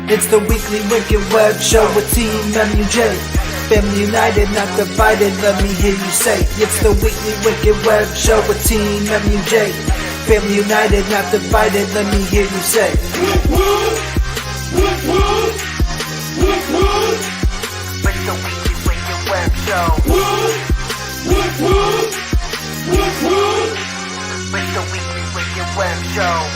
It's the weekly wicked web show with TeamMUJ. Family united, not divided, let me hear you say. It's the weekly wicked web show with TeamMUJ. Family united, not divided, let me hear you say. It's the weekly wicked web show. It's the weekly wicked web show.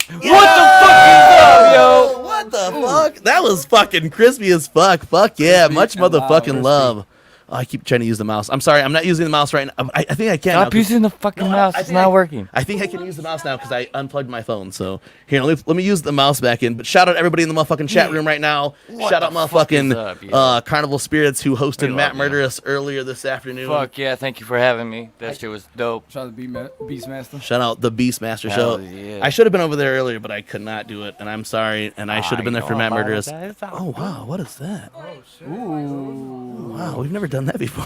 What the fuck is up, yo? What the fuck? That was fucking crispy as fuck. Fuck yeah. Much motherfucking love. Oh, I keep trying to use the mouse. I'm sorry. I'm not using the mouse right now. I think I can. Stop using the fucking mouse. It's not working. I think I can use the mouse now because I unplugged my phone. So here, let me use the mouse back in. But shout out everybody in the motherfucking chat room right now. Shout out motherfucking Carnival Spirits who hosted Matt Murderous earlier this afternoon. Fuck yeah. Thank you for having me. That shit was dope. Shout out the Beastmaster. Shout out the Beastmaster show. Yeah. I should have been over there earlier, but I could not do it, and I'm sorry. And I should have been there for Matt Murderous. Oh wow, what is that? Oh shit. Ooh. Wow, we've never done that before.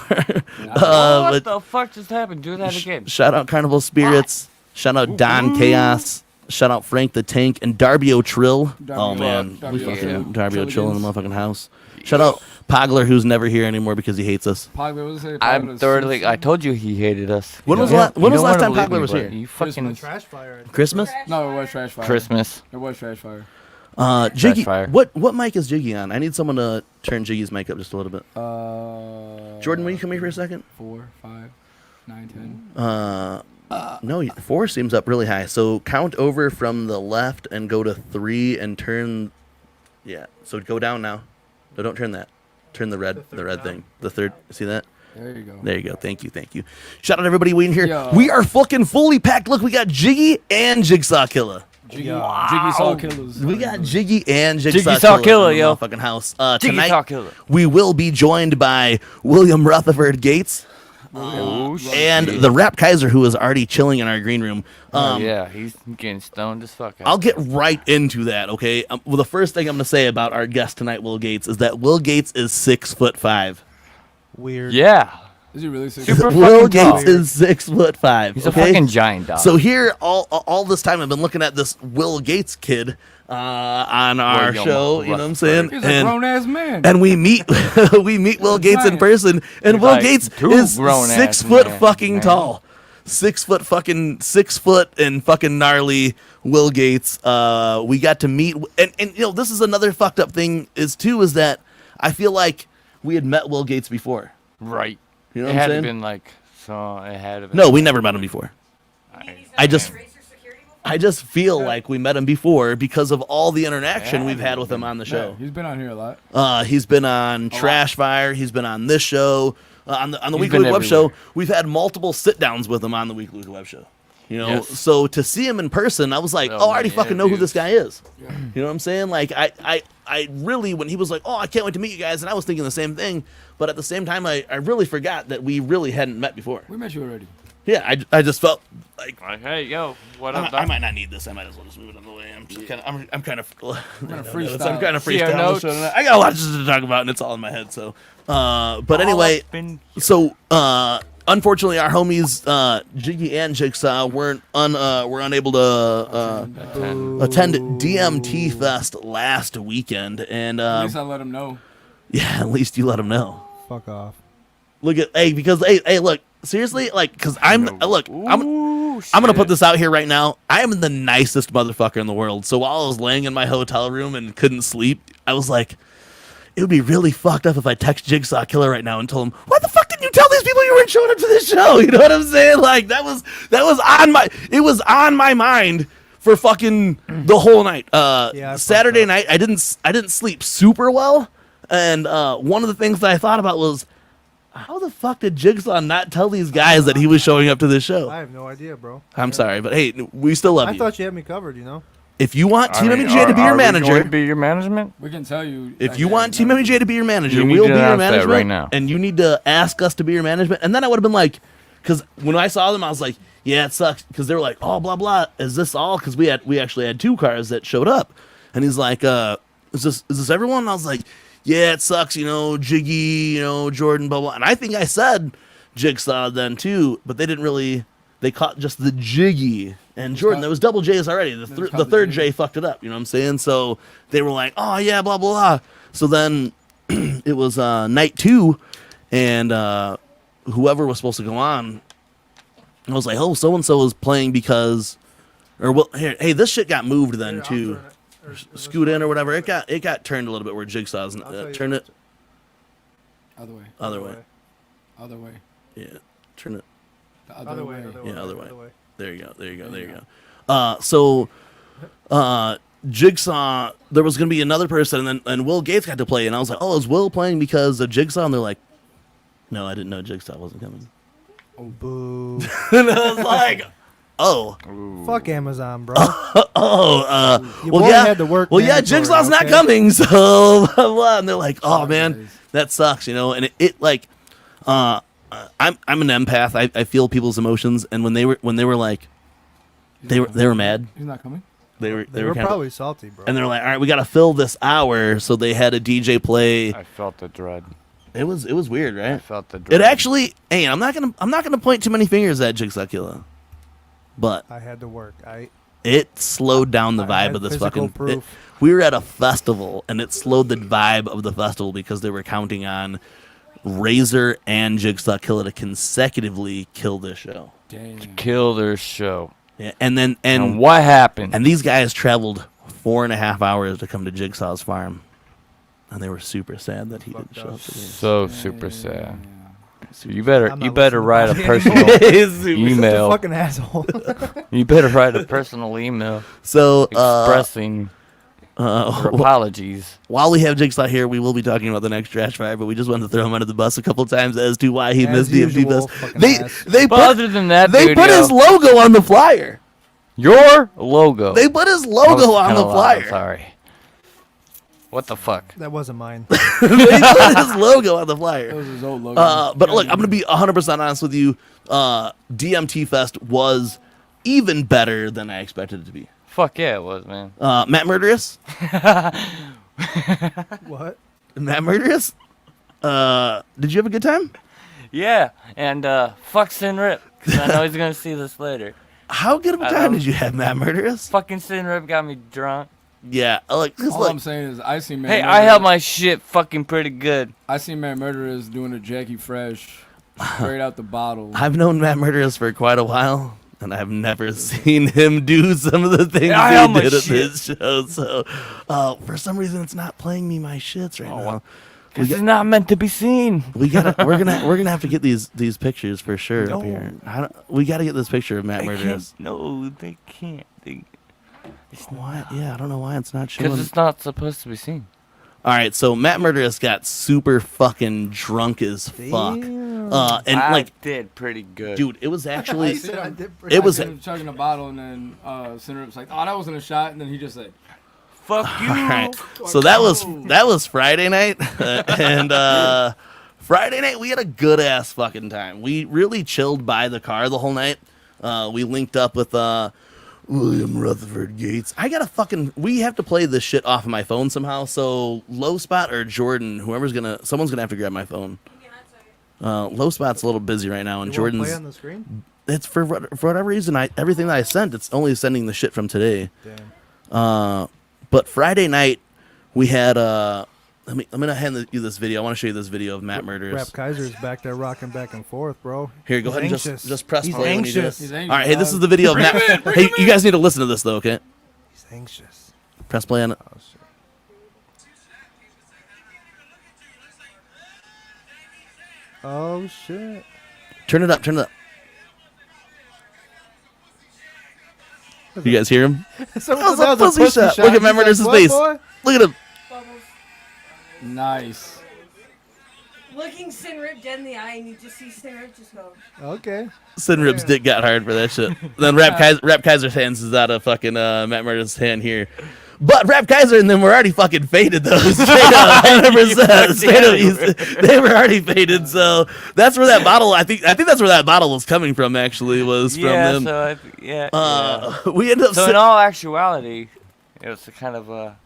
What the fuck just happened? Do that again. Shout out Carnival Spirits. Shout out Don Chaos. Shout out Frank the Tank and Darby O'Trill. Oh man, we fucking Darby O'Trill in the motherfucking house. Shout out Pogler, who's never here anymore because he hates us. Pogler was here. I'm thoroughly. I told you he hated us. When was the last time Pogler was here? You fucking Trash fire. Christmas? No, it was Trash Fire. Christmas. It was Trash Fire. Jiggy, Fire. what mic is Jiggy on? I need someone to turn Jiggy's mic up just a little bit. Jordan, will you come here for a second? 4, 5, 9, 10. No, 4 seems up really high. So count over from the left and go to 3 and turn. Yeah. So go down now. No, don't turn that. Turn the red thing. The third. See that? There you go. There you go. Thank you. Shout out everybody waiting here. Yo. We are fucking fully packed. Look, we got Jiggy and JigSaw Killa. JigSaw Killers. We got Jiggy and JigSaw Killa, yo. Fucking house. JigSaw Tonight Killa. we will be joined by William Rutherford Gates. Oh, shit. And the Rap Kaiser, who is already chilling in our green room. Yeah, he's getting stoned as fuck. I'll get right into that, okay? Well, the first thing I'm going to say about our guest tonight, Will Gates, is that Will Gates is 6'5". Weird. Yeah. Is he really 6? Super Will fucking tall. Gates is 6'5". He's okay? a fucking giant dog. So here, all this time, I've been looking at this Will Gates kid on our William show. You know what I'm saying? He's a grown ass man. And we meet Will Gates in person, and He's Will like Gates two is grown-ass 6 foot men, fucking man. tall. 6 foot and fucking gnarly Will Gates. We got to meet, and you know, this is another fucked up thing is that I feel like we had met Will Gates before. Right. You know It what I'm had saying? been like, so it had to been. No, we never met him before. I just I just feel like we met him before because of all the interaction we've had with him on the show. He's been on here a lot. He's been on Trash Fire. He's been on this show. On the He's Weekly been Web Show, everywhere. we've had multiple sit-downs with him on the Weekly Web Show. You know, Yes. so to see him in person, I was like, Oh, I already man, fucking know who dude. this guy is. You know what I'm saying? Like, I really, when he was like, I can't wait to meet you guys, and I was thinking the same thing, but at the same time, I really forgot that we really hadn't met before. We met you already. Yeah, I just felt like Like, hey, yo, what up, I dog? might not need this. I might as well just move it out of the way. I'm kind of freestyle. I'm kind of See our freestyle. notes? I got a lot to talk about, and it's all in my head. So, but anyway, up in- so unfortunately, our homies Jiggy and Jigsaw were unable to attend DMT Fest last weekend, and At least I let him know. yeah, at least you let them know. Fuck off. Look at because look seriously, like, because I'm Ooh, gonna put shit. this out here right now. I am the nicest motherfucker in the world. So while I was laying in my hotel room and couldn't sleep, I was like, it would be really fucked up if I text Jigsaw Killer right now and told him, "Why the fuck didn't you tell these people you weren't showing up to this show?" You know what I'm saying? Like it was on my mind for fucking the whole night. I Saturday fucked up. night, I didn't sleep super well, and one of the things that I thought about was, how the fuck did Jigsaw not tell these guys that he was showing up to this show? I have no idea, bro. I'm sorry, but hey, we still love I you. thought you had me covered, you know? If you want TeamMUJ to be your manager, be your management. We can tell you. if you want TeamMUJ to be your manager, You need we'll to be your announce that management right now. and you need to ask us to be your management. And then I would have been like, because when I saw them, I was like, yeah, it sucks. Because they were like, oh, blah blah. Is this all? Because we actually had 2 cars that showed up, and he's like, is this everyone? And I was like, yeah, it sucks. Jiggy, Jordan, blah blah. And I think I said Jigsaw then too, but they didn't really. They caught just the Jiggy and Jordan. There was double J's already. The third J fucked it up. You know what I'm saying? So they were like, oh yeah, blah blah blah. So then it was night 2, and whoever was supposed to go on, I was like, oh, so and so is playing because, or well, hey, this shit got moved then too. Scoot in or whatever. It got turned a little bit where Jigsaw's turn it. Other way. Yeah, turn it. The other way. Yeah, other way. There you go. So, Jigsaw, there was going to be another person, and Will Gates got to play, and I was like, oh, is Will playing because of Jigsaw? And they're like, no, I didn't know Jigsaw wasn't coming. Oh, boo. And I was like, oh. Fuck Amazon, bro. Well, boy yeah. had to work Well, yeah, mandatory, Jigsaw's not okay? coming, so blah, blah. And they're like, oh, man, that sucks, and it like, I'm an empath. I feel people's emotions, and when they were like, they were mad. He's not coming. They were probably salty, bro. and they're like, all right, we got to fill this hour, so they had a DJ play. I felt the dread. It was weird, right? I felt the dread. It actually, hey, I'm not gonna point too many fingers at JigSaw Killa, but I had to work. it slowed down the I vibe had of this physical fucking. proof. We were at a festival, and it slowed the vibe of the festival because they were counting on Razor and JigSaw Killa to consecutively kill this show. Damn. Kill their show. Yeah, and what happened? and these guys traveled 4.5 hours to come to Jigsaw's farm, and they were super sad that he didn't show up today. So super sad. Super You better I'm you not better write a listening to personal Such a email. fucking asshole. You better write a personal email So expressing your apologies. while we have Jigsaw here, we will be talking about the next trash fire, but we just wanted to throw him under the bus a couple times as to why he As missed DMT usual, bus. fucking They ass. they But put other than that, they dude, put yo, his logo on the flyer. your logo. They put his That logo was on kinda the loud, flyer. Sorry. What the fuck? That wasn't mine. They put his logo on the That flyer. was his old logo. But look, I'm gonna be 100% honest with you. DMT Fest was even better than I expected it to be. Fuck yeah, it was, man. Matt Murderous. What? Matt Murderous. Did you have a good time? Yeah, and fuck Sin Rip, because I know he's gonna see this later. How good of a I time love- did you have, Matt Murderous? Fucking Sin Rip got me drunk. Yeah, like, 'cause All look, I'm saying is I seen Man Hey, Murderous. I held my shit fucking pretty good. I seen Man Murderous doing a Jackie Fresh straight out the bottle. I've known Matt Murderous for quite a while, and I've never seen him do some of the things I held he my did at shit. this show. So, for some reason, it's not playing me my shits right now. This is not meant to be seen. We're gonna have to get these pictures for sure No. up here. We got to get this picture of Matt They Murderous. can't. No, they can't. Why? Yeah, I don't know why it's not Because showing. it's not supposed to be seen. All right, so Matt Murderous got super fucking drunk as fuck, Damn. and I like, did pretty good. dude, it was actually. said I did It was. I seen him chugging a bottle, and then Senator was like, "Oh, that wasn't a shot," and then he just said, Fuck you. All right. So that was Friday night, and Friday night we had a good ass fucking time. We really chilled by the car the whole night. We linked up with William Rutherford Gates. We have to play this shit off of my phone somehow. So Low Spot or Jordan, someone's gonna have to grab my phone. Low Spot's a little busy right now, and You won't Jordan's. play on the screen? It's for whatever reason. Everything that I sent, it's only sending the shit from today. Damn. But Friday night, we had I'm gonna hand you this video. I want to show you this video of Matt Murderous. Rap Kaiser's back there rocking back and forth, bro. Here, go He's ahead and anxious. just press He's play when you do anxious. it. He's All anxious, right, hey, this dog. is the video of Matt. Hey, you guys need to listen to this though, okay? He's anxious. Press play on it. Oh, shit. Oh, shit. Turn it up. You guys hear him? So That was a pussy shot. Look at Matt Murderous's face. Look at him. "Nice." looking Sin Rip dead in the eye, and you just see Sin Rip just go. Okay. Sin Rip's dick got hard for that shit. Then Rap Kaiser's hands is out of fucking Matt Murder's hand here. But Rap Kaiser and them were already fucking faded though. Straight up, 100%. Straight up, they were already faded. So that's where that bottle. I think that's where that bottle was coming from. Actually, was from them. So We ended up. So in all actuality, it was a kind of a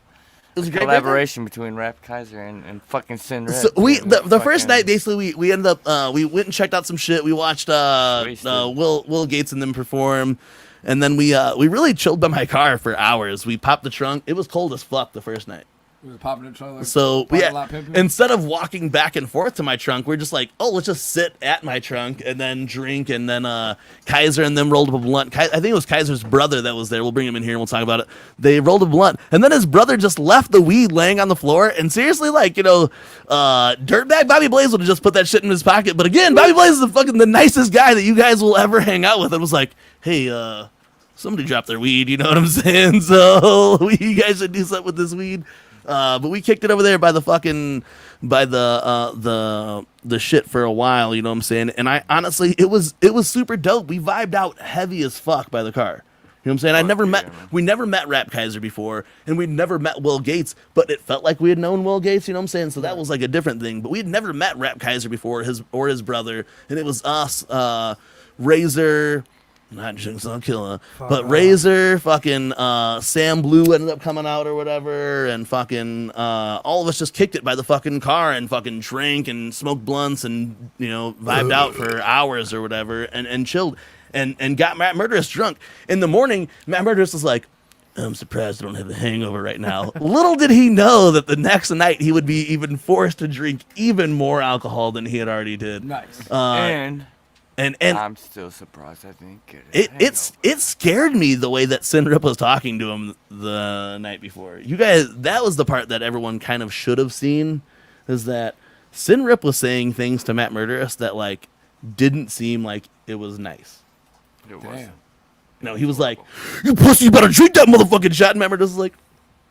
it was a great collaboration between Rap Kaiser and fucking Sin Rip. So the first night basically we ended up we went and checked out some shit. We watched Will Gates and them perform. And then we really chilled by my car for hours. We popped the trunk. It was cold as fuck the first night. We were popping the trunk. Like, So pimping. instead of walking back and forth to my trunk, we're just like, oh, let's just sit at my trunk and then drink. And then Kaiser and them rolled up a blunt. I think it was Kaiser's brother that was there. We'll bring him in here and we'll talk about it. They rolled a blunt, and then his brother just left the weed laying on the floor. And seriously, like, dirtbag Bobby Blaze would have just put that shit in his pocket. But again, Bobby Blaze is the nicest guy that you guys will ever hang out with. And was like, hey, somebody dropped their weed, you know what I'm saying? So you guys should do something with this weed. But we kicked it over there by the shit for a while, you know what I'm saying? And I honestly, it was super dope. We vibed out heavy as fuck by the car. You know what I'm saying? We never met Rap Kaiser before, and we'd never met Will Gates, but it felt like we had known Will Gates, you know what I'm saying? So that was like a different thing. But we had never met Rap Kaiser before, his brother, and it was us, Razor. Not JigSaw Killa, but Razor, fucking Sam Blue ended up coming out or whatever, and fucking all of us just kicked it by the fucking car and fucking drank and smoked blunts and vibed out for hours or whatever and chilled and got Matt Murderous drunk. In the morning, Matt Murderous was like, I'm surprised I don't have a hangover right now. Little did he know that the next night he would be even forced to drink even more alcohol than he had already did. Nice. And I'm still surprised I didn't get it. It scared me the way that Sin Rip was talking to him the night before. You guys, that was the part that everyone kind of should have seen, is that Sin Rip was saying things to Matt Murderous that like didn't seem like it was nice. It wasn't. No, he was like, "You pussy, you better drink that motherfucking shot." And Matt Murderous was like,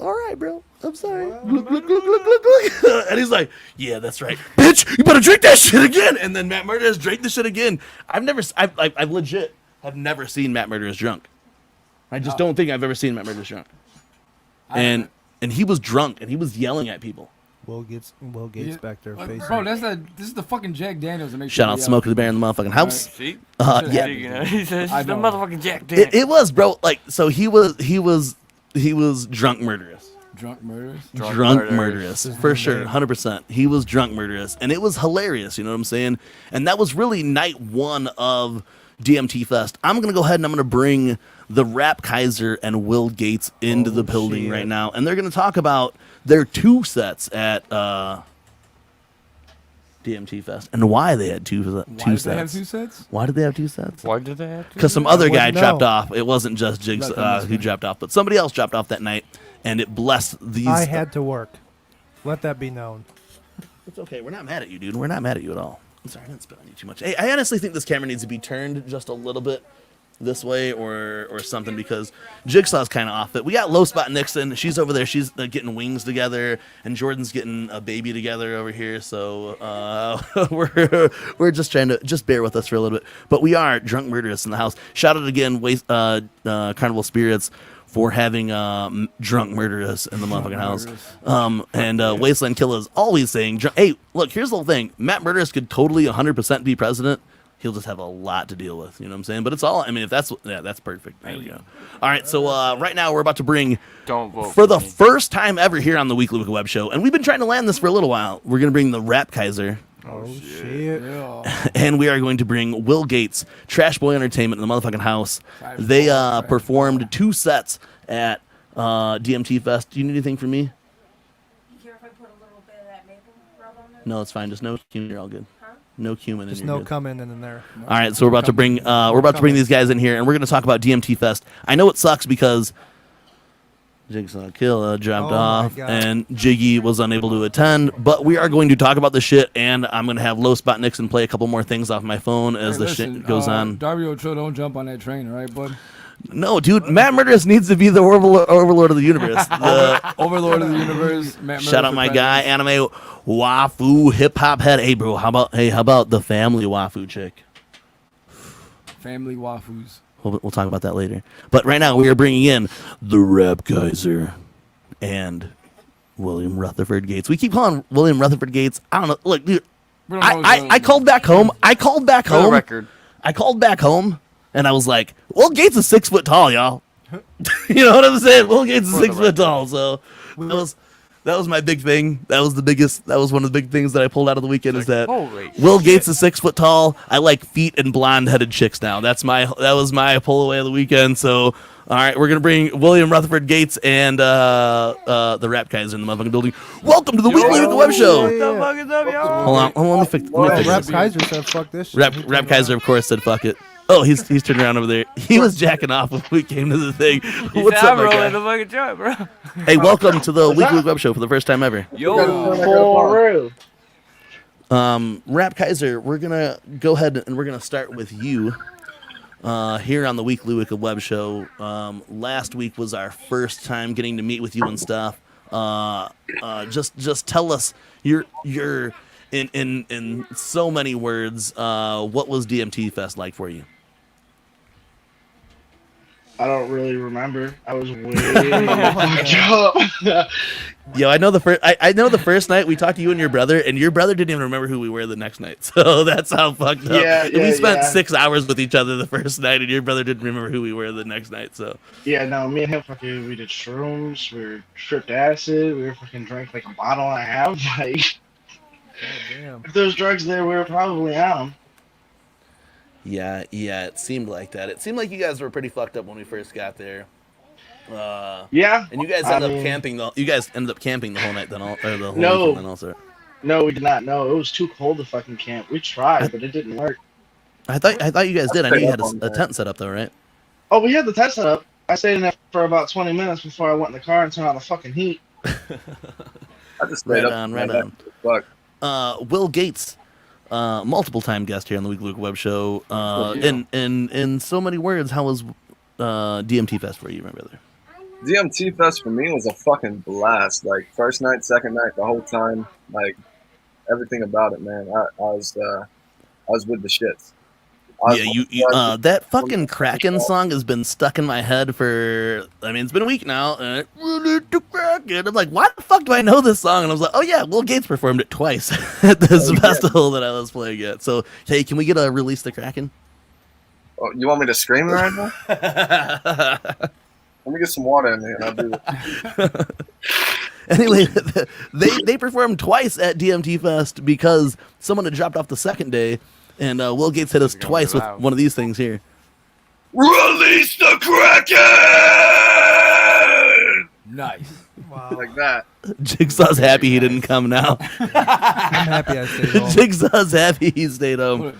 "All right, bro. I'm sorry." Look. And he's like, "Yeah, that's right, bitch. You better drink that shit again." And then Matt Murderous drank the shit again. I've legit have never seen Matt Murderous drunk. I just don't think I've ever seen Matt Murderous drunk. And he was drunk and he was yelling at people. Will Gates back there facing. Bro, this is the fucking Jack Daniels that makes Shout out Smokey the Bear in the motherfucking house. See? Yeah, He says I the know. motherfucking Jack Daniels. it was, bro. Like, so he was drunk murderous. Drunk murders. Drunk murderous, for sure, 100%. He was drunk murderous, and it was hilarious. You know what I'm saying? And that was really night one of DMT Fest. I'm gonna go ahead and I'm gonna bring the Rap Kaiser and Will Gates into the building right now, and they're gonna talk about their two sets at DMT Fest and why they had two sets. They have two sets? Why did they have two sets? Why did they have to? Because some other guy wouldn't dropped know. off. It wasn't just JigSaw who dropped off, but somebody else dropped off that night, and it blessed these. I had to work. Let that be known. It's okay. We're not mad at you, dude. We're not mad at you at all. I'm sorry, I didn't spit on you too much. Hey, I honestly think this camera needs to be turned just a little bit this way or something, because Jigsaw's kind of off it. We got Low Spot Nixon. She's over there. She's getting wings together, and Jordan's getting a baby together over here. So we're just trying to just bear with us for a little bit. But we are Drunk Murderous in the house. Shout out again, Carnival Spirits, for having Drunk Murderous in the motherfucking house. And Wasteland Killa is always saying, hey, look, here's the whole thing. Matt Murderous could totally 100% be president. He'll just have a lot to deal with. You know what I'm saying? But it's all, I mean, if that's perfect. There we go. All right, so right now we're about to bring, Don't vote for for the me. first time ever here on the Weekly Wicked Web Show, and we've been trying to land this for a little while, we're going to bring the Rap Kaiser, Oh, shit. Yeah. and we are going to bring Will Gates, Trash Boy Entertainment in the motherfucking house. They performed two sets at DMT Fest. Do you need anything from me? You care if I put a little bit of that maple rub on there? No, it's fine. Just no cumin. You're all good. No cumin. There's and no you're good. coming in there. All right, so we're about to bring these guys in here, and we're going to talk about DMT Fest. I know it sucks because JigSaw Killa dropped Oh my off, God. and Jiggy was unable to attend. But we are going to talk about the shit, and I'm going to have Low Spot Nixon play a couple more things off my phone as the shit goes on. Darby Ochoa, don't jump on that train, all right, bud? No, dude, Matt Murderous needs to be the overlord of the universe. The Overlord of the universe. Matt shout out Murray my for guy, president. anime wafu hip hop head. Hey, bro, how about the family wafu chick? Family wafus. We'll talk about that later. But right now we are bringing in the Rap Kaiser and William Rutherford Gates. We keep calling William Rutherford Gates. I don't know. Look, dude, We don't know his I real called name. back home. I called back For the home. record. I called back home, and I was like, "Well, Gates is 6 foot tall, y'all." You know what I'm saying? Will Gates is 6 foot tall, so that was my big thing. That was the biggest. That was one of the big things that I pulled out of the weekend. Is that Holy Will Gates is 6 foot tall. I like feet and blonde headed chicks now. That was my pull away of the weekend. So all right, we're gonna bring William Rutherford Gates and the Rap Kaiser in the motherfucking building. Welcome to the Weekly with the Web Show. Yeah. What the fuck is up, y'all? Hold on, let me fix Rap this. Kaiser said, "Fuck this shit." He Rap turned Kaiser, around. of course, said fuck it. Oh, he's turned around over there. He was jacking off when we came to the thing. He What's said, up, I'm my rolling guy? the fucking truck, bro. Hey, welcome to the Weekly Web Show for the first time ever. Yo. For real. Rap Kaiser, we're gonna go ahead and we're gonna start with you here on the Weekly Web Show. Last week was our first time getting to meet with you and stuff. Just tell us your in so many words. What was DMT Fest like for you? I don't really remember. I was way fucked up. Yo, I know the first night we talked to you and your brother didn't even remember who we were the next night. So that's how fucked up. Yeah, We spent yeah. 6 hours with each other the first night, and your brother didn't remember who we were the next night. So Yeah, no, me and him we did shrooms, we were tripped acid, we were fucking drank like a bottle and a half. Like, Damn. if there's drugs there, we were probably on 'em. yeah, it seemed like that. It seemed like you guys were pretty fucked up when we first got there. Yeah. And you guys I ended up mean, camping. You guys ended up camping the whole night then, or the whole No. weekend then also. No, we did not. No, it was too cold to fucking camp. We tried, but it didn't work. I thought you guys did. I knew you had a tent set up though, right? Oh, we had the tent set up. I stayed in there for about 20 minutes before I went in the car and turned on the fucking heat. I just stayed Right up. on, right on. Fuck. Will Gates, multiple time guest here on the Weekly Web Show. In so many words, how was DMT Fest for you, my brother? DMT Fest for me was a fucking blast. Like first night, second night, the whole time, like everything about it, man. I was with the shits. Yeah, that fucking Kraken song has been stuck in my head for, I mean, it's been a week now. And I'm like, why the fuck do I know this song? And I was like, oh yeah, Will Gates performed it twice at this festival that I was playing at. So, hey, can we get a Release the Kraken? Oh, you want me to scream right now? Let me get some water in here and I'll do it. Anyway, they performed twice at DMT Fest because someone had dropped off the second day, and Will Gates hit us twice with one of these things here. Release the Kraken! Nice. Wow. Like that. Jigsaw's happy he didn't come now. I'm happy I stayed home. Jigsaw's happy he stayed home. What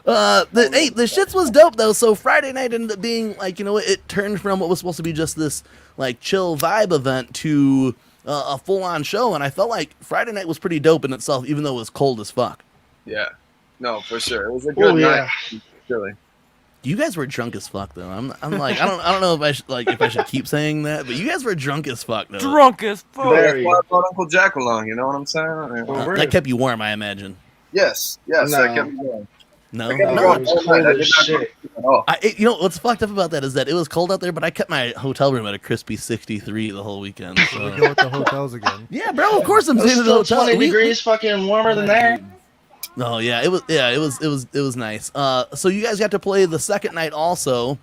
a dude. The shits was dope though. So Friday night ended up being like, you know, it turned from what was supposed to be just this like chill vibe event to a full on show, and I felt like Friday night was pretty dope in itself, even though it was cold as fuck. Yeah. No, for sure. It was a good night. Really. You guys were drunk as fuck though. I'm like I don't know if I should keep saying that, but you guys were drunk as fuck though. Drunk as fuck. Very. That's why I brought Uncle Jack along, you know what I'm saying? That kept you warm, I imagine. Yes, No. that kept me going. No, I kept me no. going It was all night. cold I as did not shit. go to sleep at all. You know what's fucked up about that is that it was cold out there, but I kept my hotel room at a crispy 63 the whole weekend. We So. go with the hotels again. Yeah, bro. Of course I'm It was staying at the still hotel. 20 degrees fucking warmer than there. Oh yeah, it was nice. So you guys got to play the second night also,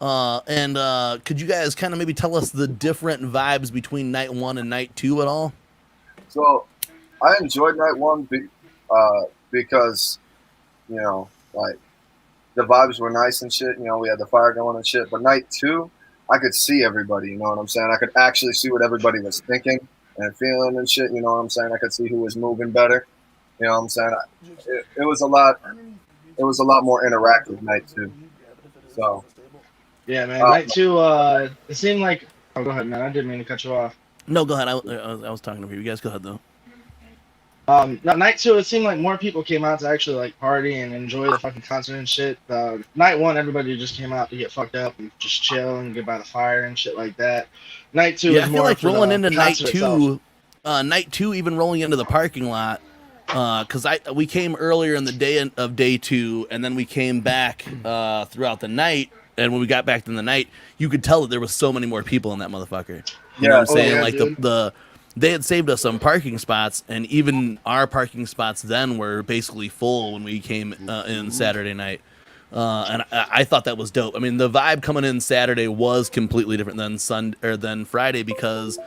and could you guys kind of maybe tell us the different vibes between night one and night two at all? So I enjoyed night one because, you know, like the vibes were nice and shit. You know, we had the fire going and shit. But night two, I could see everybody. You know what I'm saying? I could actually see what everybody was thinking and feeling and shit. You know what I'm saying? I could see who was moving better. You know what I'm saying? It was a lot. It was a lot more interactive night two. So Yeah, man. Night two, it seemed like. Oh, go ahead, man. I didn't mean to cut you off. No, go ahead. I was talking to you. You guys go ahead though. No, night 2, it seemed like more people came out to actually like party and enjoy the fucking concert and shit. Night 1, everybody just came out to get fucked up and just chill and get by the fire and shit like that. Night 2 Yeah, is I feel more like for rolling the into night concert itself. 2, night 2, even rolling into the parking lot, because we came earlier in the day of day 2, and then we came back throughout the night. And when we got back in the night, you could tell that there was so many more people in that motherfucker. You know what I'm saying? yeah, like dude. they had saved us some parking spots, and even our parking spots then were basically full when we came in Saturday night. And I thought that was dope. I mean, the vibe coming in Saturday was completely different than Friday because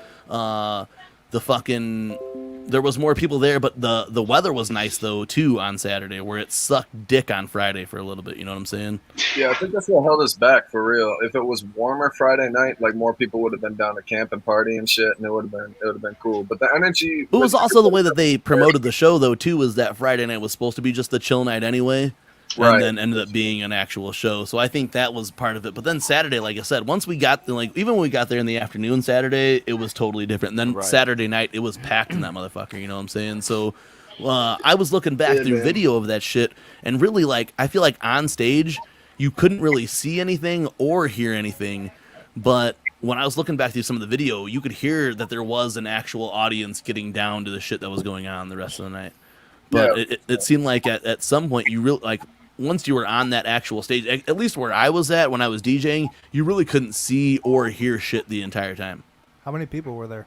there was more people there, but the weather was nice though too on Saturday, where it sucked dick on Friday for a little bit. You know what I'm saying? Yeah, I think that's what held us back for real. If it was warmer Friday night, like more people would have been down to camp and party and shit, and it would have been cool. But the energy. It was also the way that they promoted the show though too, was that Friday night was supposed to be just the chill night anyway. Right. And then ended up being an actual show. So I think that was part of it. But then Saturday, like I said, once we got even when we got there in the afternoon Saturday, it was totally different. And then Saturday night, it was packed in that motherfucker. You know what I'm saying? So I was looking back through video of that shit, and really, like, I feel like on stage, you couldn't really see anything or hear anything. But when I was looking back through some of the video, you could hear that there was an actual audience getting down to the shit that was going on the rest of the night. But it seemed like at some point you really like. Once you were on that actual stage, at least where I was at when I was DJing, you really couldn't see or hear shit the entire time. How many people were there?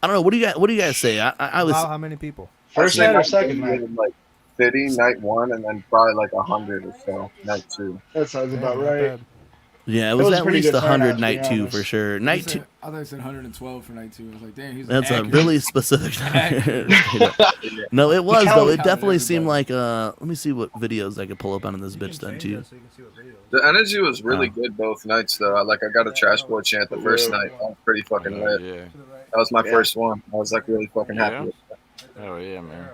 I don't know. What do you guys say? I was. How many people? First night or second night? Like 50 night 1, and then probably like 100 or so night 2. That sounds about not right. bad. Yeah, it It was was a at pretty least good 100 turnout, to night be 2 honest. for sure. Night 2. I thought I said 112 for night 2. I was like, damn, he's That's a accurate. really specific number. No, it was though. It definitely seemed like. Let me see what videos I could pull up on this bitch then too. So you can see what videos. The energy was really good both nights though. I got a trash boy chant the first night. I was pretty fucking lit. Yeah. That was my first one. I was like really fucking happy Yeah? with that. Oh yeah, man.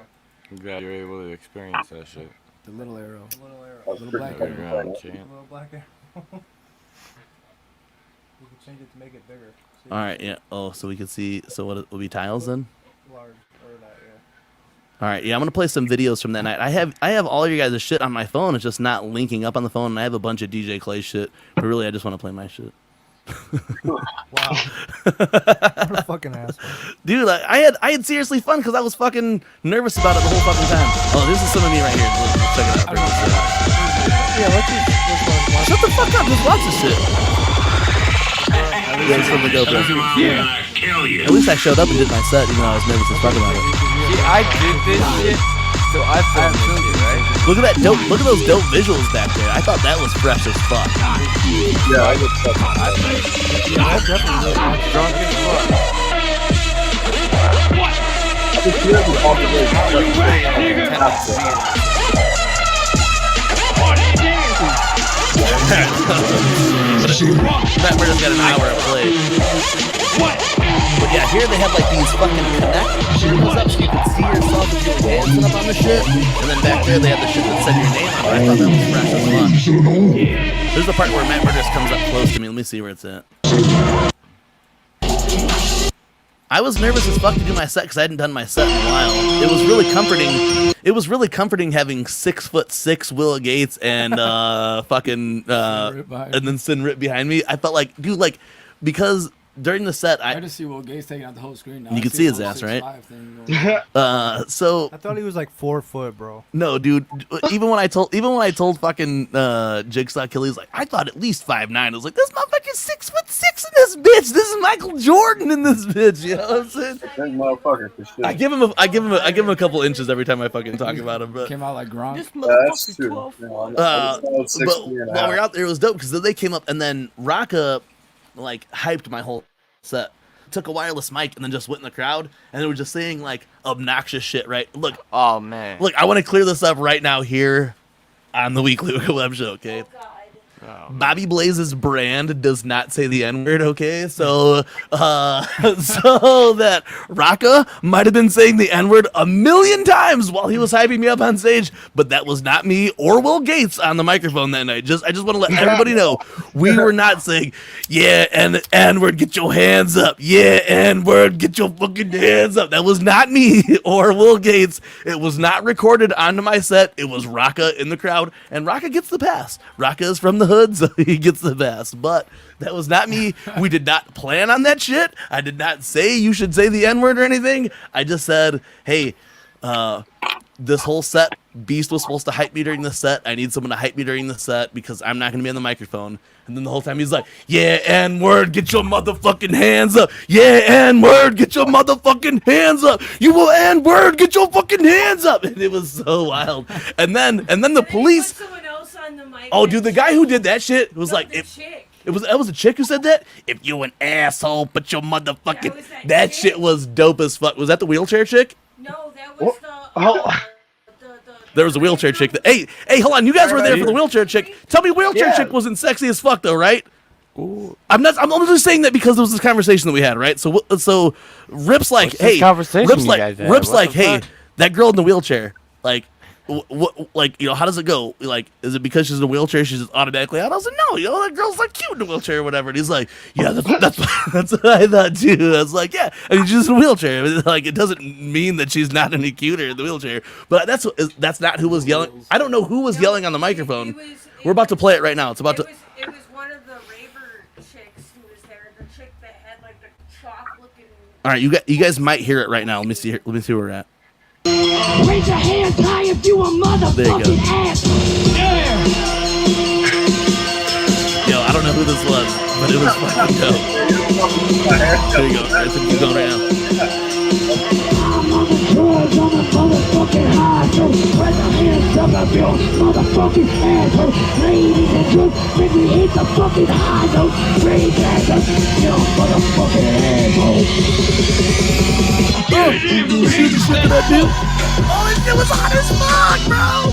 I'm glad you're able to experience that shit. The little arrow. Little arrow. I was Little pretty black fucking arrow. lit. Chant. Little black arrow. You can change it to make it bigger. See? All right, yeah. Oh, so we could see. So what it will be tiles then? Large or that, yeah. All right, yeah. I'm gonna play some videos from that night. I have all your guys' shit on my phone. It's just not linking up on the phone. And I have a bunch of DJ Clay shit, but really, I just want to play my shit. Wow. What a fucking asshole. Dude, I had seriously fun because I was fucking nervous about it the whole fucking time. Oh, this is some of me right here. Let's check it out. Yeah, let's just Shut the fuck up. Just watch this shit. Thanks for the GoPro. At least I showed up and did my set, even though I was nervous as fuck about it. See, I did this shit, so I filmed this shit, right? Look at that dope. Look at those dope visuals back there. I thought that was fresh as fuck. Yeah, I would fucking Drunk as fuck. I just feel like all the Matt Murdo's got an hour of play. But yeah, here they have like these fucking connect shirts up so you can see yourself if you're dancing up on the shit. And then back there they have the shit that said your name on it. I thought that was fresh as fuck. There's the part where Matt Murdo's comes up close to me. Let me see where it's at. I was nervous as fuck to do my set because I hadn't done my set in a while. It was really comforting. It was really comforting having 6'6" Will Gates and fucking and then Sin Rip behind me. I felt like, dude, like, because during the set I just see Will Gates taking out the whole screen now. You I can see his the whole ass, right? 6'5" thing going on. so I thought he was like 4 foot, bro. no, dude. Even when I told fucking JigSaw Killa, he's like, I thought at least 5'9". I was like, this motherfucker's 6'6" in this bitch. This is Michael Jordan in this bitch. You know what I'm saying? That motherfucker for sure. I give him a couple inches every time I fucking talk about him. But Came out like Gronk. This That's motherfucker's true. 12. You know, but I was 6'3" and a while we half. were out there, it was dope because then they came up and then Raka like hyped my whole set. Took a wireless mic and then just went in the crowd and they were just saying like obnoxious shit. Right? Look, Oh man. I want to clear this up right now here on the Weekly Web Show. Okay. Oh, God. Bobby Blaze's brand does not say the N-word, okay? So so that Rocka might have been saying the N-word a million times while he was hyping me up on stage, but that was not me or Will Gates on the microphone that night. I just want to let everybody know we were not saying, yeah, and N-word, get your hands up. Yeah, N-word, get your fucking hands up. That was not me or Will Gates. It was not recorded onto my set. It was Rocka in the crowd, and Rocka gets the pass. Rocka is from the hood, so he gets the pass. But that was not me. We did not plan on that shit. I did not say you should say the N-word or anything. I just said, hey, this whole set, Beast was supposed to hype me during the set. I need someone to hype me during the set because I'm not going to be on the microphone. And then the whole time he's like, yeah, N-word, get your motherfucking hands up. Yeah, N-word, get your motherfucking hands up. You will N-word, get your fucking hands up. And it was so wild. And then the police. Someone else on the mic. Oh, dude, the guy who did that shit was like, chick. That was a chick who said that? If you an asshole, put your motherfucking... That was that that chick. shit was dope as fuck. Was that the wheelchair chick? No, that was There was a wheelchair chick. Hey, hold on. You guys were there for the wheelchair chick. Tell me wheelchair chick wasn't sexy as fuck, though, right? Ooh. I'm just saying that because there was this conversation that we had, right? So Rip's like, What's this hey... conversation Rip's you like, guys had? Rip's What like, the hey, fuck? that girl in the wheelchair, like... Like, how does it go? Like, is it because she's in a wheelchair, she's just automatically out? I was like, no, that girl's like cute in a wheelchair or whatever. And he's like, yeah, that's what I thought too. I was like, yeah, I mean, she's in a wheelchair. Like, it doesn't mean that she's not any cuter in the wheelchair. But that's not who was yelling. I don't know who was yelling on the microphone. We're about to play it right now. It's about to. It was one of the raver chicks who was there. The chick that had like the chalk looking. All right, you guys might hear it right now. Let me see where we're at. Raise your hands high if you a motherfucking ass. Yeah. Yo, I don't know who this was, but it was fucking dope. There you go. I think keep going right now. I'm on the drugs on the motherfucking high, so raise your hands up if you a motherfucking asshole. Ladies and gentlemen, when we hit the fucking high note, raise your hands up, you a motherfucking asshole. Oh, you see the shit that I do? Oh, this shit was hot as fuck, bro!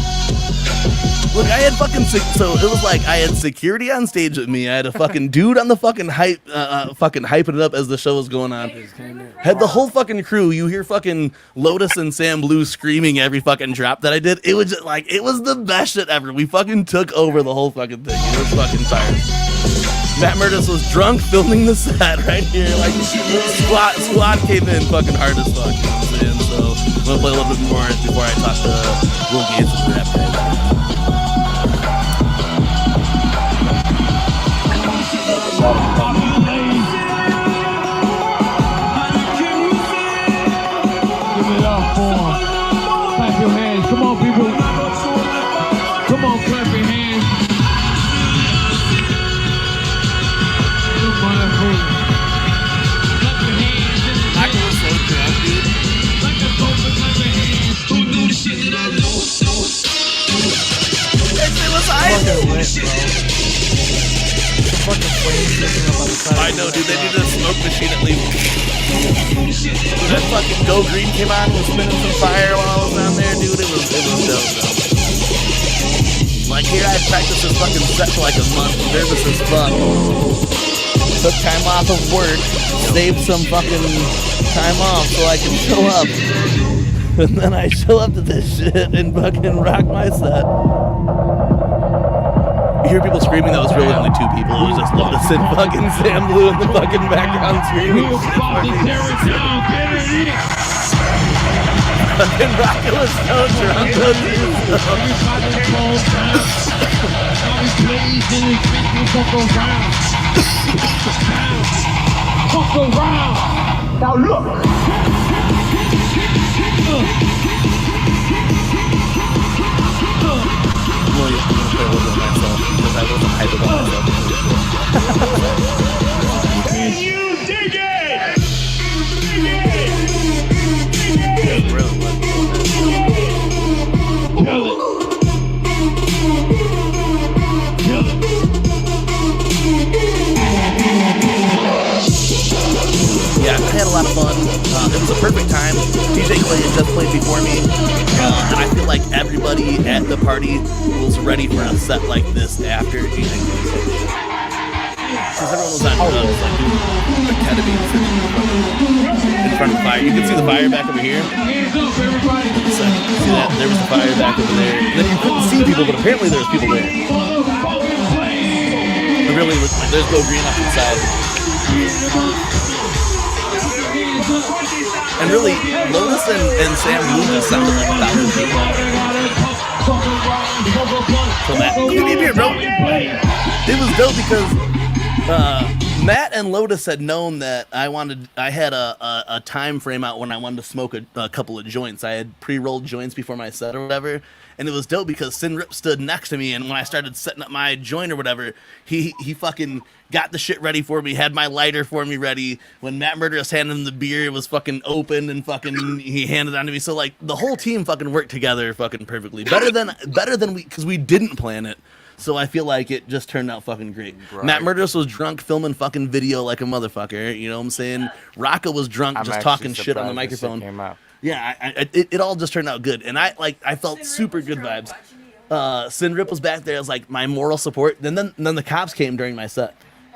Look, I had so it was like I had security on stage with me. I had a fucking dude on the fucking fucking hyping it up as the show was going on. Had the whole fucking crew. You hear fucking Lotus and Sam Blue screaming every fucking drop that I did. It was just like, it was the best shit ever. We fucking took over the whole fucking thing. It was fucking fire. Matt Murdis was drunk filming the set right here. Like, squad came in fucking hard as fuck. You know what I'm saying? So I'm gonna play a little bit more before I talk to Will Gates and Rap Kaiser. Give it up for him. Clap your hands. Come on, people. Come on, clap your hands. You motherfucker. Clap your hands. I can so drunk, dude. Clap your hands. Who do the shit that I know? I know, dude. They did a smoke machine at least. That fucking Go Green came on and was spinning some fire while I was down there, dude. It was dope, though. Like, here I practiced this fucking set for like a month. Nervous as fuck. Took time off of work, saved some fucking time off so I can show up. And then I show up to this shit and fucking rock my set. You hear people screaming, that was really only two people. It was just Lotus and fucking Sam Blue in the fucking background screaming. Fucking Rocket was so drunk. Fuck around. Now look. I'm gonna play a little bit of myself because I wasn't hyped about myself. Can you dig it? Kill it. Yeah, I had a lot of fun. It was a perfect time. DJ Clay had just played before me. And I feel like like everybody at the party was ready for a set like this after eating. Because everyone was on drugs, like doing like ketamine in front of the fire. You can see the fire back over here. So, see that? There was the fire back over there. And then you couldn't see people, but apparently there was people there. It really looked like there's Go Green up inside. And really, Lotus and Sam Moon just sounded like 1,000 people. So Matt, give me a beer, bro. It was dope because Matt and Lotus had known that I had a time frame out when I wanted to smoke a couple of joints. I had pre-rolled joints before my set or whatever, and it was dope because Sin Rip stood next to me, and when I started setting up my joint or whatever, he fucking got the shit ready for me, had my lighter for me ready. When Matt Murderous handed him the beer, it was fucking open and fucking he handed it on to me. So like the whole team fucking worked together fucking perfectly. Better than we, because we didn't plan it. So I feel like it just turned out fucking great. Right. Matt Murderous was drunk filming fucking video like a motherfucker. You know what I'm saying? Rocco was drunk just talking shit on the microphone. Yeah, it all just turned out good. And I felt super good vibes. Sin Rip was back there as like my moral support. Then the cops came during my set.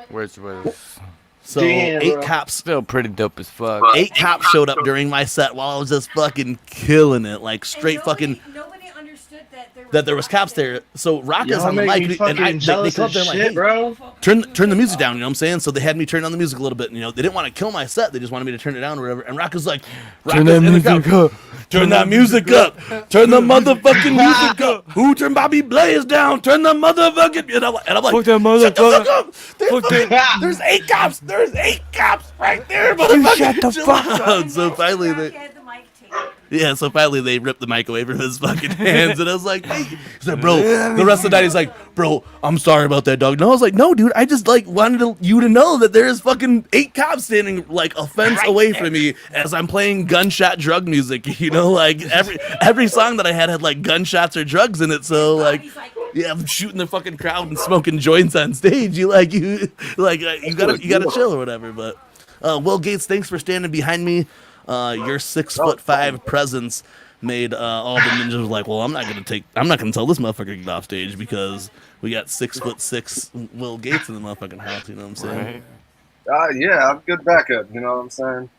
Which was so Damn, 8 bro. cops. still pretty dope as fuck. 8 cops showed up during my set while I was just fucking killing it, like straight fucking. Nobody understood That there was cops there. So Rocco's Y'all on the make me mic, and fucking they jealous come up as there like, shit, hey, bro. turn the music down. You know what I'm saying? So they had me turn on the music a little bit. And, you know, they didn't want to kill my set. They just wanted me to turn it down or whatever. And Rocco's like, Turn that music up. Turn that music up. Turn the motherfucking music up. Who turned Bobby Blaze down? Turn the motherfucking. And I'm like, Fuck that shut the fuck up. Fuck that. There's 8 cops. There's 8 cops right there, motherfucker. Shut the Chill fuck out. So finally so finally they ripped the mic away from his fucking hands, and I was like, hey. He said, bro, the rest of the night he's like, bro, I'm sorry about that, dog. No, I was like, no, dude, I just like wanted you to know that there's fucking 8 cops standing like a fence away from me as I'm playing gunshot drug music. You know, like every song that I had like gunshots or drugs in it. So like, yeah, I'm shooting the fucking crowd and smoking joints on stage. You gotta chill or whatever. But Will Gates, thanks for standing behind me. Your 6'5" presence made all the ninjas like, well, I'm not gonna tell this motherfucker to get off stage because we got 6'6" Will Gates in the motherfucking house. You know what I'm saying? Yeah, I'm good backup. You know what I'm saying?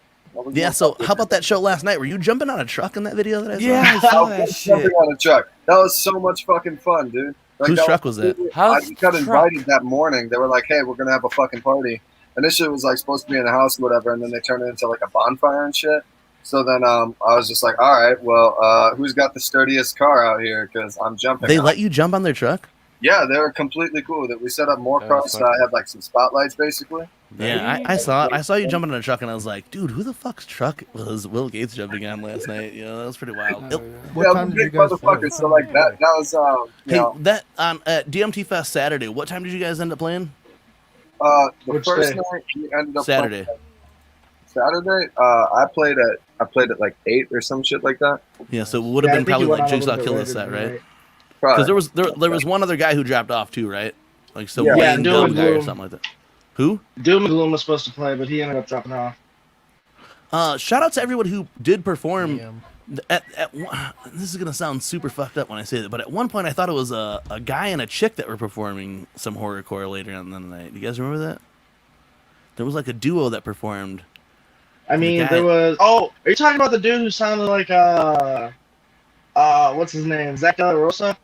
Yeah. So how about that show last night? Were you jumping on a truck in that video that I saw? Yeah, I saw that Jumping shit. on a truck. That was so much fucking fun, dude. Like, Whose truck was that? I just got invited that morning. They were like, hey, we're gonna have a fucking party. And this shit was like supposed to be in a house or whatever, and then they turned it into like a bonfire and shit. So then I was just like, all right, well, who's got the sturdiest car out here? Because I'm jumping. They let you jump on their truck? Yeah, they were completely cool with it. We set up more cars, so I had like some spotlights basically. Yeah, I saw it. I saw you jumping on a truck, and I was like, dude, who the fuck's truck was Will Gates jumping on last night? You know, that was pretty wild. What time did you guys play? So like that was you Hey, know, that at DMT Fest Saturday, what time did you guys end up playing? the Which first day? night we ended up Saturday. playing- Saturday, I played at like 8 or some shit like that. Yeah, so it would have Yeah, I been think probably you went like on a little JigSaw bit Killa later set, than right? Probably. Because there was one other guy who dropped off too, right? Like so Yeah, Wayne Doom Dillon and guy or Gloom. something like that. Who? Doom and Gloom was supposed to play, but he ended up dropping off. Shout out to everyone who did perform. Damn. This is gonna sound super fucked up when I say that, but at one point I thought it was a guy and a chick that were performing some horrorcore later on in the night. Do you guys remember that? There was like a duo that performed. I mean, guy- there was. Oh, are you talking about the dude who sounded like what's his name? Zach De La Rosa?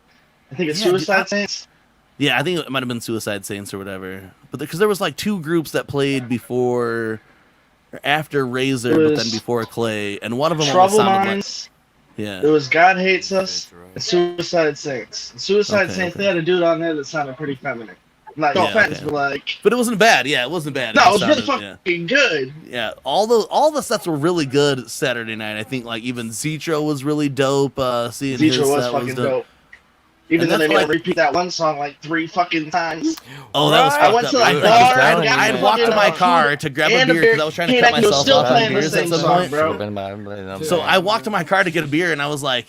I think it's Yeah, dude, Suicide Saints. Yeah, I think it might have been Suicide Saints or whatever. But because there was like 2 groups that played before, or after Razor, It but was then before Clay, and one of them almost Trouble sounded like Minds. yeah. It was God Hates Us and Suicide Saints. Suicide Okay, Saints. okay. They had a dude on there that sounded pretty feminine. Like, no Yeah, offense, okay. but like, But it wasn't bad. Yeah, it wasn't bad. no, it was sounded- really fucking good. Yeah, all the sets were really good Saturday night. I think like even Zetro was really dope. Seeing his Zetra was set fucking dope. Even And though they that's made him like- repeat that one song like 3 fucking times. Oh, that was I fucked went up. to like dude. bar. I'd walked to my car to grab a beer because I was trying to cut He was myself still off playing on the beers at same some song, point. bro. So I walked to my car to get a beer, and I was like,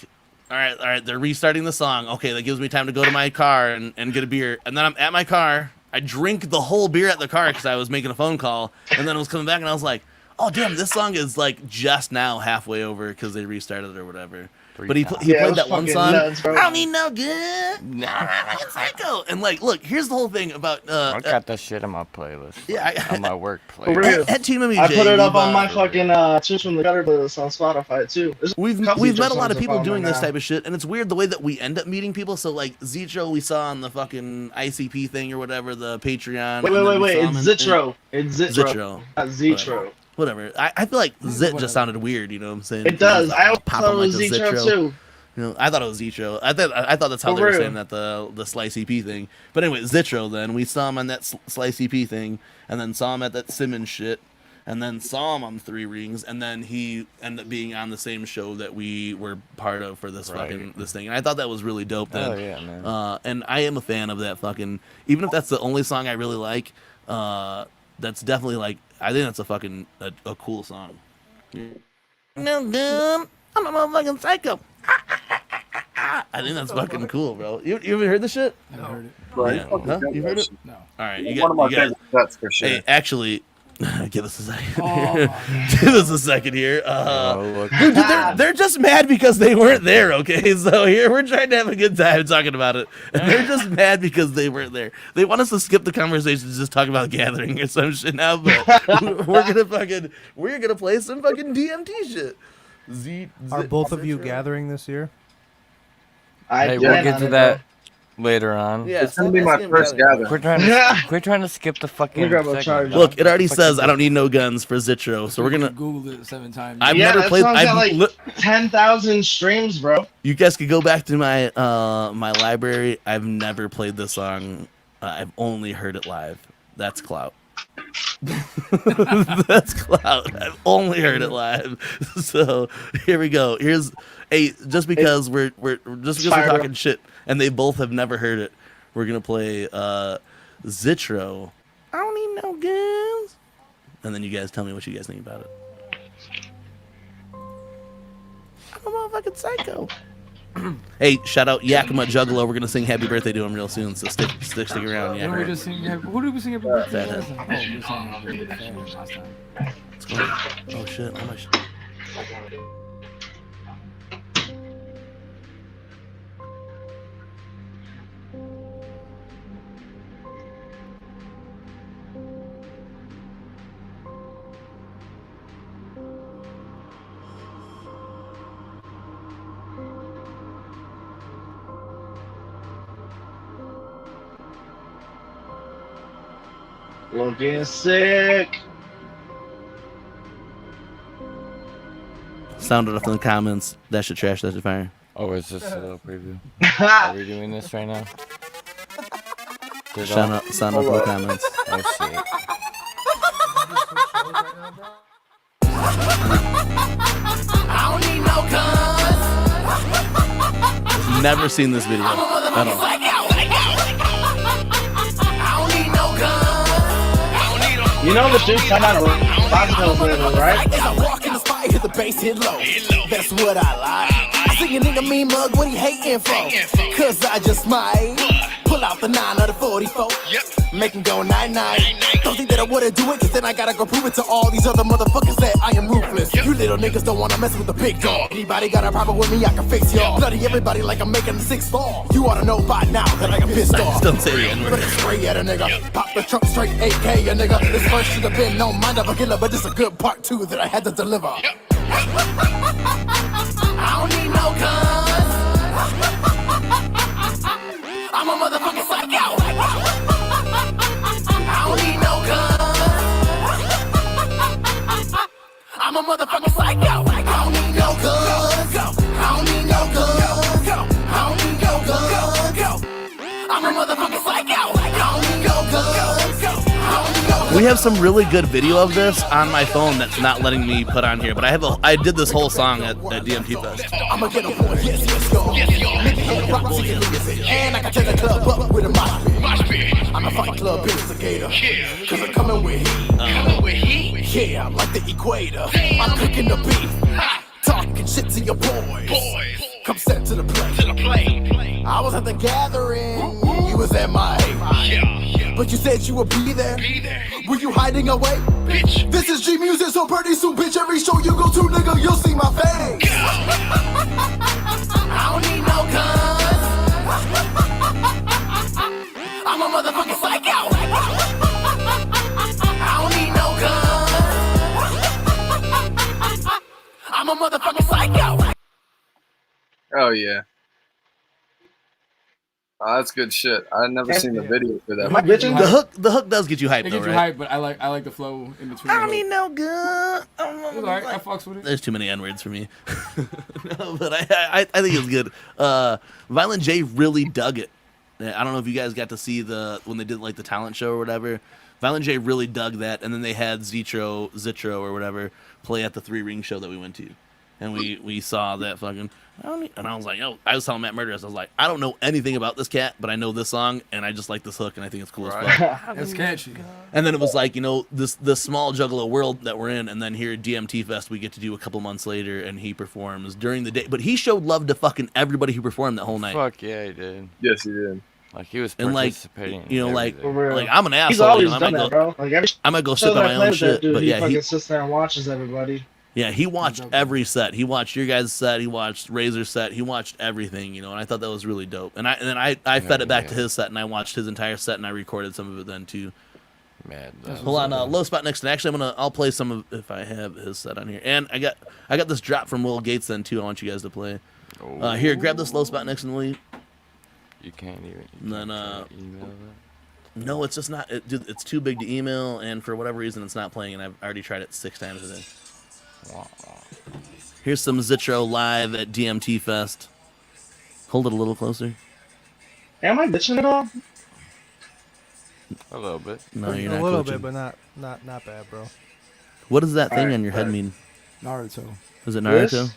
all right, they're restarting the song. Okay, that gives me time to go to my car and get a beer. And then I'm at my car. I drink the whole beer at the car because I was making a phone call. And then I was coming back, and I was like, oh, damn, this song is like just now halfway over because they restarted it or whatever. But he Yeah, it played was that one fucking song. nuts, bro. I don't need no good. Nah, it's psycho. And like, look, here's the whole thing about. I got that shit on my playlist. Yeah, on my work For playlist. real. At TeamMUJ, I put it up we've, on my fucking Twitch from the gutter playlist on Spotify too. There's We've couple met a songs lot of I people follow doing right this now. type of shit, and it's weird the way that we end up meeting people. So like Zitro, we saw on the fucking ICP thing or whatever, the Patreon. Wait. It's Zitro. It's Zitro. Zitro. Not Zitro. Whatever. I feel like Zit just sounded weird. You know what I'm saying? It does. I always Pop thought it him was like a Zitro too. You know, I thought it was Zitro. I thought that's how For they were real. saying that the Slice EP thing. But anyway, Zitro. Then we saw him on that Slice EP thing, and then saw him at that Simmons shit, and then saw him on Three Rings, and then he ended up being on the same show that we were part of for this fucking this thing. And I thought that was really dope. Then, Oh, yeah, man. and I am a fan of that fucking. Even if that's the only song I really like, that's definitely like I think that's a fucking a cool song. No dumb, I'm a motherfucking psycho. I think that's fucking cool, bro. You ever heard this shit? I heard it. Right. Yeah. Fucking Huh? good, You heard that it? shit. No. All right, you One of my got. favorite sets for sure. Hey, actually, give us a second. Oh, Here. Give us a second here. look. Dude, they're just mad because they weren't there. Okay, so here we're trying to have a good time talking about it, and they're just mad because they weren't there. They want us to skip the conversation and just talk about gathering or some shit now, but we're gonna play some fucking DMT shit. Are both of you gathering this year? Hey, we'll get to that later on. Yeah, It's gonna be my first gathering. We're trying to skip the fucking. grab a segment. charger. Look, it already says I don't need no guns for Zitro, so we're gonna. Googled it 7 times. I've Yeah, never that played. song's got like I've 10,000 streams, bro. You guys could go back to my my library. I've never played this song. I've only heard it live. That's clout. That's clout. I've only heard it live. So here we go. Here's just because we're talking shit and they both have never heard it. We're gonna play Zitro. I don't need no guns. And then you guys tell me what you guys think about it. I'm a motherfucking psycho. Hey, shout out Yakima Juggalo. We're gonna sing Happy Birthday to him real soon, so stick around. Didn't we just sing? Who did we sing? Happy Fathead. last time? Oh, we sang Happy Birthday to Fathead last time. What's going on? Oh shit! Oh my shit! Looking sick. Sound it off in the comments. That shit trash. That shit fire. Oh, it's just a little preview. Are we doing this right now? Sound up in the comments. Oh shit. Never seen this video at all. You know the dude come out of Rockville, right? As I walk in the spot, hit the bass, hit low. That's what I like. I see a nigga mean mug, what he hating for? Cause I just might pull out the 9 or the 44. Make him go night-night. Don't think that I wouldn't do it, cause then I gotta go prove it to all these other motherfuckers that I am ruthless. You little niggas don't wanna mess with the big dog. Anybody got a problem with me, I can fix y'all. Bloody everybody like I'm making a 6 fall. You oughta know by now that I am pissed off. Don't say the N-word. But it's spray at a nigga. Pop the trunk straight AK, a nigga. This first should have been no mind of a killer, but it's a good part too that I had to deliver. I don't need no guns. I'm a motherfucking psycho. I don't need no guns. I'm a motherfucking psycho. I don't need no guns. I don't need no guns. I don't need no guns. I'm a motherfucking psycho. I don't need no guns. We have some really good video of this on my phone that's not letting me put on here, but I did this whole song at DMT Fest. I'ma get a boy, yes, y'all. Nigga hit rock, see it, and I can turn the club up with a mosh pit. I'm a fucking club instigator, cause I'm coming with heat. Yeah, I'm like the equator. I'm cooking the beef, talking shit to your boys. Come step to the plate. I was at the gathering, you was at my but you said you would be there. Were you hiding away? Bitch. This is JigSaw, so pretty soon, bitch. Every show you go to, nigga, you'll see my face. no guns. I'm a motherfucking psycho. I don't need no guns. I'm a motherfucking psycho. Oh yeah. Oh, that's good shit. I've never seen the video for that. Am I bitching? The hook does get you hyped, It though, gets you right? hyped, but I like the flow in between. I don't need no gun. It's alright. I fucks with it. There's too many N-words for me. No, but I think it was good. Violent J really dug it. I don't know if you guys got to see when they did like the talent show or whatever. Violent J really dug that, and then they had Zitro or whatever play at the 3 Ring show that we went to, and we saw that fucking. And I was like, yo, I was telling Matt Murderous, I was like, I don't know anything about this cat, but I know this song, and I just like this hook, and I think it's cool as fuck. It's catchy. And then it was like, this small Juggalo world that we're in, and then here at DMT Fest we get to do a couple months later, and he performs during the day. But he showed love to fucking everybody who performed that whole night. Fuck yeah, he did. Yes, he did. Like he was And participating. like everything. I'm an asshole. He's always I done might that, bro. Like every I might go show sip on that I my play own with that shit, dude, but he yeah, fucking sits there and watches everybody. Yeah, he watched every set. He watched your guys' set. He watched Razor's set. He watched everything, and I thought that was really dope. And I fed it back to his set, and I watched his entire set, and I recorded some of it then too. Mad. Hold on, Low Spot Nixon. Actually, I'll play some of if I have his set on here. And I got this drop from Will Gates then too. I want you guys to play. Here, grab this Low Spot Nixon, will you? You can't even. And then email that. no, it's just not. Dude, it's too big to email, and for whatever reason, it's not playing. And I've already tried it 6 times today. Here's some Zitro live at DMT Fest. Hold it a little closer. Am I bitching at all? A little bit. No, you're not. A little coaching. bit, but not bad, bro. What does that thing Alright, on your head mean? Naruto. Is it Naruto? This?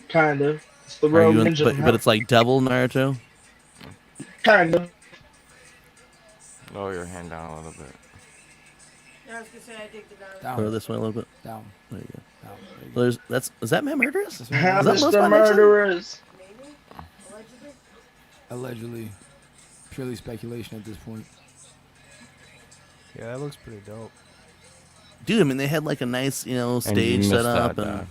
Kind of. It's the Are road you in, ninja. but it's like double Naruto. Kind of. Lower your hand down a little bit. Yeah, I was gonna say I dig the Naruto. Down. Throw this way a little bit. Down. There you go. Down. There you go. Well, is that Matt Murderous? Is that Mr. Low Spot Nixon? Murderers. Maybe? Allegedly? Allegedly. Purely speculation at this point. Yeah, that looks pretty dope. Dude, I mean, they had like a nice, stage missed set up, that,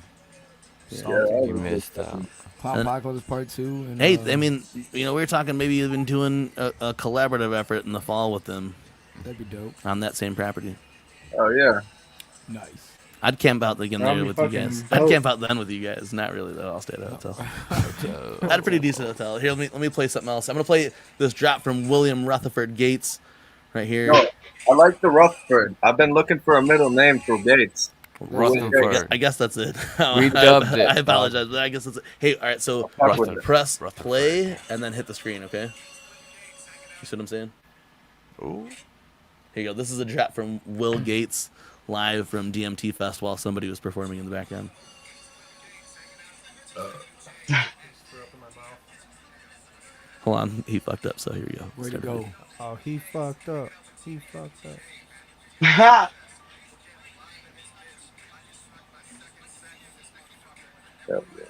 and You missed out. Cloud And- Apocalypse Part 2. And, hey, I mean, we were talking maybe even doing a collaborative effort in the fall with them that'd be dope. on that same property. Oh yeah. Nice. I'd camp out again That'd there be with you fucking guys. dope. I'd camp out then with you guys. Not really though. I'll stay at a hotel. I had a pretty decent hotel. Here, let me play something else. I'm gonna play this drop from William Rutherford Gates, right here. No, I like the Rutherford. I've been looking for a middle name for Gates. Rutherford. I guess that's it. We dubbed it. I apologize, but I guess that's it. Hey, all right. So Fuck with it. press play and then hit the screen. Okay. You see what I'm saying? Ooh. Here you go. This is a drop from Will Gates live from DMT Fest while somebody was performing in the background. Hold on, he fucked up. So here we go. Way to go. Oh, he fucked up. He fucked up. Ha! Yep, yeah.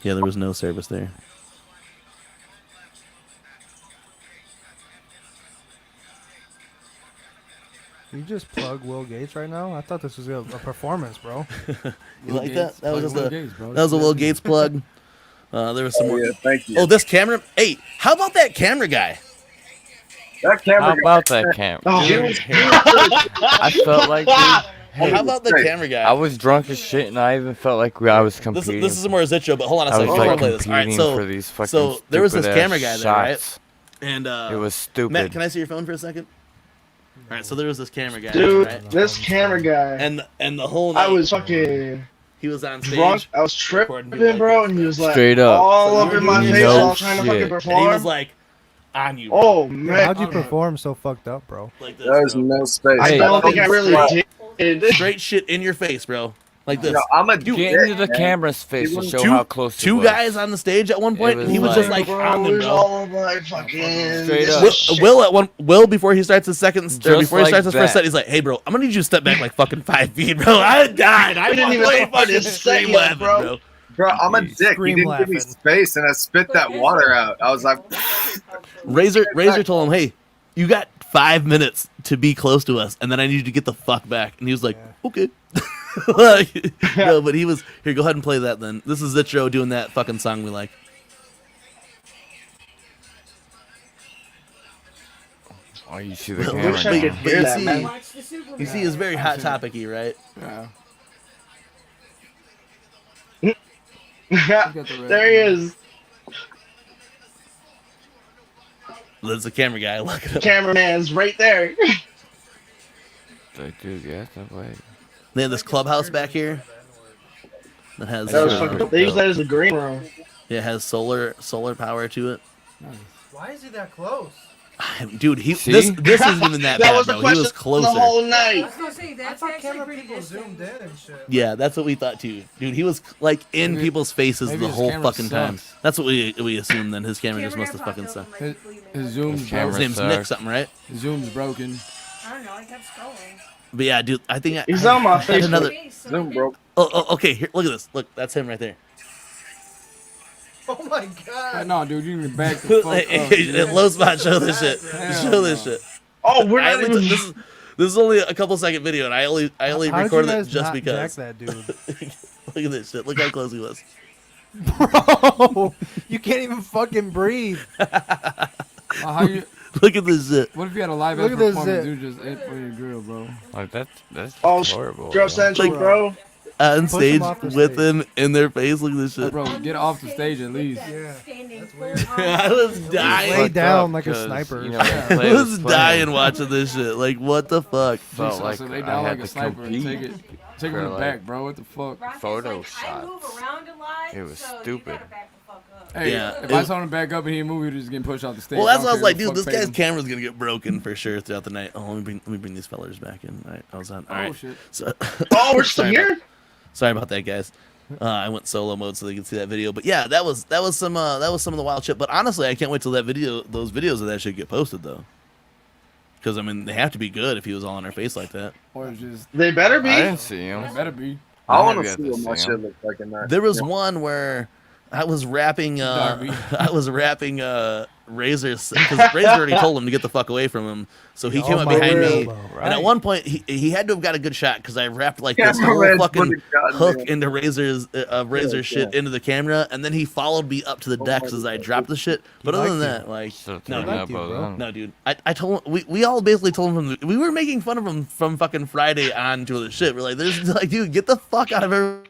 Yeah, there was no service there. You just plug Will Gates right now? I thought this was a performance, bro. You like that? That was just Will a Gates, bro. that was a Will Gates plug. There was some more. Yeah, thank you. Oh, this camera. Hey, how about that camera guy? That camera. How about that camp? Oh, I felt like How about the camera guy? I was drunk as shit, and I even felt like I was This competing. is more Zitro, but hold on a I second. was Before I like play this. All right, competing for these fucking so there was this stupid-ass camera guy there, right? shots. And It was stupid. Matt, can I see your phone for a second? All right, so there was this camera guy, Dude, right? this camera guy. And the whole night I was fucking he was on stage. drunk. I was tripping, bro, and he was like Straight up. all up in my No face while trying to fucking shit. perform. And he was like on you. Oh Dude, man, how'd you perform so fucked up, bro? Like this, There's bro. no space. I Hey. don't think I really did. Straight shit in your face, bro. Like this. No, I'm a Get dick, into the man. camera's face to show two how close it two was. guys on the stage at one point, It and he was was just like- like Bro, on it them, was bro. all of my fucking Straight this up. shit. Will before he starts his second, or Just before he like starts his first that. set, he's like, "Hey, bro, I'm gonna need you to step back like fucking 5 feet, bro. I died. I didn't even fucking start his set scream yet, laughing, bro. Bro, I'm a dick. He Scream didn't give me laughing. space, and I spit that water out. I was like, Razor told him, "Hey, you got 5 minutes to be close to us, and then I need you to get the fuck back. And he was like, okay. Like, no, but he was here. Go ahead and play that then. This is Zitro doing that fucking song we like. Oh, you see the I camera wish I could now. hear that, man. Watch the Super Bowl. You see, it's very hot topic-y, right? Yeah. There he is. There's the camera guy. Look at him. Cameraman's right there. Like, dude, yeah, that way. They have this clubhouse back here that has That was fucking, they use that as a green room. yeah, it has solar power to it. Why is he that close? Dude, See? this isn't even that That bad. was the No, he question was the closer. whole I night. was gonna say I that's thought actually camera pretty people zoomed distant. in and shit. Yeah, that's what we thought too, dude. He was like in Maybe- people's faces maybe the his whole camera fucking time. sucks. That's what we assumed. Then his camera just Camera must have guy fucking popped sucked. up and, like, His zoom's His camera name's sucks. Nick something, right? His zoom's broken. I don't know. I kept scrolling. But yeah, dude, I think He's I on my had Facebook. another. Zoom broke. Oh, okay. Here, look at this. Look, that's him right there. Oh my god. No, dude, you need to back the fuck up. dude. Low spot, show this shit. Hell Show this no. shit. Oh, we're I not only even. took- this is only a couple second video, and I only How did recorded you it guys just not because. jack that dude? Look at this shit. Look how close he was. Bro, you can't even fucking breathe. How you? Look at this shit. What if you had a live Look ass at this performance? shit. Dude just ate for your grill, bro. Like, that's Oh, horrible. Grub Central, Like- bro. On Push him stage off the with stage. him in their face. Look at this shit. Bro, get off the stage at least. Yeah. Standing I was Lay dying. down like a Because, sniper. You know, I play was playing. dying watching this shit. Like, what the fuck? Felt So like lay I down had like a to sniper and compete. take for, it like, back, bro. What the fuck? Photo I move shots. around a lot. It was so You stupid. gotta back the fuck up. Hey, Yeah, if it- I saw him back up and he didn't move, he was just getting pushed off the stage. Well, that's what I don't was like, care dude. who This the fuck guy's paid him. camera's gonna get broken for sure throughout the night. Oh, let me bring these fellers back in. All right, I was on. All right. shit. So, Oh, we're still sorry here? about- sorry about that, guys. I went solo mode so they could see that video. But yeah, that was some of the wild shit. But honestly, I can't wait till those videos of that shit get posted though. Because I mean, they have to be good if he was all in our face like that. Or it's just, They better I be. didn't see him. it better be. I want have to yet see to what my see shit him. looks like in that. There was one where I was rapping. Darby. I was rapping Razor's because Razor already told him to get the fuck away from him. So he Oh came up my behind me, elbow. and at one point he had to have got a good shot because I rapped like Yeah, this whole man, fucking what a goddamn- hook into Razor's shit yeah. into the camera, and then he followed me up to the decks as I dropped the shit. But He other than liked that, like Should've no, turned liked up you, by bro. then. no, dude. I told him we all basically told him we were making fun of him from fucking Friday on to the shit. We're like, there's like, dude, get the fuck out of here.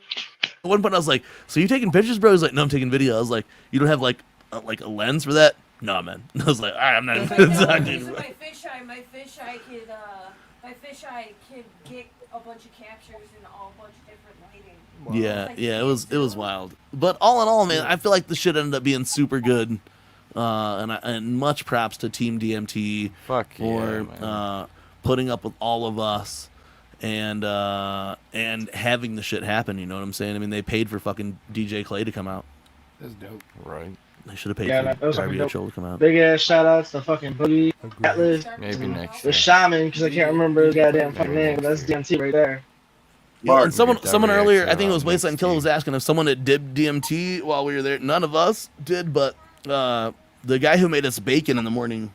At one point, I was like, "So you taking pictures, bro?" He's like, "No, I'm taking video." I was like, "You don't have like a lens for that?" No, man. I was like, "All right, I'm not." It's Even like, talking." so my fisheye could get a bunch of captures in all bunch of different lighting. Yeah, it was wild. But all in all, man, I feel like the shit ended up being super good. And much props to Team DMT Fuck for yeah, man. putting up with all of us and having the shit happen. You know what I'm saying? I mean, they paid for fucking DJ Clay to come out. That's dope. Right. They should have paid Yeah, for that was Darby fucking Mitchell to come out. Big ass shout outs to fucking Boogie, Atlas, Maybe next the year. Shaman, because I can't remember his goddamn fucking name, but that's DMT right there. Yeah, and someone WXL earlier, I think it was next Wasteland Killer, week. was asking if someone had dipped DMT while we were there. None of us did, but the guy who made us bacon in the morning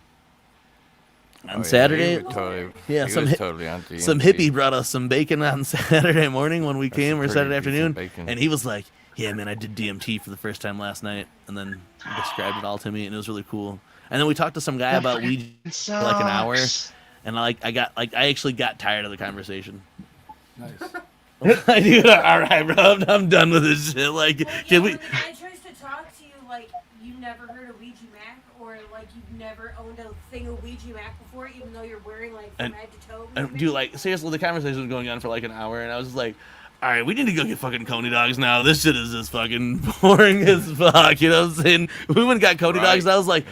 on Oh, yeah, Saturday, he was totally, yeah, he some was hi- totally on DMT. some hippie brought us some bacon on Saturday morning when we That's came, some or pretty Saturday decent afternoon, bacon. and he was like, "Yeah, man, I did DMT for the first time last night," and then he described it all to me, and it was really cool. And then we talked to some guy about weed for like an hour, and I actually got tired of the conversation. Nice. I do. All right, bro. I'm done with this shit. Like, can we? When I tries to talk to you like you've never heard of Ouija Mac or like you've never owned a thing of Ouija Mac before, even though you're wearing like from head to toe. And dude, like, seriously, the conversation was going on for like an hour, and I was just like, all right, we need to go get fucking Coney dogs now. This shit is just fucking boring as fuck. You know what I'm saying? We went and got Coney dogs, and I was like,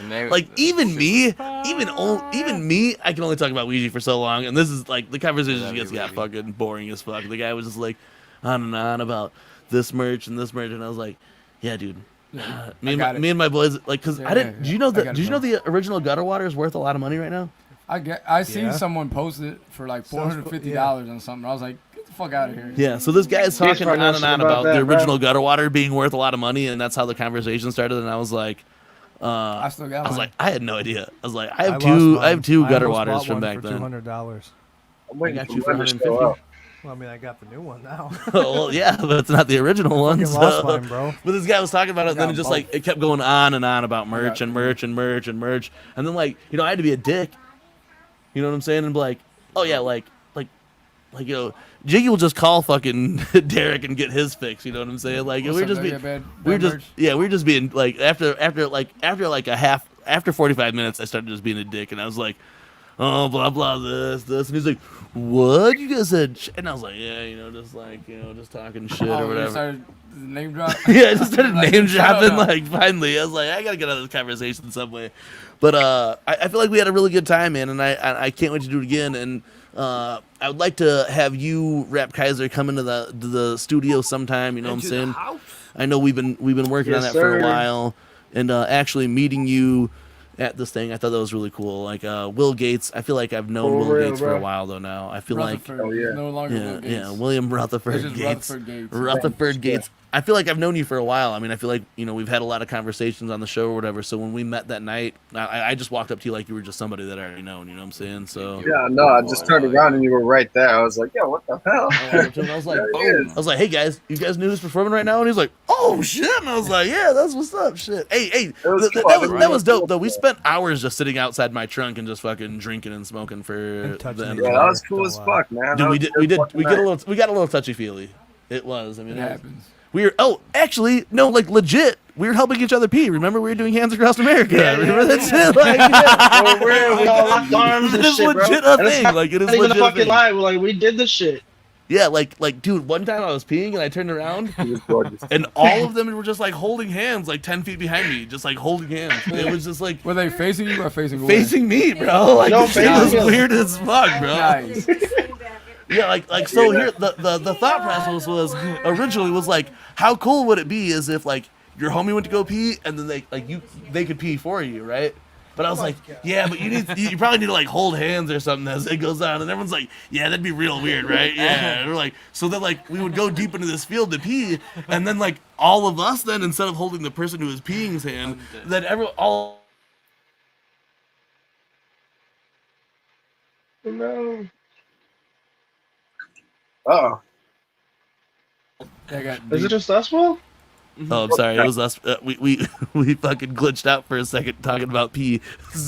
even me, I can only talk about Ouija for so long, and this is like, the conversation just got fucking boring as fuck. The guy was just like, on and on about this merch, and I was like, yeah, dude. Me and my boys, like, cause I didn't. Did you know that? Did you know the original gutter water is worth a lot of money right now? I seen someone post it for like $450 on something. I was like, get the fuck out of here. Yeah, so this guy's talking on and on about that, the bro. original gutter water being worth a lot of money, and that's how the conversation started. And I was like, I still got I was mine. like, I had no idea. I was like, I lost have two mine. gutter I almost waters bought from one back for then. $200. I'm I waiting got for you for mine to 150. show up. Well, I mean, I got the new one now. Well, yeah, but it's not the original one. Fucking lost So. mine, bro. But this guy was talking about it, and then got it just both. like it kept going on and on about merch got and merch and merch and merch, and then like I had to be a dick. You know what I'm saying? And be like, oh yeah, like Jiggy will just call fucking Derek and get his fix. You know what I'm saying? Like What's we're up, just man? being, Bad we're just being like after 45 minutes, I started just being a dick, and I was like, oh blah blah this, and he's like, what you guys said? And I was like, yeah, just talking shit or Oh, you whatever. started name drop. Yeah, I just started Like, name shut dropping. up. Like finally, I was like, I gotta get out of this conversation some way. But I feel like we had a really good time, man, and I can't wait to do it again. And I would like to have you, Rap Kaiser, come into the studio sometime. You know what I'm saying? I know we've been working on Yes, that for a sir. while, and actually meeting you at this thing, I thought that was really cool. Like Will Gates, I feel like I've known Will real, Gates for a bro. while though. Now I feel Rutherford. Oh, yeah. He's no longer Will like Gates. William Rutherford It's just Gates. Rutherford Gates. Rutherford Gates. I feel like I've known you for a while. I mean, I feel like we've had a lot of conversations on the show or whatever. So when we met that night, I just walked up to you like you were just somebody that I already known. You know what I'm saying? So Yeah, no, I just turned around and you were right there. I was like, yo, what the hell? I was like, There he boom. is. I was like, hey guys, you guys knew who's performing right now? And he's like, oh shit. And I was like, yeah, that's what's up. Shit. Hey, was cool. that was dope though. We spent hours just sitting outside my trunk and just fucking drinking and smoking for And touching the end each of Yeah, the that night. was cool as Don't fuck, man. Dude, That was a good fucking night. we got a little touchy feely. It was. I mean, It happens. we were. Oh, actually, no, like legit. We were helping each other pee. Remember, we were doing Hands Across America. Remember that shit? Like, yeah. For real, we all locked arms and It is shit, bro. legit a And it's thing. not Like it is even a legit a fucking thing. lie. We're like, we did the shit. Yeah, like, dude. One time I was peeing and I turned around, He was gorgeous. and all of them were just like holding hands, like 10 feet behind me, just like holding hands. It was just like Were they facing you or facing away? facing me, bro. Like No, this shit was facing us. weird as fuck, bro. Nice. Yeah, like so here the thought process was originally was like, how cool would it be is if like your homie went to go pee and then they could pee for you, right? But I was like, yeah, but you probably need to like hold hands or something as it goes on, and everyone's like, yeah, that'd be real weird, right? Yeah, and we're like, so then like we would go deep into this field to pee, and then like all of us then instead of holding the person who was peeing's hand, then all. No. Oh, That got Is it deep. just us, Will? Oh, I'm sorry. It was us. We fucking glitched out for a second talking about pee.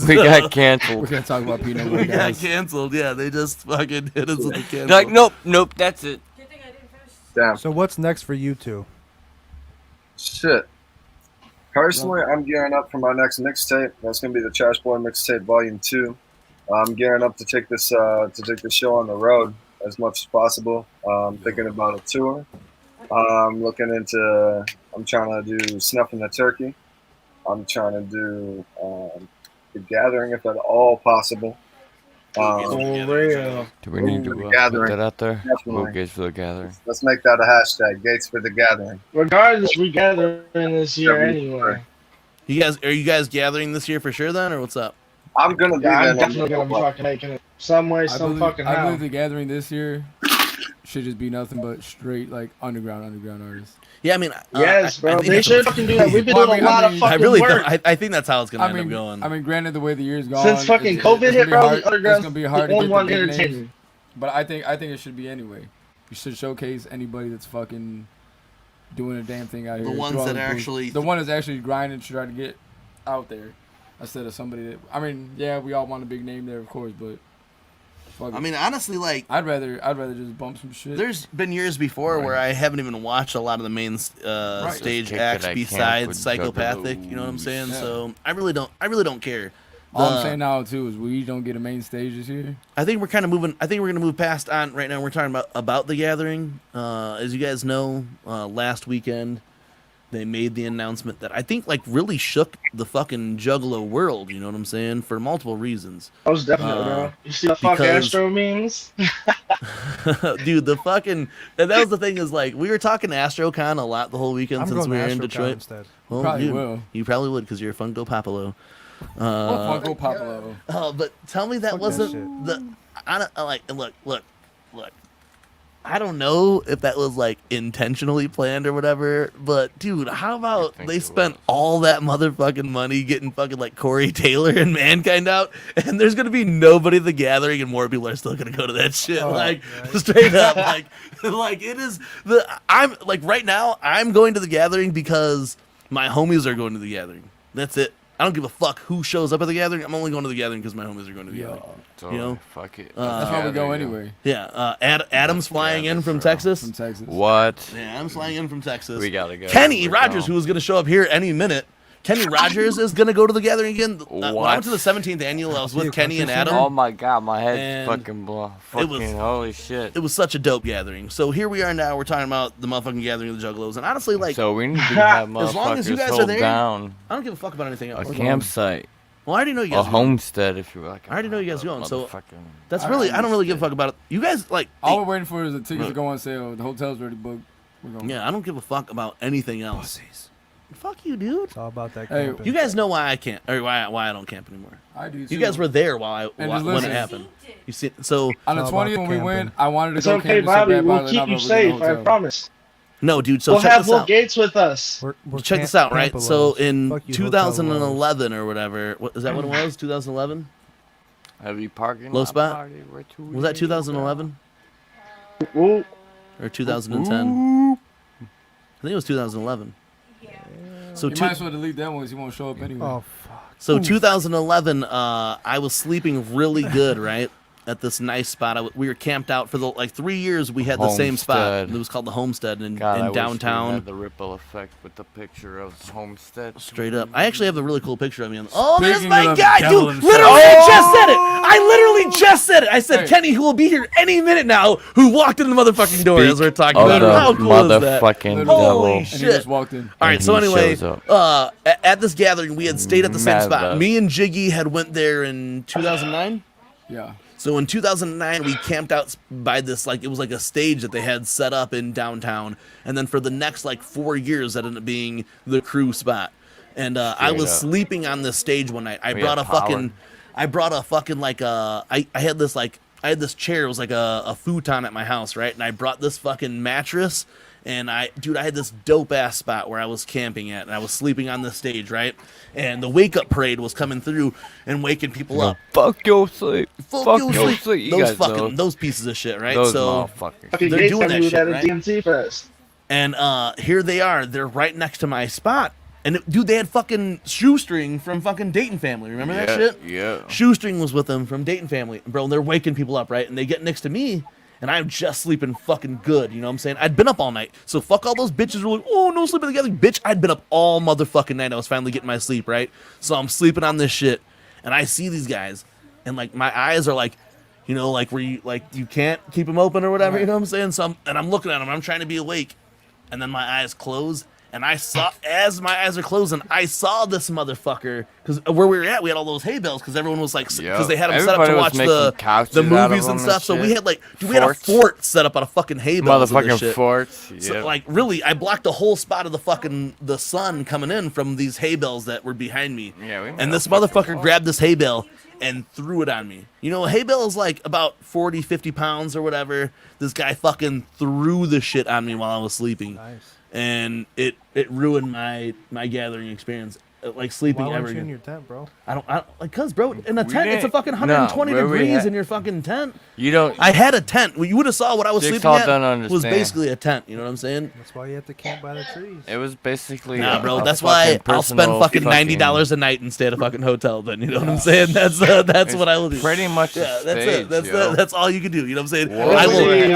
We got We canceled. can't talk about P no more, We got guys. canceled. Yeah, they just fucking hit us with the cancel. They're like, nope, that's it. Good thing I didn't finish. damn. So what's next for you two? Shit. Personally, I'm gearing up for my next mixtape. That's gonna be the Trash Boy Mixtape Volume 2. I'm gearing up to take this show on the road as much as possible. Thinking about a tour. I'm trying to do Snuffing the Turkey. I'm trying to do The Gathering, if at all possible. For real. Do we need to The put Gathering. that out there? Definitely. Will Gates for the Gathering. Let's make that a hashtag. Gates for the Gathering. Regardless, we gathering this year anyway. Are you guys gathering this year for sure then, or what's up? I'm gonna be Yeah, there. I'm definitely gonna be fucking making it some way, some fucking I how. believe the gathering this year should just be nothing but straight like underground artists. Yeah, I mean, Yes, bro. I think They that's should fucking do that. We've been doing a lot of I fucking really work. don't. I think that's how it's gonna I end mean, up going. I mean, granted, the way the year's gone, Since fucking it's COVID gonna hit, be bro, hard- the underground's it's gonna be hard the to only get one the big names. entertaining. But I think it should be anyway. You should showcase anybody that's fucking doing a damn thing out here. The ones through all that the are booze. actually- the one that's actually grinding to try to get out there, instead of somebody that. I mean, yeah, we all want a big name there, of course, but. Fuck I it. mean, honestly, like I'd rather just bump some shit. there's been years before where I haven't even watched a lot of the main stage Kick acts that I can't besides with Psychopathic. You know what I'm saying? Yeah. So I really don't care. All I'm saying now too is we don't get a main stage this year. I think we're kind of moving. I think we're gonna move past on right now. We're talking about the gathering. As you guys know, last weekend they made the announcement that I think like really shook the fucking Juggalo world. You know what I'm saying? For multiple reasons. I was definitely, bro. You see the fucking because- Astro memes? Dude, the fucking and that was the thing is like we were talking AstroCon a lot the whole weekend I'm since going we were to in AstroCon Detroit. instead. Well, Probably dude, will. You probably would because you're a Funko Popolo. Funko Popolo. But tell me that Fuck that wasn't shit. the. I like look. I don't know if that was like intentionally planned or whatever, but dude, how about they spent all that motherfucking money getting fucking like Corey Taylor and Mankind out, and there's gonna be nobody at the gathering, and more people are still gonna go to that shit. Straight up, like it is the. I'm like right now, I'm going to the gathering because my homies are going to the gathering. That's it. I don't give a fuck who shows up at the gathering. I'm only going to the gathering because my homies are going to the gathering. Totally. You know, Fuck it. That's why we go anyway. Yeah, Adam's flying in from Texas. From Texas. What? Yeah, Adam's flying in from Texas. We gotta go. Kenny Rogers, who is going to show up here any minute. Kenny Rogers is going to go to the gathering again. When I went to the 17th annual, I was with Kenny and Adam. Oh my god, my head's And fucking blown. Fucking holy shit. It was such a dope gathering. So here we are now. We're talking about the motherfucking gathering of the Juggalos. And honestly, like, So we need to have as long as you motherfuckers guys are hold there, down I don't give a fuck about anything else. a campsite. Well, I already know you A guys are going. homestead, if you like. I already know you guys are going. So Motherfucking- that's really, I don't really give a fuck about it. You guys, like, All we're waiting for is the tickets to go on sale. The hotel's already booked. We're going. yeah, I don't give a fuck about anything else. Fuck you, dude. It's all about that Hey, camping. You guys know why I can't, or why I don't camp anymore. I do You too. guys were there while And when listen. it happened. You see, so On the It's all about 20th when we camping. went, I wanted to It's go okay, camping so Bobby. bad, We'll but keep I'm you not safe. booking a I hotel. promise. no, dude. So We'll check have this Will out. Gates with us. We're Check this out, right? camp So alone. in Fuck you, hotel alone. 2011 or whatever, what is that? What it was? 2011? Heavy parking Low lot spot? party, we're too Was that late. 2011 Ooh. or 2010? I think it was 2011. So You might as well delete that one because he won't show up anyway. Oh, fuck. So 2011, I was sleeping really good, right? At this nice spot. We were camped out for the like 3 years. We had the same spot. Homestead. It was called the Homestead in God, I wish we downtown. had the ripple effect with the picture of homestead. Straight up. I actually have a really cool picture of me. Oh, there's Speaking my of guy, devil dude. himself. Literally, I just said it. I literally just said it. I said Hey. Kenny, who will be here any minute now, who walked in the motherfucking door as we're talking of about it. the How cool is that? motherfucking Holy devil. And he shit. just walked in. All right, And so he anyway, shows up. at this gathering, we had stayed at the same Mad spot. about it. Me and Jiggy had went there in 2009. Yeah. So in 2009, we camped out by this, like, it was like a stage that they had set up in downtown. And then for the next, like, 4 years, that ended up being the crew spot. And I was up. sleeping on this stage one night. I We brought had a fucking, like, I had this chair. It was like a futon at my house, right? And I brought this fucking mattress. And I had this dope ass spot where I was camping at, and I was sleeping on the stage, right? And the wake up parade was coming through and waking people up. Fuck your sleep. Fuck your your sleep. sleep. You Those guys fucking know. those pieces of shit, right? Those So motherfuckers. Fucking They're Gates doing had that to do shit, that at right? DMT Fest. and here they are. They're right next to my spot. And dude, they had fucking Shoestring from fucking Dayton Family. Remember that shit? Yeah. Shoestring was with them from Dayton Family, bro. And they're waking people up, right? And they get next to me, and I'm just sleeping fucking good. You know what I'm saying? I'd been up all night, so fuck all those bitches who were like, oh, no sleeping together, bitch. I'd been up all motherfucking night. I was finally getting my sleep, right? So I'm sleeping on this shit, and I see these guys, and like my eyes are like, you know, like where you can't keep them open or whatever. You know what I'm saying? So I'm looking at them. I'm trying to be awake, and then my eyes close. And I saw, as my eyes are closing, I saw this motherfucker, because where we were at, we had all those hay bales, because everyone was like, because they had them set up to Everybody was watch making couches the out of movies them and and stuff. So we shit. had like, dude, we had a Forts. fort set up out of fucking hay bales. and this Motherfucking shit. forts. So Yeah. like, really, I blocked the whole spot of the sun coming in from these hay bales that were behind me. Yeah, we made And a this fucking motherfucker fort. grabbed this hay bale and threw it on me. You know, a hay bale is like about 40, 50 pounds or whatever. This guy fucking threw the shit on me while I was sleeping. Nice. And it ruined my gathering experience. Like sleeping Why ever weren't you in again. your tent, bro? I don't like, cause bro, in a We tent it's a didn't- fucking 120 no, where we degrees had- in your fucking tent. You don't. I had a tent. You would have saw what I was Jigsaw sleeping at. don't Was understand. basically a tent. You know what I'm saying? That's why you have to camp by the trees. It was basically. Nah, a- bro. a That's why fucking I'll spend personal fucking $90 a night and stay at a fucking hotel. Then you know what I'm saying? That's what I will do. Pretty much. Yeah, a that's stage, it. yo. That's all you can do. You know what I'm saying? Whoa.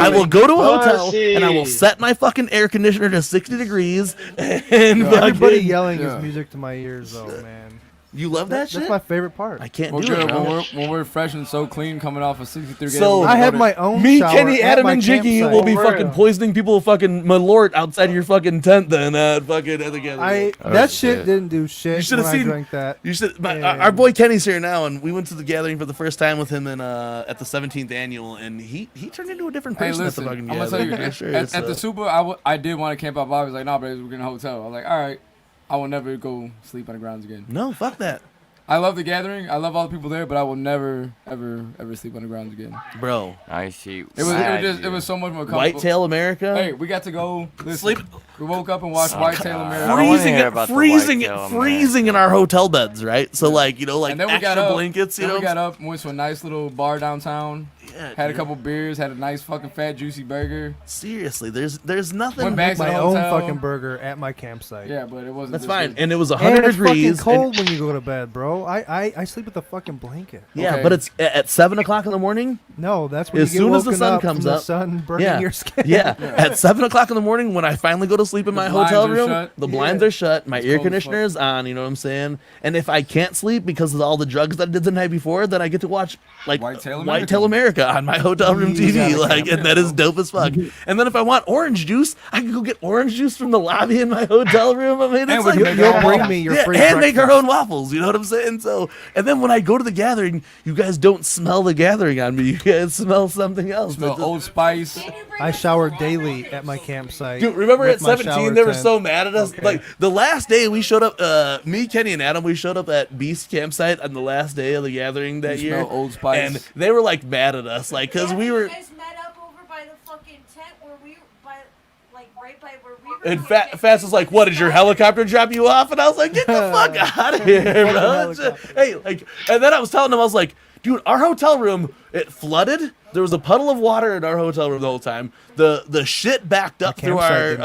I will go to a hotel Pussy. and I will set my fucking air conditioner to 60 degrees and Everybody fucking- yelling Yeah. his music to my ears, though, man. You love that shit? That's my favorite part. I can't We're do it, good bro. when we're fresh and so clean coming off a 63 game. So- I have my own Me, shower Kenny, at Adam, my and Jiggy campsite. will be For fucking real. poisoning people fucking malort outside your fucking tent then at fucking at the gathering. That Oh, shit shit. didn't do shit You should have when I seen. drank that. You should. And- Our boy Kenny's here now, and we went to the gathering for the first time with him in at the 17th annual, and he turned into a different Hey, person listen, at the fucking I'm gonna tell gathering. you, for sure. at So- the Super, I did want to camp out. Bobby was like, nah, bro, we're getting a hotel. I was like, all right, I will never go sleep on the grounds again. no, fuck that. I love the gathering. I love all the people there, but I will never, ever sleep on the grounds again. Bro, I see. It was so much more comfortable. Whitetail America. Hey, we got to go Sleep. We woke up and watched Whitetail America. Freezing in our hotel beds, right? So like, you know, like and then we extra got up, blankets, you know. We got up and went to a nice little bar downtown. Yeah, had a couple beers, had a nice fucking fat juicy burger. Seriously, there's nothing. Went back to my the own hotel. fucking burger at my campsite. Yeah, but it wasn't. That's this fine, good. and it was 100 and it's degrees. fucking cold when you go to bed, bro. I sleep with a fucking blanket. Yeah, Okay. but it's at 7 o'clock in the morning. No, that's when As you get soon as the woken sun up comes from up, the sun burning yeah, your skin. yeah. At 7 o'clock in the morning, when I finally go to sleep in my blinds hotel are room, shut. the blinds are shut. My It's air cold as conditioner is on. You know what I'm saying? And if I can't sleep because of all the drugs that I did the night before, then I get to watch like Whitetail America on my hotel room TV. Like, and that is dope as fuck. Mm-hmm. And then if I want orange juice, I can go get orange juice from the lobby in my hotel room. I mean, it's we like can make You'll our bring own. me your yeah, free and make our breakfast. own waffles. You know what I'm saying? So, and then when I go to the gathering, you guys don't smell the gathering on me. You guys smell something else. Smell It's just- Old Spice. I shower daily at my campsite. Dude, remember with at my 17 shower they were tent. so mad at us. Okay. Like the last day we showed up, me, Kenny, and Adam, we showed up at Beast campsite on the last day of the gathering that You year. smell Old Spice. And they were like mad at us, like because we were. You guys met up over by the fucking tent where we by like right by where we were. And going. Fast was like, "What did your helicopter drop you off?" And I was like, "Get the fuck out of here, bro!" helicopter. Hey, like, and then I was telling him, I was like, "Dude, our hotel room it flooded. There was a puddle of water in our hotel room the whole time. The shit backed up through campsite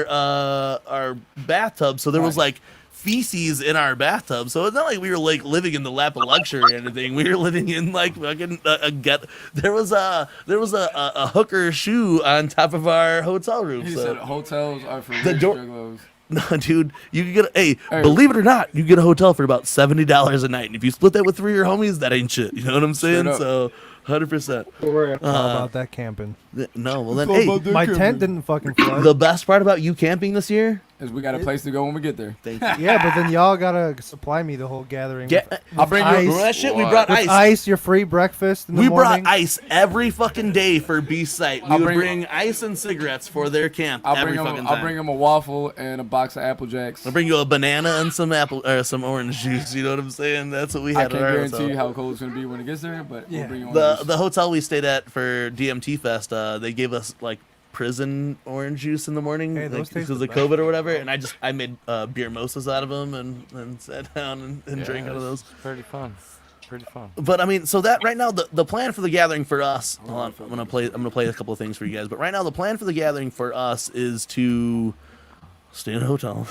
our bathtub, so there was like." Feces in our bathtub, so it's not like we were like living in the lap of luxury or anything. We were living in like fucking a gut. There was a hooker shoe on top of our hotel room. He so. said hotels are for The rich door- juggalos. No, dude, you can get believe it or not, you get a hotel for about $70 a night, and if you split that with 3 of your homies, that ain't shit. You know what I'm saying? up. So, 100%. How about that camping? No, well then, It's all hey, about My camping. tent didn't fucking flood. the best part about you camping this year, Is we got a place to go when we get there. thank you. Yeah, but then y'all gotta supply me the whole gathering. I'll bring you. ice. Remember that shit? We What? brought with ice. ice, your free breakfast in the We morning. brought ice every fucking day for Beast site. We I'll would bring- bring ice and cigarettes for their camp every fucking time. I'll bring him a waffle and a box of Apple Jacks. I'll bring you a banana and some apple or some orange juice. You know what I'm saying? That's what we I had. can't at our guarantee hotel. how cold it's gonna be when it gets there, but Yeah. we'll bring you The hotel we stayed at for DMT Fest, they gave us like prison orange juice in the morning Hey, those like, taste because the of COVID or whatever, and I made beer mimosas out of them and sat down and drank out of those. Pretty fun. Pretty fun. But I mean, so that right now the plan for the gathering for us. Hold on, I'm gonna play a couple of things for you guys. But right now the plan for the gathering for us is to stay in a hotel.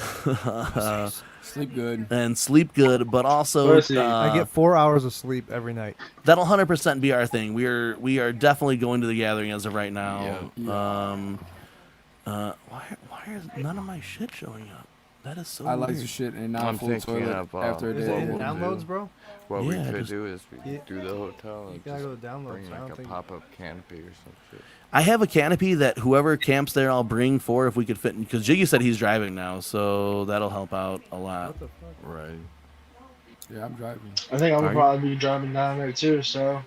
Sleep good. And sleep good, but also I get 4 hours of sleep every night. that'll 100% be our thing. We are definitely going to the gathering as of right now. Why is none of my shit showing up? That is so I like weird. to shit in a I'm non-full thinking toilet of, after a Is day. it in we'll downloads, do. bro? What we Yeah, could just- do is we Yeah. do the hotel and gotta just go to downloads. bring I don't like a think- pop-up canopy or some shit. I have a canopy that whoever camps there, I'll bring for if we could fit. Because Jiggy said he's driving now, so that'll help out a lot. Right. Yeah, I'm driving. I think I'm Are gonna you? probably be driving down there too, so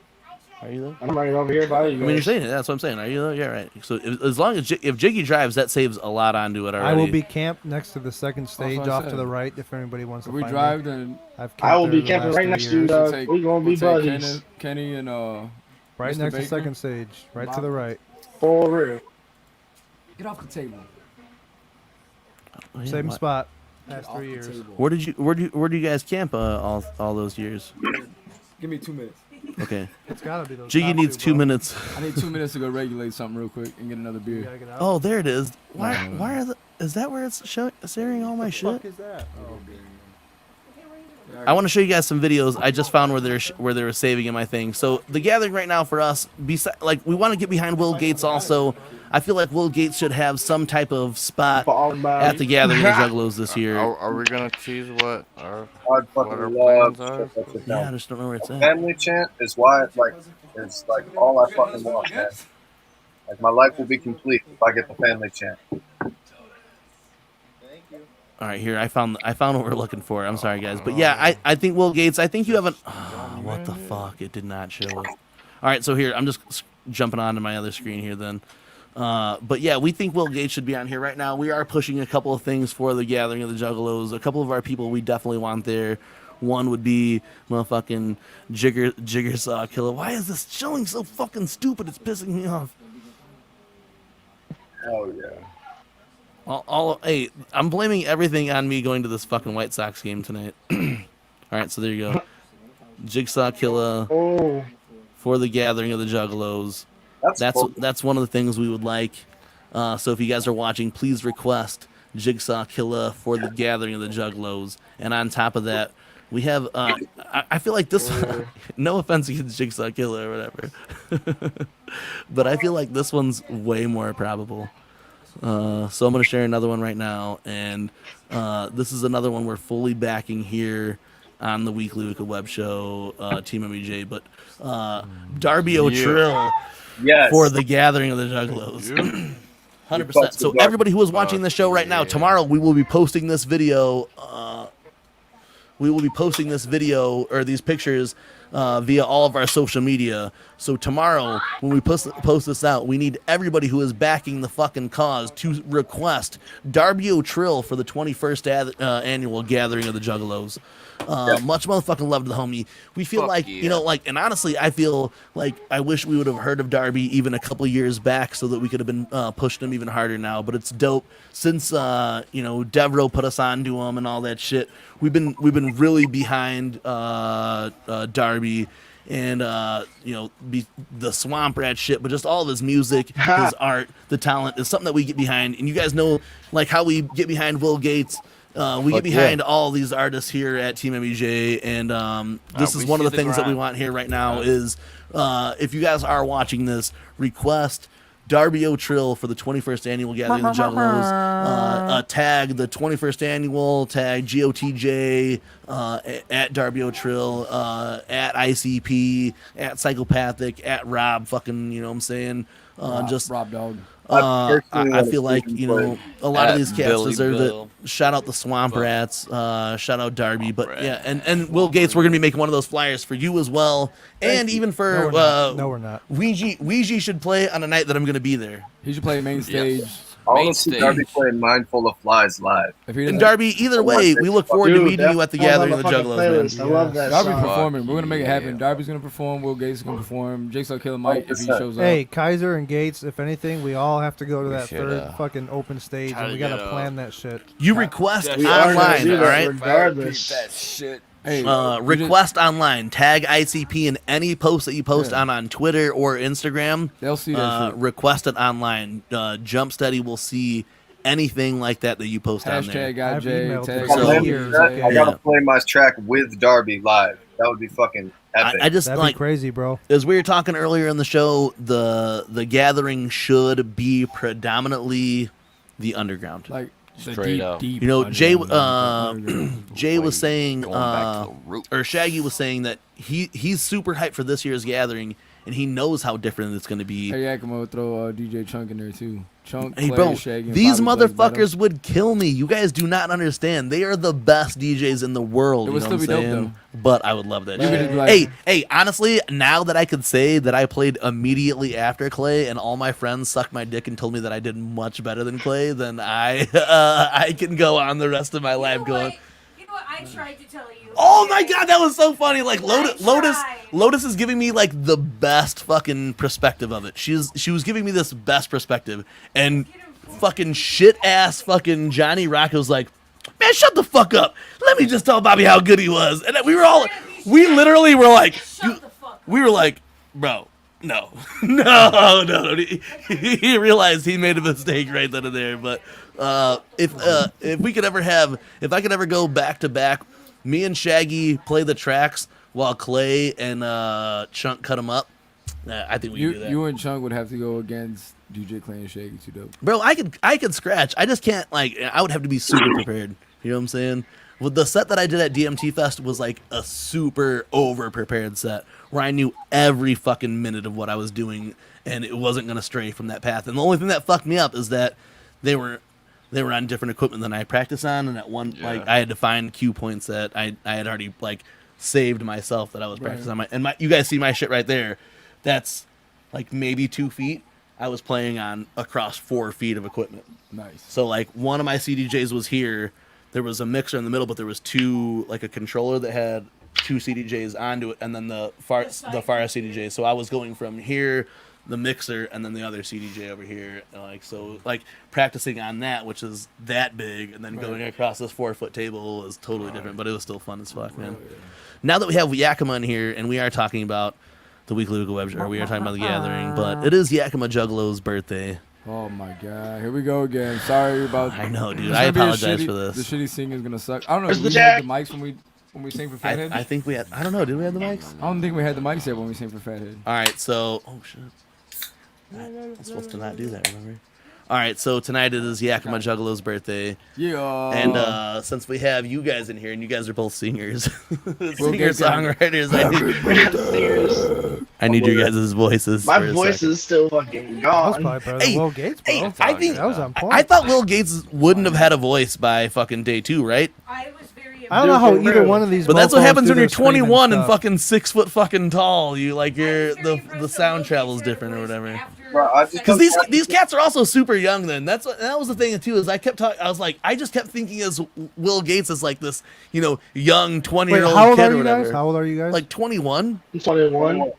Are you though? I'm right over here by you I mean, you're guys. saying it. That's what I'm saying. Are you though? Yeah, right. So as long as if Jiggy drives, that saves a lot onto it already. I will be camped next to the second stage what I off to said. the right if anybody wants If to we find drive, me. then I've I will camped be there the camping last right 3 next to years. you. we'll take, we gonna be we'll take buddies. Kenny and Right Mr. next to Baker. second stage, right to the right. For real. Get off the table. Oh, yeah, Same why- spot. Get Past off 3 the years. table. Where do you guys camp all those years? Give me 2 minutes. Okay. It's gotta be those. Jiggy top needs 2, 2 bro. minutes. I need 2 minutes to go regulate something real quick and get another You beer. gotta get out. Oh, there it is. Why are is that where it's sharing all my shit? What the fuck is that? Oh. I want to show you guys some videos I just found where they were saving in my thing. So the gathering right now for us, like we want to get behind Will Gates also. I feel like Will Gates should have some type of spot at the gathering of Juggalos this year. Are we gonna tease what our I'd what fucking our love plans are? to shut that shit Yeah, I down. just don't know where it's at. Family chant is why it's like all I fucking want, man. Like my life will be complete if I get the family chant. All right, here I found what we're looking for. I'm sorry, guys, but yeah, I think Will Gates. I think you have an. Oh, what the fuck? It did not show it. All right, so here I'm just jumping onto my other screen here then. But yeah, we think Will Gates should be on here right now. We are pushing a couple of things for the gathering of the Juggalos. A couple of our people we definitely want there. One would be motherfucking JigSaw Killa. Why is this showing so fucking stupid? It's pissing me off. Oh yeah. Hey, I'm blaming everything on me going to this fucking White Sox game tonight. All right, so there you go. JigSaw Killa for the Gathering of the Juggalos. That's one of the things we would like. So if you guys are watching, please request JigSaw Killa for the Gathering of the Juggalos. And on top of that, we have. I feel like this. No offense against JigSaw Killa or whatever, but I feel like this one's way more probable. So I'm going to share another one right now, and this is another one we're fully backing here on the Weekly Wicked Web Show, TeamMUJ, but Darby O'Trill for the Gathering of the Juggalos. 100%. So everybody who is watching this show right now, tomorrow we will be posting this video. We will be posting this video or these pictures via all of our social media. So tomorrow, when we post this out, we need everybody who is backing the fucking cause to request Darby O'Trill for the 21st annual Gathering of the Juggalos. Much motherfucking love to the homie. We feel and honestly, I feel like I wish we would have heard of Darby even a couple years back so that we could have been pushing him even harder now. But it's dope since Devro put us on to him and all that shit. We've been really behind Darby and the Swamp Rat shit, but just all of his music, his art, the talent is something that we get behind. And you guys know like how we get behind Will Gates. We get behind all these artists here at TeamMUJ, and this is one of the things that we want here right now is if you guys are watching this, request Darby O'Trill for the 21st annual Gathering of the Juggalos. Tag the 21st annual, tag GOTJ, at Darby O'Trill, at ICP, at Psychopathic, at Rob fucking, you know what I'm saying? Just Rob Dog. I feel like, a lot of these cats deserve it. Shout out the Swamp Rats. Shout out Darby. But yeah, and Will Gates, we're going to be making one of those flyers for you as well. And even for... No, we're not. Ouija should play on a night that I'm going to be there. He should play main stage. Yes. I want to see Darby play Mindful of Flies live. And Darby, either way, we look forward to meeting you at the Gathering of the Juggalos, man. I love that Darby song. performing. We're going to make it happen. Darby's going to perform. Will Gates is going to perform. JigSaw Killa might if he shows up. Hey, Kaiser and Gates, if anything, we all have to go to that third fucking open stage, and we got to plan that shit. You request online, all right? Regardless. That shit. Hey, request online. Tag ICP in any post that you post on Twitter or Instagram. They'll see that shit. Request it online. Jump Steady will see anything like that you post on there. #GOTJ. I gotta play my track with Darby live. That would be fucking epic. I just That'd like be crazy, bro. as we were talking earlier in the show, the Gathering should be predominantly the underground. Like Straight up. deep Jay underground. was saying, or Shaggy was saying that he's super hyped for this year's Gathering, and he knows how different it's going to be. Hey, I'm gonna throw DJ Chunk in there too. Chunk, Hey, Clay, bro, Shaggy, and these Bobby Blake motherfuckers would kill me. You guys do not understand. They are the best DJs in the world. It would you know still what be I'm dope, saying? But I would love that You shit. could be like- Hey, honestly, now that I could say that I played immediately after Clay and all my friends sucked my dick and told me that I did much better than Clay, then I can go on the rest of my life going, You know what? I tried to tell you. oh my god, that was so funny. Like Lotus is giving me like the best fucking perspective of it. She was giving me this best perspective, and fucking shit ass fucking Johnny Rocco's like, man, shut the fuck up. Let me just tell Bobby how good he was. And we literally were like, we were like, bro, no. No. He realized he made a mistake right then and there. But if I could ever go back to back, me and Shaggy play the tracks while Clay and Chunk cut them up, I think we can do that. You and Chunk would have to go against DJ Clay and Shaggy too, dope. Bro, I could scratch. I just can't, I would have to be super prepared. You know what I'm saying? Well, the set that I did at DMT Fest was like a super over-prepared set where I knew every fucking minute of what I was doing, and it wasn't going to stray from that path. And the only thing that fucked me up is that they were on different equipment than I practice on, and at one, I had to find cue points that I had already, saved myself that I was practicing on. You guys see my shit right there. That's, maybe 2 feet. I was playing on across 4 feet of equipment. Nice. So one of my CDJs was here, there was a mixer in the middle, but there was two, like a controller that had two CDJs onto it, and then the far CDJ. So I was going from here, the mixer, and then the other CDJ over here, like practicing on that, which is that big, and then going across this 4-foot table is totally different, but it was still fun as fuck, man. Now that we have Yakima in here, and we are talking about the Weekly Local Web Show, or we are talking about the Gathering, but it is Yakima Juggalo's birthday. Oh my god, here we go again. Sorry about. I know, dude. I apologize for this. The shitty singing is gonna suck. I don't know. Where's Did the we have jack? the mics when we sing for Fathead? I think we had. I don't know. Did we have the mics? I don't think we had the mics yet when we sing for Fathead. All right, so oh shit, I'm supposed to not do that. Remember? All right, so tonight it is Yakima Juggalo's birthday. Yeah. And since we have you guys in here, and you guys are both singers, singer-songwriters, I need your guys' voices. My voice is still fucking gone. Hey, Will Gates, bro. Hey, I think that was on point. I thought Will Gates wouldn't have had a voice by fucking day 2, right? I was very. I don't know how either one of these. But that's what mofos happens do when you're their screaming 21 and stuff. fucking 6 foot fucking tall. You like the sound travel's different or whatever. Because these cats are also super young. Then that was the thing too. Is I kept talking. I was like, I just kept thinking as Will Gates as like this, young 20-year-old kid or whatever. How old are you guys? Like 21. 21.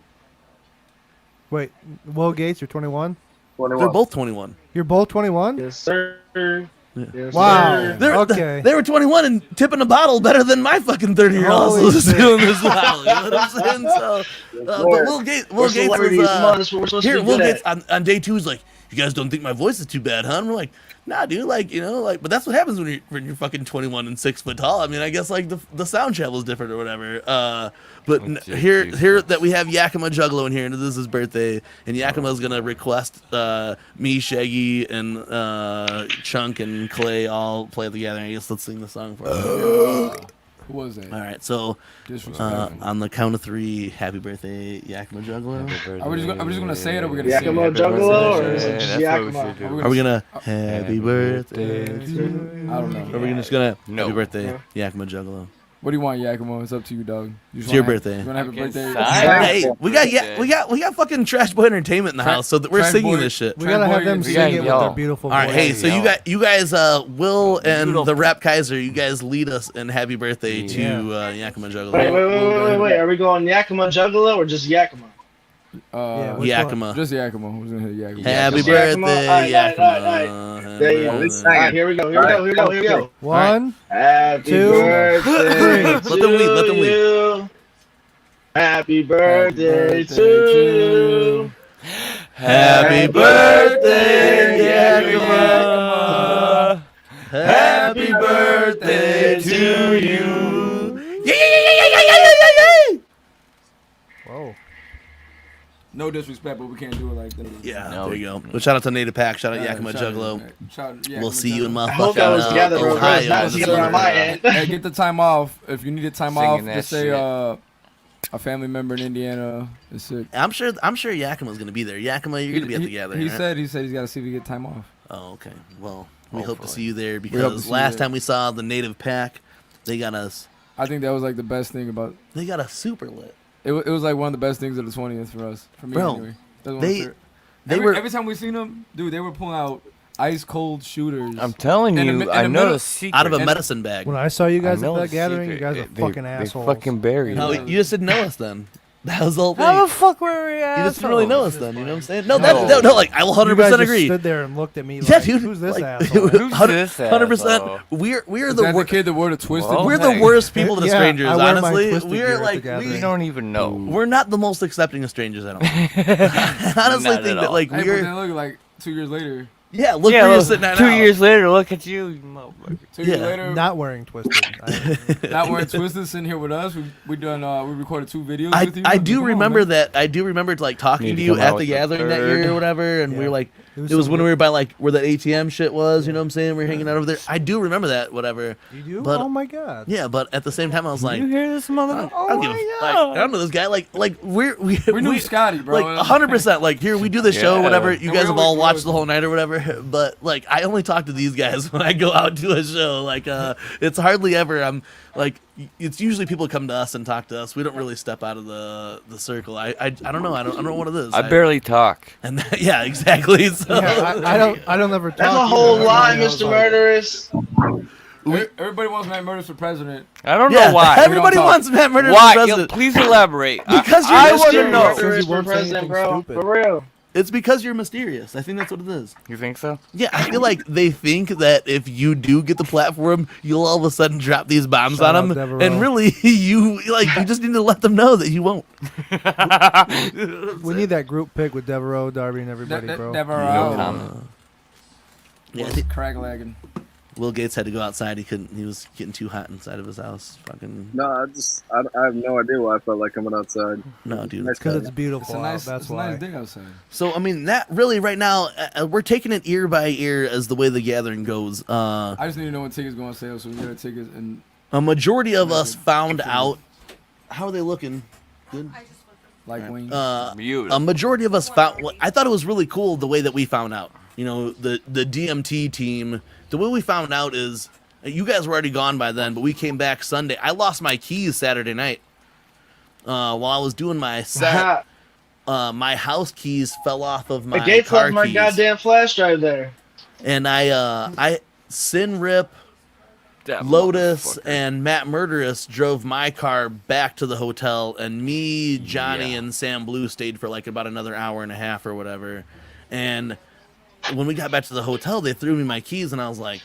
Wait, Will Gates, you're 21. They're both 21. You're both 21. Yes, sir. Yeah. Yes, Wow. sir. Okay. They were 21 and tipping a bottle better than my fucking 30-year-old Holy was shit. doing this bottle. You know what I'm saying? So, but Will Gates We're celebrities. Come on, was that's what we're supposed here. to be Will good Gates on day 2 is like, you guys don't think my voice is too bad, huh? And we're like, nah, dude. But that's what happens when you're fucking 21 and 6 foot tall. I mean, I guess like the sound travel is different or whatever. Here that we have Yakima Juggalo in here, and this is his birthday, and Yakima's gonna request me, Shaggy, and Chunk and Clay all play at the Gathering. I guess let's sing the song for him. Who was that? All right, so on the count of 3, happy birthday, Yakima Juggalo. Are we just gonna say it, or are we gonna Yakima sing it? Juggalo, or is it just Yakima? Are we gonna happy birthday to you? I don't know. Or are we just gonna happy birthday, Yakima Juggalo? What do you want, Yakima? It's up to you, dog. It's your birthday. You wanna have a birthday? Hey, we got fucking Trash Boy Entertainment in the house, so that we're singing this shit. We gotta have them sing it with their beautiful voice. All right, hey, so you guys, Will and the Rap Kaiser, you guys lead us in happy birthday to Yakima Juggalo. Wait. Are we going Yakima Juggalo or just Yakima? Yakima. Just Yakima. Who's gonna hit Yakima? Happy birthday, Yakima. Here we go. 1, Happy 2, birthday 3. Let them lead. you. Happy birthday to you. Happy birthday, Yakima. Happy birthday to you. Yeah. Whoa. No disrespect, but we can't do it like that. Yeah, there you go. Well, shout out to Native Pack. Shout out Yakima Juggalo. We'll see you in I hope that was together, bro. Ohio. That was together on my end. Hey, get the time off. If you need a time off, Singing just that say shit. a family member in Indiana is sick. I'm sure Yakima's gonna be there. Yakima, you're gonna be at the gathering. He right? said he's got to see if he get time off. Oh, okay. Well, we hope to Hopefully. see you there hope to because see you last there. time we saw the Native Pack, they got us. I think that was like the best thing about. They got us super lit. It was like one of the best things of the 20th for us. For me, Bro, anyway. That's what they- I'm sure. they were- every time we seen them, dude, they were pulling out ice cold shooters. I'm telling In the you, mi- in I the know middle- the secret. Out of a And- medicine bag. When I saw you guys I at know that the gathering, you secret. guys are They- fucking they assholes. fucking buried No, it. you just didn't know us then. That was the whole thing. How the fuck were we You assholes? just didn't really know us then. You know what I'm saying? No, No. no, like I will 100% You guys just agree. stood there and looked at me Yeah, like, dude. who's this like, asshole? Who's this 100%. asshole? We're Is the that the worst. kid that wore the twisted? Well, We're the hey. worst people to the Yeah, strangers. I wear my Honestly, Twisted we're gear at like the gathering. You don't even know. we're not the most accepting of strangers. I don't. I honestly Not think at that all. like Hey, but we're then look, like 2 years later. yeah. Look Yeah, where you're look, sitting at 2 now. years later, look at you, you motherfucker. 2 years Yeah. later, Not wearing twisted. not wearing twisted, sitting here with us. We recorded 2 videos I, with you. I do Come on, remember man. that. I do remember like talking Need to to you come at out the with the gathering that year third. or whatever, and we Yeah. were like, It was it was some when we weird- were by like where that ATM shit was. You know what I'm saying? We were hanging out over there. I do remember that. Whatever. You do? But- Oh my god. Yeah, but at the same time, I was like, You hear this motherfucker? I don't give a- like, I don't know this guy. Like we knew Scotty, bro. Like 100%. Like here we do this show, Yeah. whatever. You And guys we have all always- watched the whole night or whatever. But like I only talk to these guys when I go out to a show. Like it's hardly ever. I'm like it's usually people come to us and talk to us. We don't really step out of the circle. I don't know. I don't know what it is. I barely talk. And yeah, exactly. So Yeah, I don't ever talk. That's a either. whole That's lie, why I was Mr. like- Murderous. Everybody wants Matt Murders for president. I don't Yeah, know why. everybody wants Matt Murders Why? for president. Please elaborate. Because I you're want to mysterious. know. Murderers he won't for say president, anything bro. stupid. For real. It's because you're mysterious. I think that's what it is. You think so? Yeah, I feel like they think that if you do get the platform, you'll all of a sudden drop these bombs Shout on out them, Devereaux. and really, you just need to let them know that you won't. We need that group pick with Devereaux, Darby, and everybody, bro. Never No comment. Yeah, I think Crag lagging. Will Gates had to go outside. He couldn't. He was getting too hot inside of his house. Fucking No, I have no idea why I felt like coming outside. no, dude. Nice Because cut. it's beautiful It's a out. nice, That's it's a why. nice day outside. So I mean, that really right now, we're taking it ear by ear as the way the gathering goes. I just need to know when tickets go on sale, so we get our tickets and A majority of us found out. How are they looking? Good. like wings. A majority of us found. Well, I thought it was really cool the way that we found out. You know, the DMT team. The way we found out is you guys were already gone by then, but we came back Sunday. I lost my keys Saturday night while I was doing my set. My house keys fell off of my The Gates car left my keys, goddamn flash drive there. and I Sin Rip, That Lotus, motherfucker. and Matt Murderous drove my car back to the hotel, and me, Johnny, Yeah. and Sam Blue stayed for like about another hour and a half or whatever. And when we got back to the hotel, they threw me my keys, and I was like,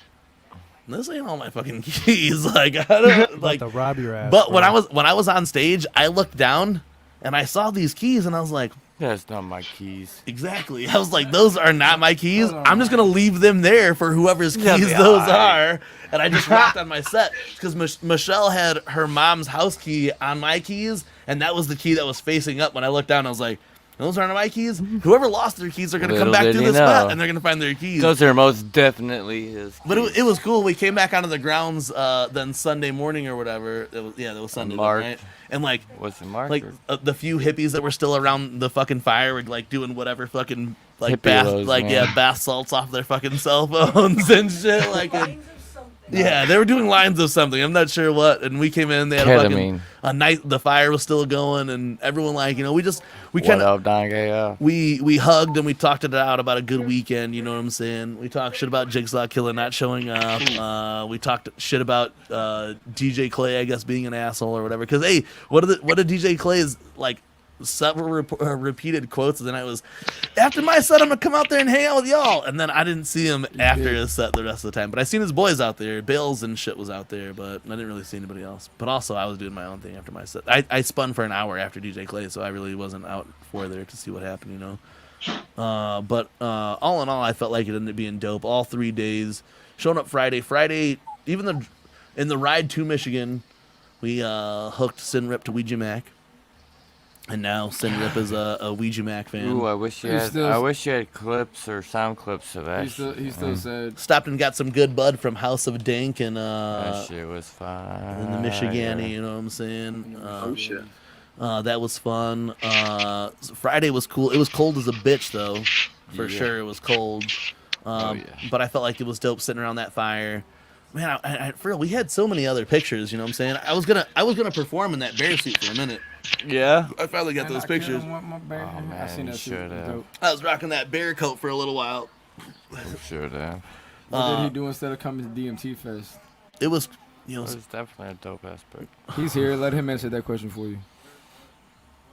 "This ain't all my fucking keys." Like I don't like. To rob your ass. But bro. when I was on stage, I looked down and I saw these keys, and I was like, That's not my keys. exactly. I was like, those are not my keys. I'm just gonna leave them there for whoever's Yeah, keys they those are. are. And I just rocked on my set because Michelle had her mom's house key on my keys, and that was the key that was facing up. When I looked down, I was like, those aren't my keys. Whoever lost their keys are gonna come Little back did to he this know. spot, and they're gonna find their keys. Those are most definitely his keys. But it was cool. We came back onto the grounds then Sunday morning or whatever. That was Sunday, Mark. right? And like Was it Mark? like or- the few hippies that were still around the fucking fire were like doing whatever fucking like Hippie bath lows, like man. yeah bath salts off their fucking cell phones and shit like and, yeah, they were doing lines of something. I'm not sure what. And we came in, they had Ketamine. a night. The fire was still going, and everyone like we What kind of up, Don Gay? we hugged and we talked it out about a good weekend. You know what I'm saying? We talked shit about JigSaw Killa not showing up. We talked shit about DJ Clay, I guess, being an asshole or whatever. Because hey, what did DJ Clay's like several repeated quotes of the night was, after my set, I'm gonna come out there and hang out with y'all. And then I didn't see him after his set the rest of the time. But I seen his boys out there. Bales and shit was out there, but I didn't really see anybody else. But also, I was doing my own thing after my set. I spun for an hour after DJ Clay, so I really wasn't out for there to see what happened, you know. But all in all, I felt like it ended up being dope. All 3 days, showing up Friday, even in the ride to Michigan, we hooked Sin Rip to Ouija Mac. And now Sin Rip is a Ouija Mac fan. Ooh, I wish you had clips or sound clips of that. He still said Stopped and got some good bud from House of Dank and that shit was fine. in the Michigani, you know what I'm saying? Oh shit. That was fun. Friday was cool. It was cold as a bitch though, for Yeah. sure. It was cold. Yeah. But I felt like it was dope sitting around that fire. Man, I for real, we had so many other pictures. You know what I'm saying? I was gonna perform in that bear suit for a minute. Yeah. I finally got those pictures. I man, seen you that shit. should have. Dope. I was rocking that bear coat for a little while. Should have. What did he do instead of coming to DMT Fest? It was, It was definitely a dope aspect. He's here. Let him answer that question for you.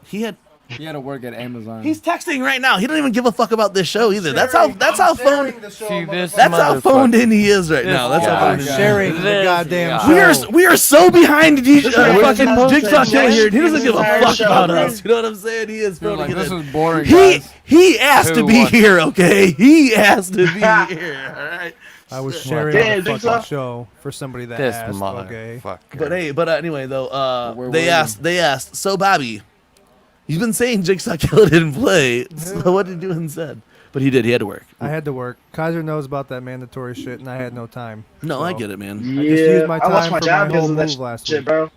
he had. He had to work at Amazon. He's texting right now. He don't even give a fuck about this show either. That's how phoned. See this That's how motherfucker. phoned in he is right now. That's how guy. phoned in. sharing the This goddamn guy. show. We are so behind fucking supposed to Jigsaw Killa here. He doesn't give a entire fuck show, about bro. us. You know what I'm saying? He is He was phoned like, to this get in. was boring, guys. He asked to Who be won? here, okay? He asked to be here, all right? I was sharing Damn, on the Jigsaw. fucking show for somebody that This asked. Okay. motherfucker. But anyway, though, Where they were you? asked, so Bobby, you've been saying Jigsaw Killa didn't play, so what did you do instead? But he did. He had to work. I had to work. Kaiser knows about that mandatory shit, and I had no time. No, So, I get it, man. I just used my I lost time my for job my because whole of that move last shit, week. bro.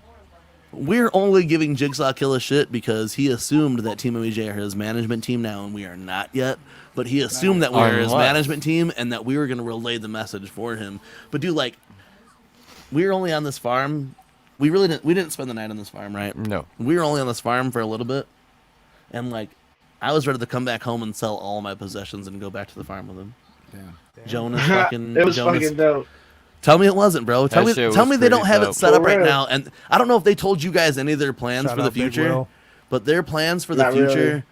We're only giving Jigsaw Killa shit because he assumed that TeamMUJ are his management team now, and we are not yet. But he assumed that we are his Unless. management team and that we were going to relay the message for him. But dude, like, we were only on this farm. We didn't spend the night on this farm, right? No. We were only on this farm for a little bit, and like, I was ready to come back home and sell all my possessions and go back to the farm with him. Damn. Jonas fucking It was Jonas, fucking dope. Tell me it wasn't, bro. Tell me they don't have it set up right now. And I don't know if they told you guys any of their plans for the future, but their plans for the future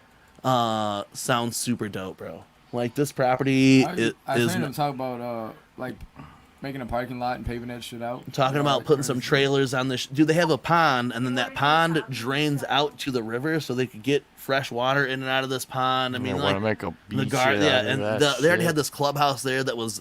sound super dope, bro. Like this property is. I heard them talk about like making a parking lot and paving that shit out. Talking about putting some trailers on this. Dude, they have a pond, and then that pond drains out to the river, so they could get fresh water in and out of this pond. I mean, want to make a beach. They already had this clubhouse there that was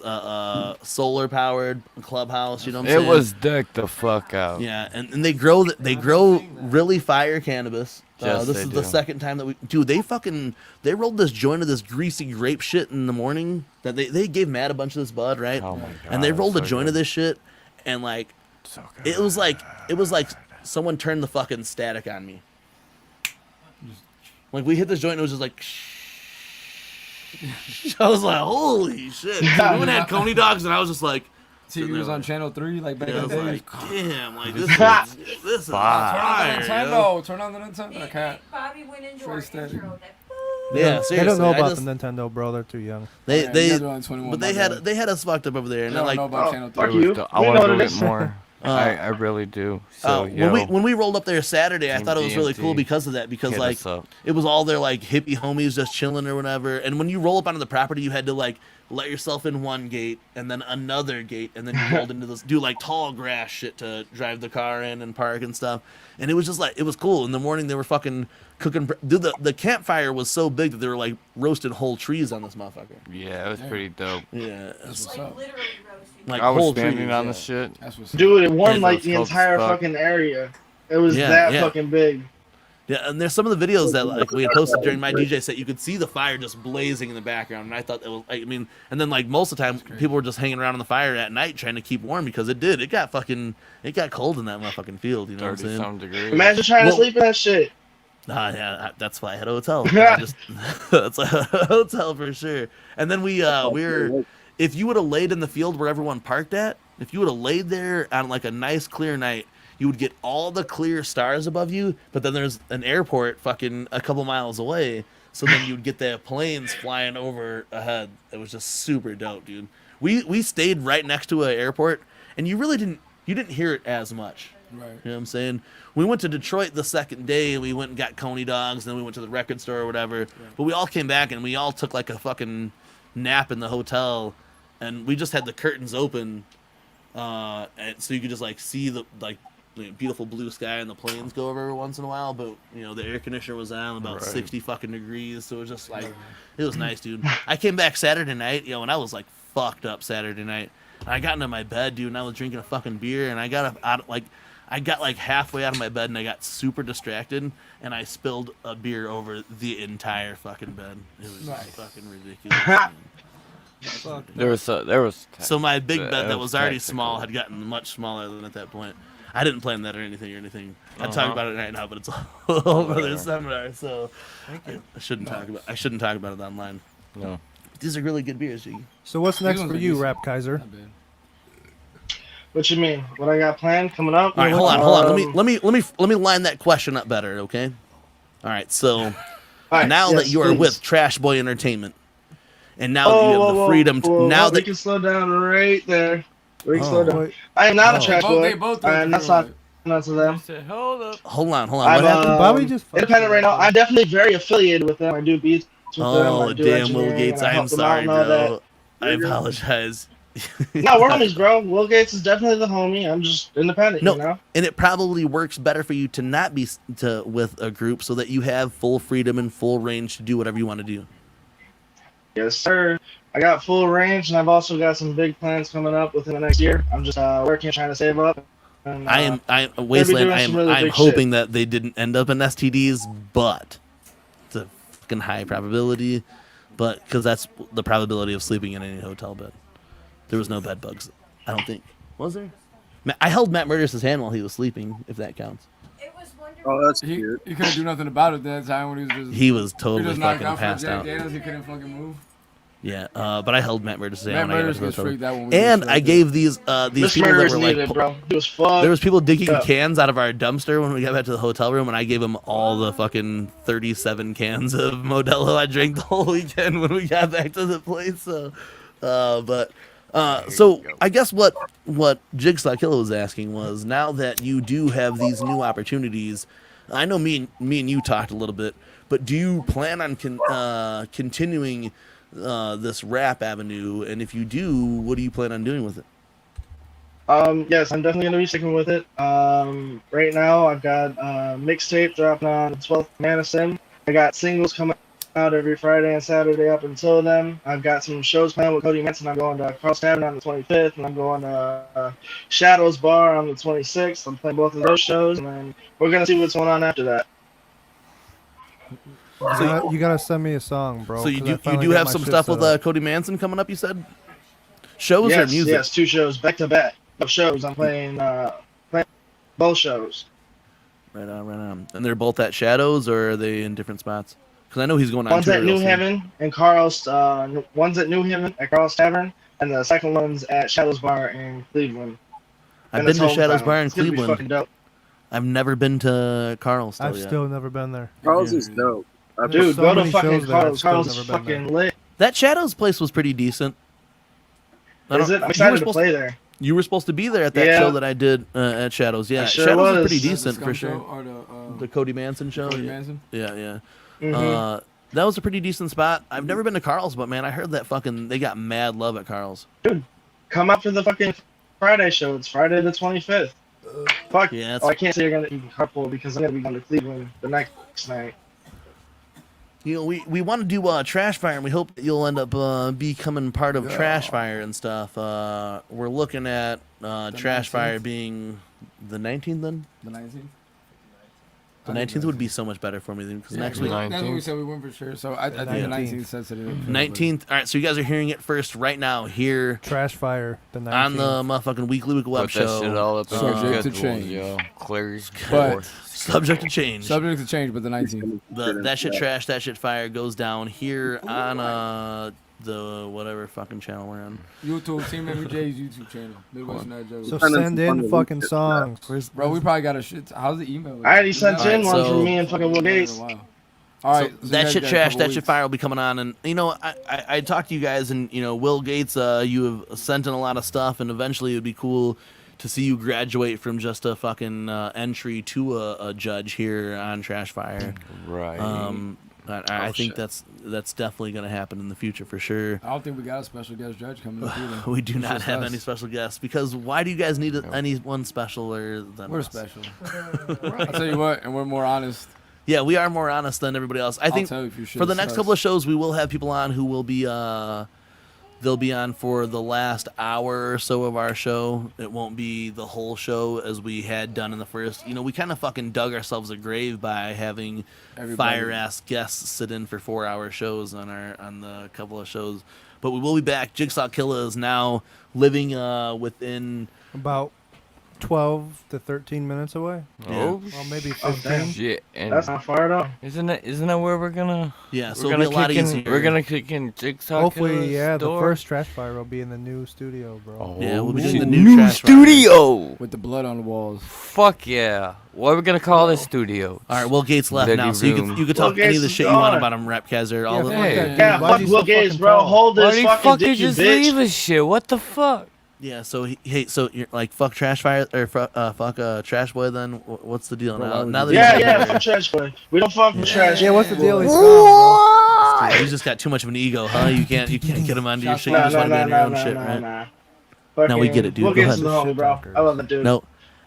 solar powered clubhouse. You know what I'm saying? It was decked the fuck out. Yeah, and they grow really fire cannabis. This is the second time that they rolled this joint of this greasy grape shit in the morning that they gave Matt a bunch of this bud, right? Oh my God, and they rolled a joint of this shit, and like it was like someone turned the fucking static on me. Like we hit this joint and it was just like I was like, holy shit. We went and had Coney dogs and I was just like TV was on channel 3 like back in the day. Like, damn, like this is fire. Turn on the Nintendo. I can't. Bobby went into our intro. Yeah, seriously. They don't know about the Nintendo, bro. They're too young. They had us fucked up over there, and they're like, fuck you. I want to go get more. I really do. So when we rolled up there Saturday, I thought it was really cool because of that. Because like it was all their like hippie homies just chilling or whatever. And when you roll up onto the property, you had to like let yourself in one gate and then another gate, and then you rolled into this do like tall grass shit to drive the car in and park and stuff. And it was just like it was cool. In the morning they were fucking cooking. Dude, the campfire was so big that they were like roasting whole trees on this motherfucker. Yeah, it was pretty dope. Yeah, that's what's up. Literally roasting. Like I was standing on the shit. Dude, it warmed like the entire fucking area. It was that fucking big. Yeah, and there's some of the videos that like we had posted during my DJ set. You could see the fire just blazing in the background, and I thought that was. I mean, and then like most of the time, people were just hanging around on the fire at night trying to keep warm because it got cold in that motherfucking field. You know what I'm saying? Degrees. Imagine trying to sleep in that shit. Yeah, that's why I had a hotel. That's a hotel for sure. And then we were, if you would have laid in the field where everyone parked at, if you would have laid there on like a nice clear night, you would get all the clear stars above you, but then there's an airport fucking a couple miles away, so then you'd get the planes flying over ahead. It was just super dope, dude. We stayed right next to an airport, and you didn't hear it as much. Right. You know what I'm saying? We went to Detroit the second day, and we went and got Coney dogs, and then we went to the record store or whatever. Right. But we all came back, and we all took like a fucking nap in the hotel, and we just had the curtains open, and so you could just like see the like beautiful blue sky and the planes go over every once in a while. But you know the air conditioner was on about 60 fucking degrees, so it was just like it was nice, dude. I came back Saturday night, and I was like fucked up Saturday night. And I got into my bed, dude, and I was drinking a fucking beer, and I got like halfway out of my bed, and I got super distracted, and I spilled a beer over the entire fucking bed. It was just fucking ridiculous. There was. So my big bed that was already small had gotten much smaller than at that point. I didn't plan that or anything. I'd talk about it right now, but it's a whole other seminar, so I shouldn't talk about it online. No. These are really good beers, Jiggy. So what's next for you, Rap Kaiser? What you mean? What I got planned coming up? All right, hold on. Let me line that question up better, okay? All right, so now that you are with Trash Boy Entertainment, and now that you have the freedom to now that we can slow down right there. We can slow down. I am not a Trash Boy. I am not to them. Hold on. I'm What happened? Bobby just independent right now. I'm definitely very affiliated with them. I do beats with them. Oh damn, Will Gates! I am sorry, bro. I apologize. No, we're homies, bro. Will Gates is definitely the homie. I'm just independent, no, you know? And it probably works better for you to not be with a group so that you have full freedom and full range to do whatever you want to do. Yes, sir. I got full range, and I've also got some big plans coming up within the next year. I'm just working, trying to save up. And, I am Wasteland. I'm hoping that they didn't end up in STDs, but it's a fucking high probability. But because that's the probability of sleeping in any hotel bed. There was no bed bugs, I don't think. Was there? I held Matt Murder's hand while he was sleeping, if that counts. It was wonderful. Oh, that's He cute. couldn't do nothing about it that time when he was just. He was totally knocked fucking out for passed Jack out. Daniels, he couldn't fucking move. Yeah, but I held Matt Murder's hand. Matt Murders gets freaked out when we And get I gave these people that were like, bro. It was fun. there was people digging cans out of our dumpster when we got back to the hotel room, and I gave them all the fucking 37 cans of Modelo I drank the whole weekend when we got back to the place. So, but So I guess what JigSaw Killa was asking was, now that you do have these new opportunities, I know me and you talked a little bit, but do you plan on continuing this rap avenue? And if you do, what do you plan on doing with it? Yes, I'm definitely gonna be sticking with it. Right now I've got mixtape dropping on the 12th of Madison. I got singles coming out every Friday and Saturday up until then. I've got some shows planned with Cody Manson. I'm going to Carl's Tavern on the 25th, and I'm going to Shadows Bar on the 26th. I'm playing both of those shows, and then we're gonna see what's going on after that. You gotta send me a song, bro. So you do have some stuff with Cody Manson coming up, you said? Shows or music? Yes, 2 shows back to back. Shows. I'm playing both shows. Right on. And they're both at Shadows, or are they in different spots? Because I know he's going on. One's at New Haven and Carl's. One's at New Haven at Carl's Tavern, and the second one's at Shadows Bar in Cleveland. I've been to Shadows Bar in Cleveland. I've never been to Carl's. I've still never been there. Carl's is dope. Dude, go to fucking Carl's. Carl's is fucking lit. That Shadows place was pretty decent. Is it? I'm excited to play there. You were supposed to be there at that show that I did at Shadows. Yeah, sure Shadows was was. pretty decent for sure. Or The Cody Manson show. Cody Manson? Yeah. Mhm. That was a pretty decent spot. I've never been to Carl's, but man, I heard that they got mad love at Carl's. Dude, come out for the fucking Friday show. It's Friday the 25th. Fuck. Yeah. I can't say you're gonna be couple because I'm gonna be going to Cleveland the next night. You know, we want to do Trash Fire, and we hope that you'll end up becoming part of Trash Fire and stuff. We're looking at Trash 19th? Fire being the 19th then? The 19th? The 19th would be so much better for me because next week. That's what we said we went for sure. So I think the 19th sets it in. 19th. All right, so you guys are hearing it first right now here. Trash Fire, the 19th. On the motherfucking Weekly Web Show. Put that shit all up in Subject to schedule, change. yo. Clears. But subject to change. Subject to change, but the 19th. That shit trash, that shit fire goes down here on the whatever fucking channel we're on. YouTube, TeamMUJ's YouTube channel. Midwestern Night Jugglers. So send in fucking songs. Bro, we probably got a shit. How's the email? I already sent in one from me and fucking Will Gates. All right, so that shit trash, that shit fire will be coming on, and you know, I talked to you guys, and you know, Will Gates, you have sent in a lot of stuff, and eventually it would be cool to see you graduate from just a fucking entry to a judge here on Trash Fire. Right. I think that's definitely going to happen in the future for sure. I don't think we got a special guest judge coming up either. We do not have any special guests because why do you guys need anyone specialer than We're us? special. I'll tell you what, and we're more honest. Yeah, we are more honest than everybody else. I think tell you if you for the next couple of shows, we will have people on who will be they'll be on for the last hour or so of our show. It won't be the whole show as we had done in the first. You know, we kind of fucking dug ourselves a grave by having fire ass guests sit in for 4-hour shows on the couple of shows. But we will be back. JigSaw Killa is now living within about 12 to 13 minutes away. Oh, well, maybe 15. Shit. And that's not far at all. Isn't that where we're gonna? Yeah, so we're it'll gonna be a lot kick easier. We're gonna kick in JigSaw Hopefully, Killa's yeah, the door. first Trash Fire will be in the new studio, bro. Oh, Yeah, we'll be doing shit. the new Trash Fire. studio With the blood on the walls. Fuck yeah! What are we gonna call this studio? All right, Will Gates left Ready now, so you room. can talk Will any Gates of the is shit you want gone. about him, Rap Kaiser. All the Hey. Yeah, Why'd fuck you Will so Gates, fucking bro. tall? Hold Why this do you fucking fucking dick, you just bitch. leave this shit? What the fuck? Yeah, so so you're like fuck Trash Fire or fuck Trash Boy. Then what's the deal now? Now that Yeah, fuck Trash Boy. We don't fuck with Trash. Yeah, what's the deal? He's gone, you just got too much of an ego, huh? You can't get him onto your shit. You Nah, just want to be on your own nah, shit, nah, right? nah. No, we get it, dude. Will Go Gates is ahead. the homie, bro. I love that dude. No,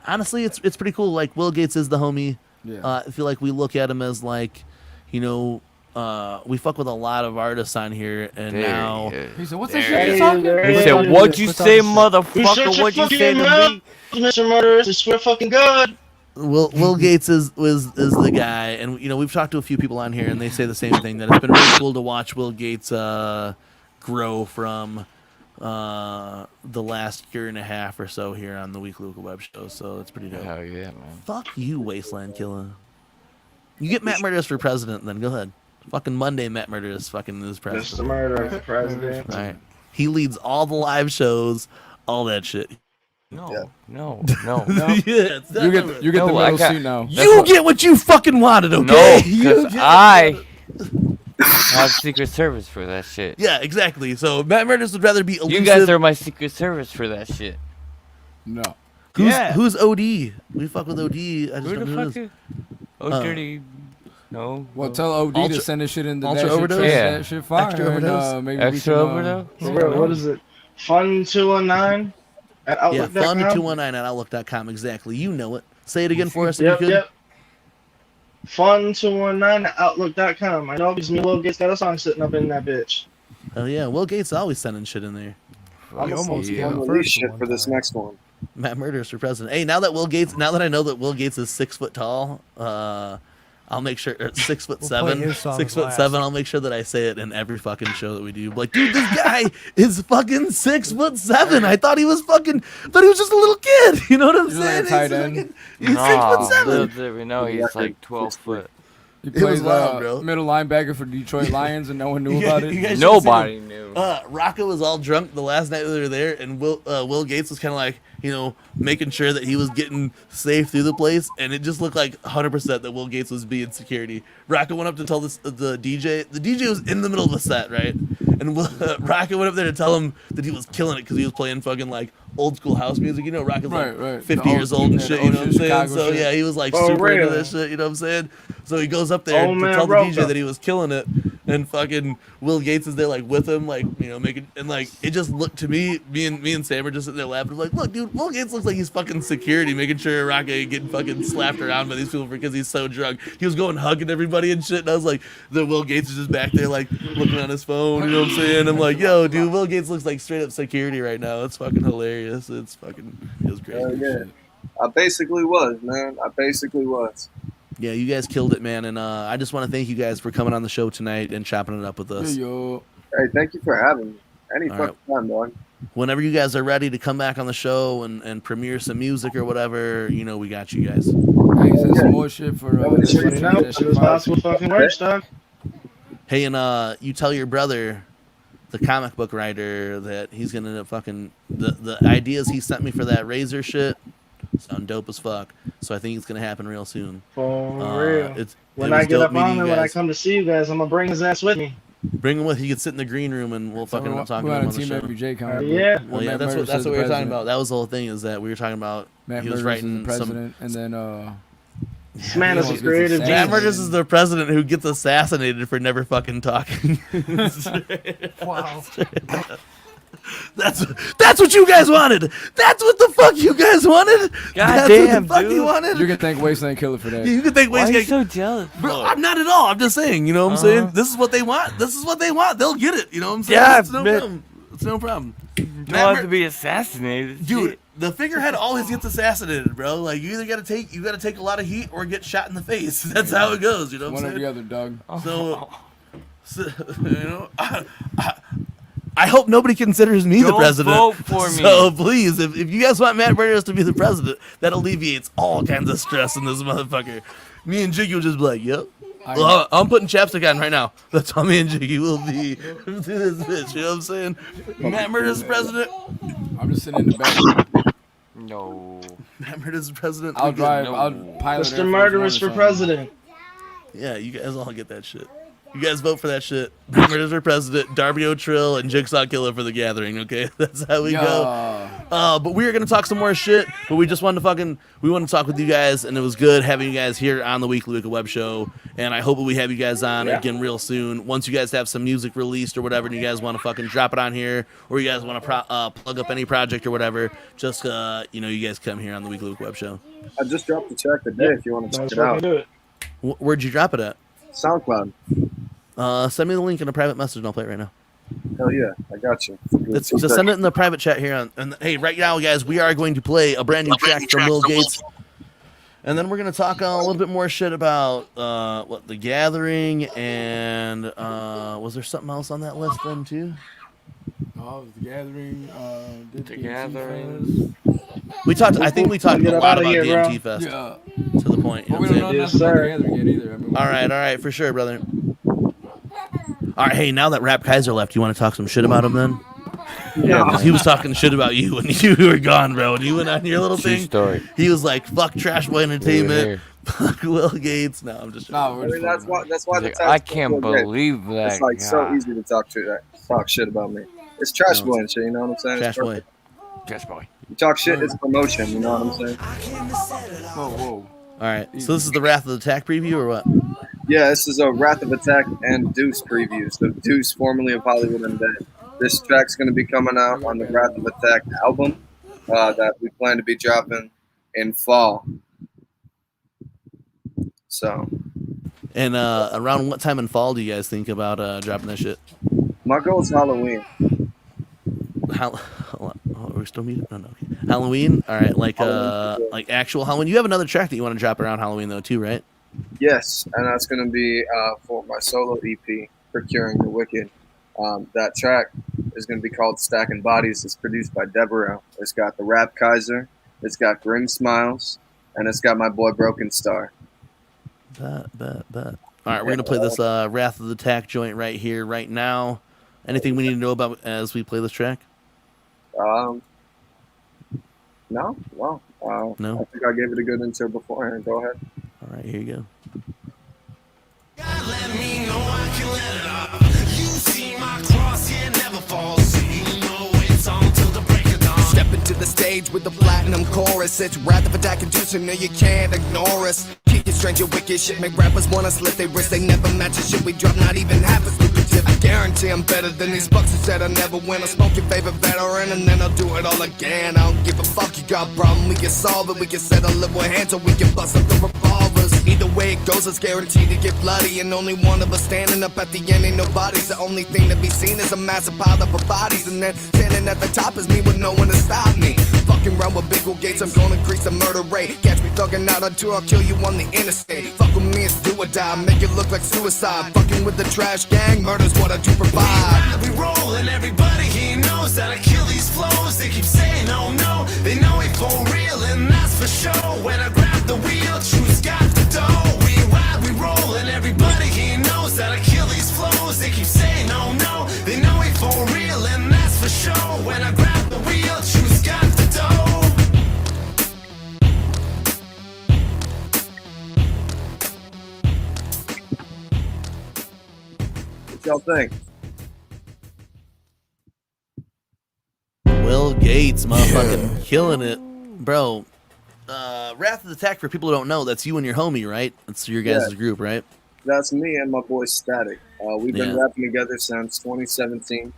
honestly, it's pretty cool. Like Will Gates is the homie. Yeah. I feel like we look at him as like, you know, we fuck with a lot of artists on here, and now He said, "What's that There shit it you're talking?" He Hey, said, "What'd you say, motherfucker? What'd you say to me?" Mr. Murderers, I swear fucking God. Will Gates is the guy, and you know we've talked to a few people on here, and they say the same thing, that it's been really cool to watch Will Gates grow from the last year and a half or so here on the Weekly Local Web Show. So it's pretty dope. Hell yeah, man. Fuck you, Wasteland Killa. You get Matt Murderous for president, then go ahead. Fucking Monday, Matt Murderous fucking is Mr. president. Murderer, president. All right, he leads all the live shows, all that shit. No, Yeah. no. Yeah, it's You get the No, I middle got- seat now. you get what you fucking wanted, okay? No, because I I have Secret Service for that shit. Yeah, exactly. So Matt Murders would rather be elusive. You guys are my Secret Service for that shit. No. Who's OD? We fuck with OD. I just Who don't the know who fuck it is? is. Oh, dirty. No. Well, tell OD Ultra- to send this shit into Ultra that overdose? shit. Yeah. That shit fire. Extra and, overdose? maybe Extra we can, overdose? Bro, what is it? Fun219 at Yeah, outlook.com. fun219 at outlook.com. Exactly. You know it. Say it again for us if Yep, you could. yep. Fun219 at outlook.com. I know because me and Will Gates got a song sitting up in that bitch. Oh yeah, Will Gates always sending shit in there. I'm almost gonna got release first shit one for this time. next one. Matt Murders for president. Hey, now that I know that Will Gates is 6 foot tall, I'll make sure 6 foot We'll seven, play his songs 6 foot last. seven. I'll make sure that I say it in every fucking show that we do. Like, dude, this guy is fucking 6'7". I thought he was just a little kid. You know what I'm He's saying? like a tight end. He's Nah, 6'7". little did we know he's like 12 foot. He was plays wild, bro. middle linebacker for Detroit Lions, and no one knew You about guys- you it. guys should've Nobody seen knew. Rocco was all drunk the last night that they were there, and Will Gates was kind of like, making sure that he was getting safe through the place, and it just looked like 100% that Will Gates was being security. Rocco went up to tell the DJ. The DJ was in the middle of a set, right? And Rocco went up there to tell him that he was killing it because he was playing fucking like old school house music. You know, Rocco's like Right. 50 years old and Yeah, shit. the You know what I'm saying? Chicago So shit. yeah, he was like Oh, super real. into this shit. You know what I'm saying? So he goes up there Oh, to man, tell the Rocco. DJ that he was killing it, and fucking Will Gates is there like with him, like making, and like it just looked to me and Sam were just sitting there laughing. Like, look, dude, Will Gates looks like he's fucking security, making sure Rocco ain't getting fucking slapped around by these people because he's so drunk. He was going hugging everybody and shit, and I was like, the Will Gates is just back there like looking on his phone. You know what I'm saying? I'm like, yo, dude, Will Gates looks like straight up security right now. It's fucking hilarious. It was great. Yeah. I basically was, man. I basically was. Yeah, you guys killed it, man, and I just want to thank you guys for coming on the show tonight and chopping it up with us. Hey, yo. Hey, thank you for having me. Any All fucking time, dog. Whenever you guys are ready to come back on the show and premiere some music or whatever, we got you guys. Hey, send some more shit for Just this let me shit. know That as shit soon as fire. possible fucking works, dog. Hey, and you tell your brother, the comic book writer, that he's gonna end up fucking the ideas he sent me for that Razor shit sound dope as fuck. So I think it's gonna happen real soon. For real. When it I was get dope up meeting on you it, when I guys. come to see you guys, I'm gonna bring his ass with me. Bring him with. He could sit in the green room and we'll fucking talk to him on the show. TeamMUJ comic Yeah. book. Well, yeah, Matt that's Murdock what says we were talking president. about. That was the whole thing, is that we were talking about Matt he was Murdock is writing the president, and then This man is a almost gets creative Matt assassinated. Murders is the president who gets assassinated for never fucking talking. Wow. That's what you guys wanted. That's what the fuck you guys wanted. That's damn, what the fuck dude. you wanted. You can thank Wasteland Killer for that. You can think Why are you Waste so jealous? Bro, I'm not at all. I'm just saying, you know what I'm saying? This is what they want. This is what they want. They'll get it. You know what I'm saying? Yeah, it's no man. problem. It's no problem. Don't Matt have Mur- to be assassinated. Dude, the figurehead always gets assassinated, bro. Like you either gotta take a lot of heat or get shot in the face. That's how it goes. You know what One I'm or the saying? other, Doug. So I hope nobody considers me the Don't president. vote for me. So please, if you guys want Matt Murders to be the president, that alleviates all kinds of stress in this motherfucker. Me and Jiggy will just be like, yep. Well, I'm putting chapstick on right now. That's how me and Jiggy will be through this bitch. You know what I'm saying? Matt Murders president. I'm just sitting in the back. No. Matt Murders president. I'll We good. drive. No. I'll pilot. Mr. Murderers for president. Yeah, you guys all get that shit. You guys vote for that shit. Murders for president, Darby O'Trill, and JigSaw Killa for the gathering, okay? That's how we go. But we are going to talk some more shit, but we just wanted to we want to talk with you guys, and it was good having you guys here on the Weekly Week of Web Show, and I hope that we have you guys on again real soon. Once you guys have some music released or whatever, and you guys want to fucking drop it on here, or you guys want to plug up any project or whatever, just, you guys come here on the Weekly Week Web Show. I just dropped the track today if you want to check Let's it fucking out. do it. Where'd you drop it at? SoundCloud. Send me the link in a private message, and I'll play it right now. Hell yeah, I got you. Just send it in the private chat here. And hey, right now, guys, we are going to play a brand new track from Will Gates. And then we're going to talk a little bit more shit about the gathering, and was there something else on that list then too? Oh, the gathering. The gathering. I think we talked Get a up lot outta about here, DMT bro. Fest Yeah. to the point. You Well, know we what I'm don't know saying? Yes, nothing about sir. the gathering yet either. I mean, All right, for sure, brother. All right, hey, now that Rap Kaiser left, you want to talk some shit about him then? Yeah, he was talking shit about you when you were gone, bro. When you went on your little True thing, story. he was like, "Fuck Trash Boy Entertainment, fuck Will Gates." No, I'm just. No, I mean, that's why He's the like, text I is can't so great. believe that. It's like so guy. easy to talk shit about me. It's Trash No, Boy and shit. You know what I'm saying? Trash It's Boy. perfect. Trash boy. You talk shit, it's promotion. You know what I'm saying? Whoa. All right, so this is the Wrath of the Attack preview, or what? Yeah, this is a Wrath of Attack and Deuce preview. So Deuce, formerly of Hollywood Undead. This track's going to be coming out on the Wrath of Attack album that we plan to be dropping in fall. So. And around what time in fall do you guys think about dropping that shit? My goal is Halloween. Hold on. Oh, are we still muted? Oh, no, okay. Halloween? All right, like actual Halloween. You have another track that you want to drop around Halloween, though, too, right? Yes, and that's going to be for my solo EP, Procuring the Wicked. That track is going to be called Stacking Bodies. It's produced by Devereaux. It's got the Rap Kaiser, it's got Grim Smiles, and it's got my boy Broken Star. Bet. All right, we're going to play this Wrath of the Attack joint right here, right now. Anything we need to know about as we play this track? No. Well, no. I think I gave it a good intro beforehand. Go ahead. All right, here you go. God, let me know I can let it off. You see my cross, yeah, never falls. So you know it's on till the break of dawn. Step into the stage with the platinum chorus. It's Wrath of Attack and Deuce, no, you can't ignore us. Keep it strange, wicked shit. Make rappers wanna slit their wrists. They never match the shit we drop, not even half as lucrative. I guarantee I'm better than these bucks who said I never win. I smoke your favorite veteran and then I'll do it all again. I don't give a fuck, you got a problem, we can solve it. We can settle it with hands or we can bust up the revolvers. Either way it goes, it's guaranteed to get bloody. And only one of us standing up at the end ain't nobody's. The only thing to be seen is a massive pile up of bodies. And then standing at the top is me with no one to stop me. Fucking around with big old gates, I'm gonna increase the murder rate. Catch me thugging out on tour, I'll kill you on the interstate. Fuck with me, it's do or die, make it look like suicide. Fucking with the trash gang, murder's what I do provide. We roll and everybody he knows that I kill these flows. They keep saying oh no, they know it for real and that's for sure. When I grab the wheel, choose got the dough. We ride, we roll and everybody he knows that I kill these flows. They keep saying oh no, they know it for real and that's for sure. When I grab the wheel, choose got the dough. What y'all think? Will Gates, motherfucking killing it. Bro, Wrath of the Attack, for people who don't know, that's you and your homie, right? That's your guys' group, right? That's me and my boy Static. We've been rapping together since 2017.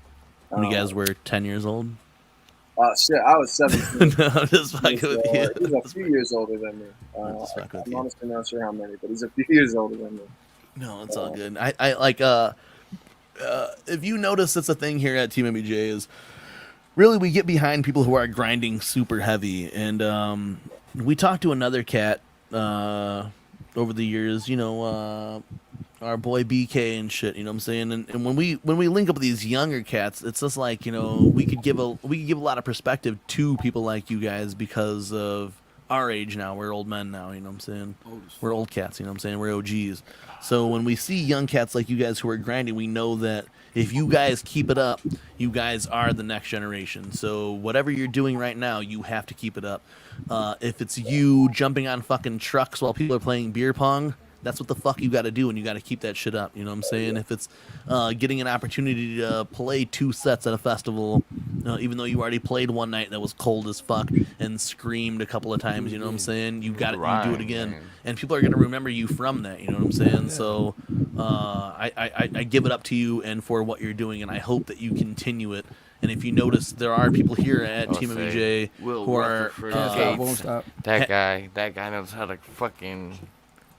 When you guys were 10 years old? Shit, I was 17. No, I'm just fucking with you. He's a few years older than me. I'm honestly not sure how many, but he's a few years older than me. No, it's all good. I like, if you notice, that's a thing here at TeamMUJ is really we get behind people who are grinding super heavy. And we talked to another cat over the years, you know, our boy BK and shit, you know what I'm saying? And when we link up with these younger cats, it's just like, you know, we could give a lot of perspective to people like you guys because of our age now. We're old men now, you know what I'm saying? We're old cats, you know what I'm saying? We're OGs. So when we see young cats like you guys who are grinding, we know that if you guys keep it up, you guys are the next generation. So whatever you're doing right now, you have to keep it up. If it's you jumping on fucking trucks while people are playing beer pong, that's what the fuck you got to do, and you got to keep that shit up. You know what I'm saying? If it's getting an opportunity to play 2 sets at a festival, even though you already played one night that was cold as fuck and screamed a couple of times, you know what I'm saying? You got it. You do it again, and people are gonna remember you from that. You know what I'm saying? So I give it up to you and for what you're doing, and I hope that you continue it. And if you notice, there are people here at TeamMUJ who are that guy knows how to fucking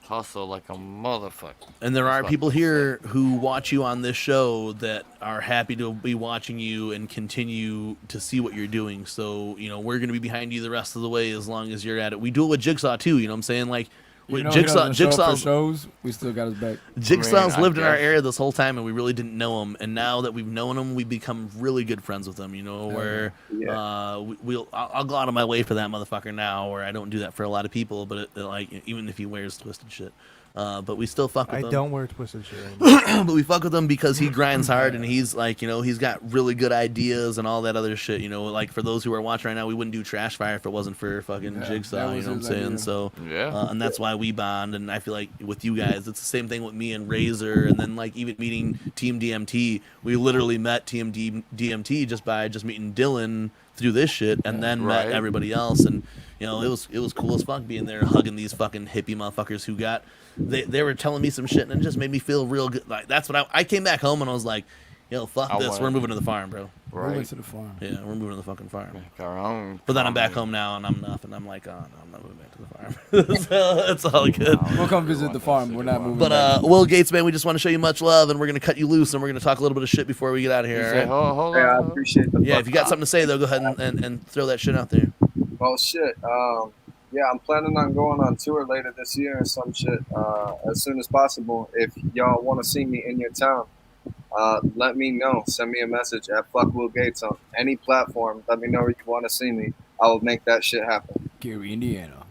hustle like a motherfucker. And there are people here who watch you on this show that are happy to be watching you and continue to see what you're doing. So, you know, we're going to be behind you the rest of the way as long as you're at it. We do it with Jigsaw too, you know what I'm saying? Like, Jigsaw's shows, we still got his back. Jigsaw's lived in our area this whole time, and we really didn't know him. And now that we've known him, we've become really good friends with him. You know, where I'll go out of my way for that motherfucker now. Where I don't do that for a lot of people, but like even if he wears twisted shit. But we still fuck with him. I don't wear twisted shit anymore. But we fuck with him because he grinds hard and he's like, you know, he's got really good ideas and all that other shit. You know, like for those who are watching right now, we wouldn't do Trash Fire if it wasn't for fucking Jigsaw. You know what I'm saying? Idea. So and that's why we bond. And I feel like with you guys, it's the same thing with me and Razor. And then like even meeting Team DMT, we literally met Team DMT just by meeting Dylan through this shit, and then met everybody else. And you know, it was cool as fuck being there, hugging these fucking hippie motherfuckers who got. They were telling me some shit, and it just made me feel real good. Like that's what I came back home and I was like, yo, fuck this, we're moving to the farm, bro. Moving to the farm. Yeah, we're moving to the fucking farm. Make our own. But then I'm back home now, and I'm nothing. I'm like, oh no, I'm not moving back to the farm. So it's all good. We'll come visit the farm. We're not moving. But Will Gates, man, we just want to show you much love, and we're gonna cut you loose, and we're gonna talk a little bit of shit before we get out of here. Right? Hold I appreciate the. Yeah, if you got something to say though, go ahead and throw that shit out there. Well, shit. Yeah, I'm planning on going on tour later this year or some shit as soon as possible. If y'all want to see me in your town, let me know. Send me a message at Fuck Will Gates on any platform. Let me know where you want to see me. I will make that shit happen. Gary, Indiana.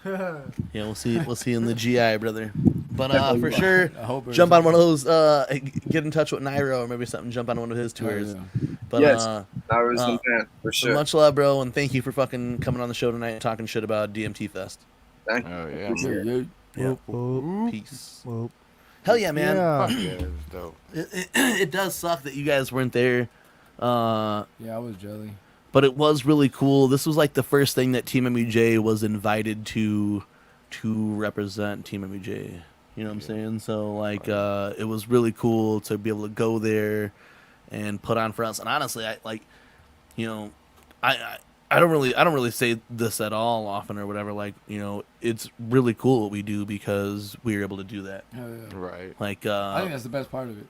Yeah, we'll see you in the GI, brother. But for sure, jump on one of those. Get in touch with Nairo or maybe something. Jump on one of his tours. But yes, Nairo's the man for sure. So much love, bro, and thank you for fucking coming on the show tonight and talking shit about DMT Fest. Thank you. Yeah. Peace. Hell yeah, man. Yeah, it was dope. It does suck that you guys weren't there. Yeah, I was jelly. But it was really cool. This was like the first thing that TeamMUJ was invited to represent TeamMUJ. You know what I'm saying? So like it was really cool to be able to go there and put on for us. And honestly, I like, you know, I don't really say this at all often or whatever. Like, you know, it's really cool what we do because we were able to do that. Hell yeah. Right. Like I think that's the best part of it.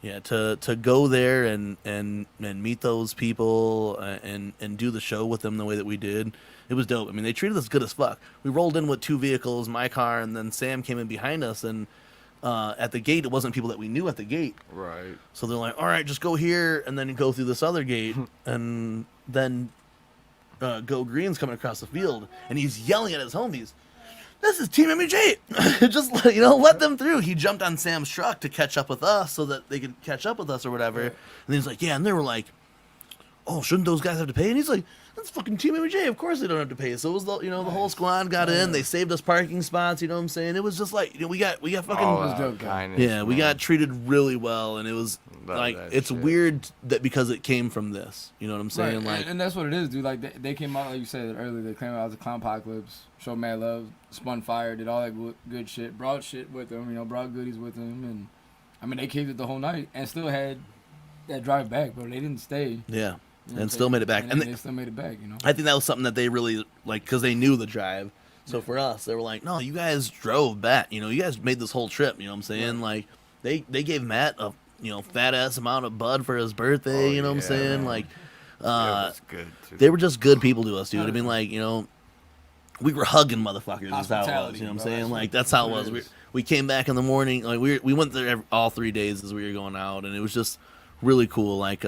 Yeah, to go there and meet those people and do the show with them the way that we did, it was dope. I mean, they treated us good as fuck. We rolled in with 2 vehicles, my car, and then Sam came in behind us. And at the gate, it wasn't people that we knew at the gate. Right. So they're like, all right, just go here and then go through this other gate. And then Go Green's coming across the field, and he's yelling at his homies. This is TeamMUJ. Just, you know, let them through. He jumped on Sam's truck to catch up with us so that they could catch up with us or whatever. And he's like, yeah. And they were like, oh, shouldn't those guys have to pay? And he's like, that's fucking TeamMUJ. Of course they don't have to pay. So it was, the, you know, the whole squad got in. They saved us parking spots. You know what I'm saying? It was just like, you know, we got fucking, kindness, we got treated really well. And it was like, it's weird that because it came from this. You know what I'm saying? Right. Like, and that's what it is, dude. Like they came out, like you said earlier, they came out as a Clown Apocalypse, showed mad love, spun fire, did all that good shit, brought shit with them, you know, brought goodies with them, and I mean they caved it the whole night and still had that drive back, but they didn't stay. Yeah. And still made it back. And they still made it back, you know. I think that was something that they really, like, because they knew the drive. So for us, they were like, no, you guys drove back. You know, you guys made this whole trip. You know what I'm saying? Like, they gave Matt a, you know, fat-ass amount of bud for his birthday. You know what I'm saying? Like, was good too. They were just good people to us, dude. I mean, like, you know, we were hugging motherfuckers. Is how it was. You know what I'm saying? Like, that's how it was. We came back in the morning. Like, we went there all 3 days as we were going out. And it was just really cool. Like,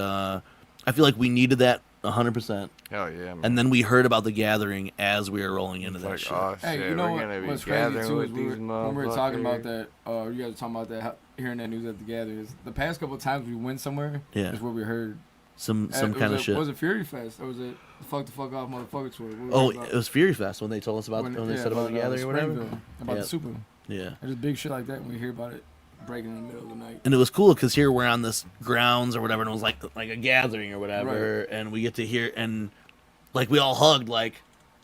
I feel like we needed that 100%. Hell yeah, man. And then we heard about the gathering as we were rolling into that shit. Oh, hey, you know what's crazy too is when we were talking about that, you guys were talking about that, hearing that news at the gathering. The past couple of times we went somewhere, is where we heard some kind of shit. Was it Fury Fest or was it Fuck the Fuck Off Motherfucker tour? It was Fury Fest when they told us about when they said about the gathering or whatever. About the Super. Yeah. There's big shit like that when we hear about it. Breaking in the middle of the night. And it was cool because here we're on this grounds or whatever, and it was like a gathering or whatever, and we get to hear, and like we all hugged, like,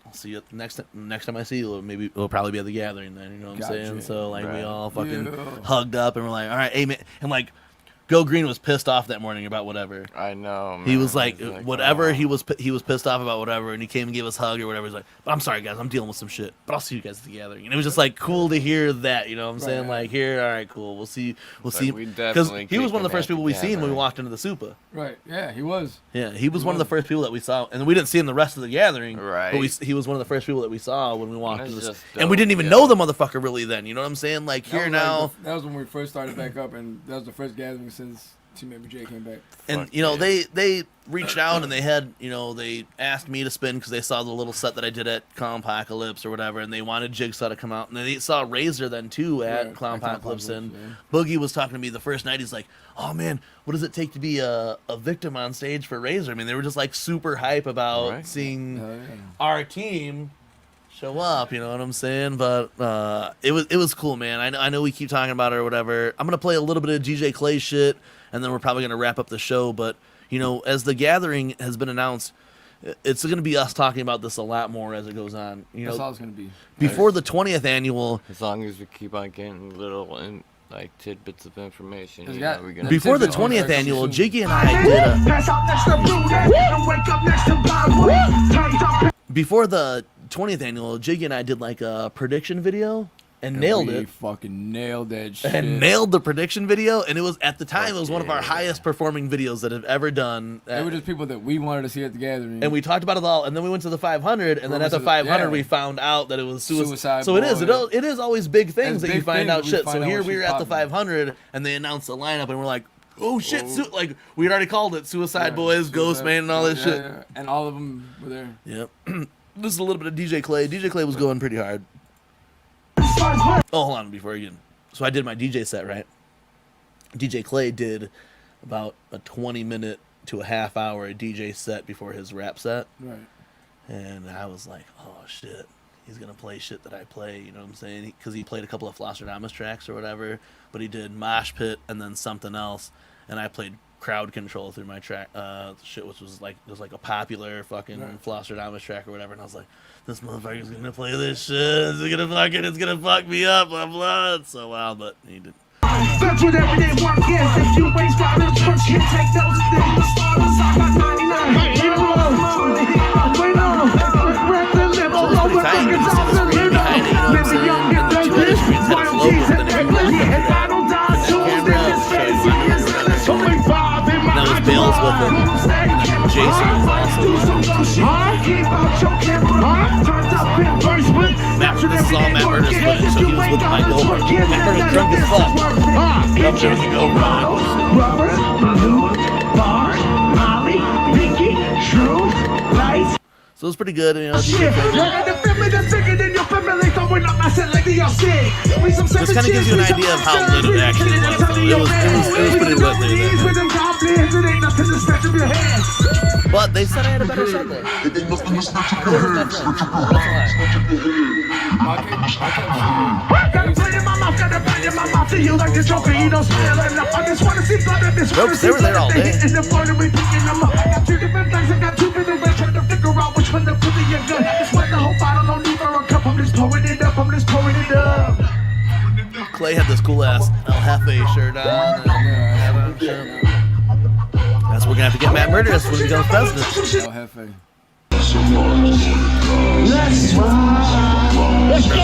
I'll see you next time I see you, maybe we'll probably be at the gathering then, you know what I'm saying? So like we all fucking hugged up, and we're like, all right, amen. And like Go Green was pissed off that morning about whatever. I know, man. He was like whatever. He was pissed off about whatever, and he came and gave us a hug or whatever. He's like, but I'm sorry, guys, I'm dealing with some shit. But I'll see you guys at the gathering. And it was just like cool to hear that. You know what I'm saying? Like here, all right, cool. We'll see. Because he was one of the first people we seen when we walked into the Supa. Right. Yeah, he was. Yeah, he was one of the first people that we saw, and we didn't see him the rest of the gathering. Right. But he was one of the first people that we saw when we walked into the. And we didn't even know the motherfucker really then. You know what I'm saying? Like here now. That was when we first started back up, and that was the first gathering since TeamMUJ came back. And you know they reached out and they had they asked me to spin because they saw the little set that I did at Clownapocalypse or whatever, and they wanted Jigsaw to come out, and they saw Razor then too at Clownapocalypse, and Boogie was talking to me the first night. He's like, "Oh man, what does it take to be a victim on stage for Razor?" I mean, they were just like super hype about seeing our team show up, you know what I'm saying? But it was cool, man. I know we keep talking about it or whatever. I'm gonna play a little bit of DJ Clay shit, and then we're probably gonna wrap up the show. But as the gathering has been announced, it's gonna be us talking about this a lot more as it goes on. That's all it's gonna be. Before the 20th annual, as long as we keep on getting little and like tidbits of information. Before the 20th annual, Jiggy and I did before the 20th annual, Jiggy and I did like a prediction video and nailed it. Fucking nailed that shit. And nailed the prediction video, and it was at the time it was one of our highest performing videos that have ever done. They were just people that we wanted to see at the gathering. And we talked about it all, and then we went to the 500, and then at the 500 we found out that it was suicide. So it is always big things that you find out shit. So here we were at the 500, and they announced the lineup, and we're like, oh shit, like we had already called it Suicide Boys, Ghost Man, and all this shit. Yeah. And all of them were there. Yep. This is a little bit of DJ Clay. DJ Clay was going pretty hard. Oh, hold on before you. So I did my DJ set, right? DJ Clay did about a 20-minute to a half-hour DJ set before his rap set. Right. And I was like, oh shit, he's gonna play shit that I play. You know what I'm saying? Because he played a couple of Flosstradamus tracks or whatever, but he did Mosh Pit and then something else, and I played Crowd Control through my track shit, which was like a popular fucking Flosstradamus track or whatever, and I was like, this motherfucker's gonna play this shit, it's gonna fuck me up, blah blah. It's so wild, but he did. That's what everyday work is. If you waste riders, punch can take those things. Starters, I got 99. You know, wait on. Breath and live all over records off the litter. Living young and dangerous. Royalties and papers. If I don't die soon, then this fancy is only 5 in my that was Bales with him. Jason was also keep out your camera. Turns up in first one. This is all Matt Murder's footage, so he was with my girlfriend. Matt Murder's drunk as fuck. Come there you go, Rubbers, Baloo, Bars, Molly, Pinky, Truth, Lights. So it was pretty good, you know. Just kind of gives you an idea of how lit it actually was. So it was pretty lit there. But they said I had a better set there. They were there all day. Clay had this cool ass El Jefe shirt on. That's what we're gonna have to get Matt Murderous when he becomes president. El Jefe. Let's ride. Let's go,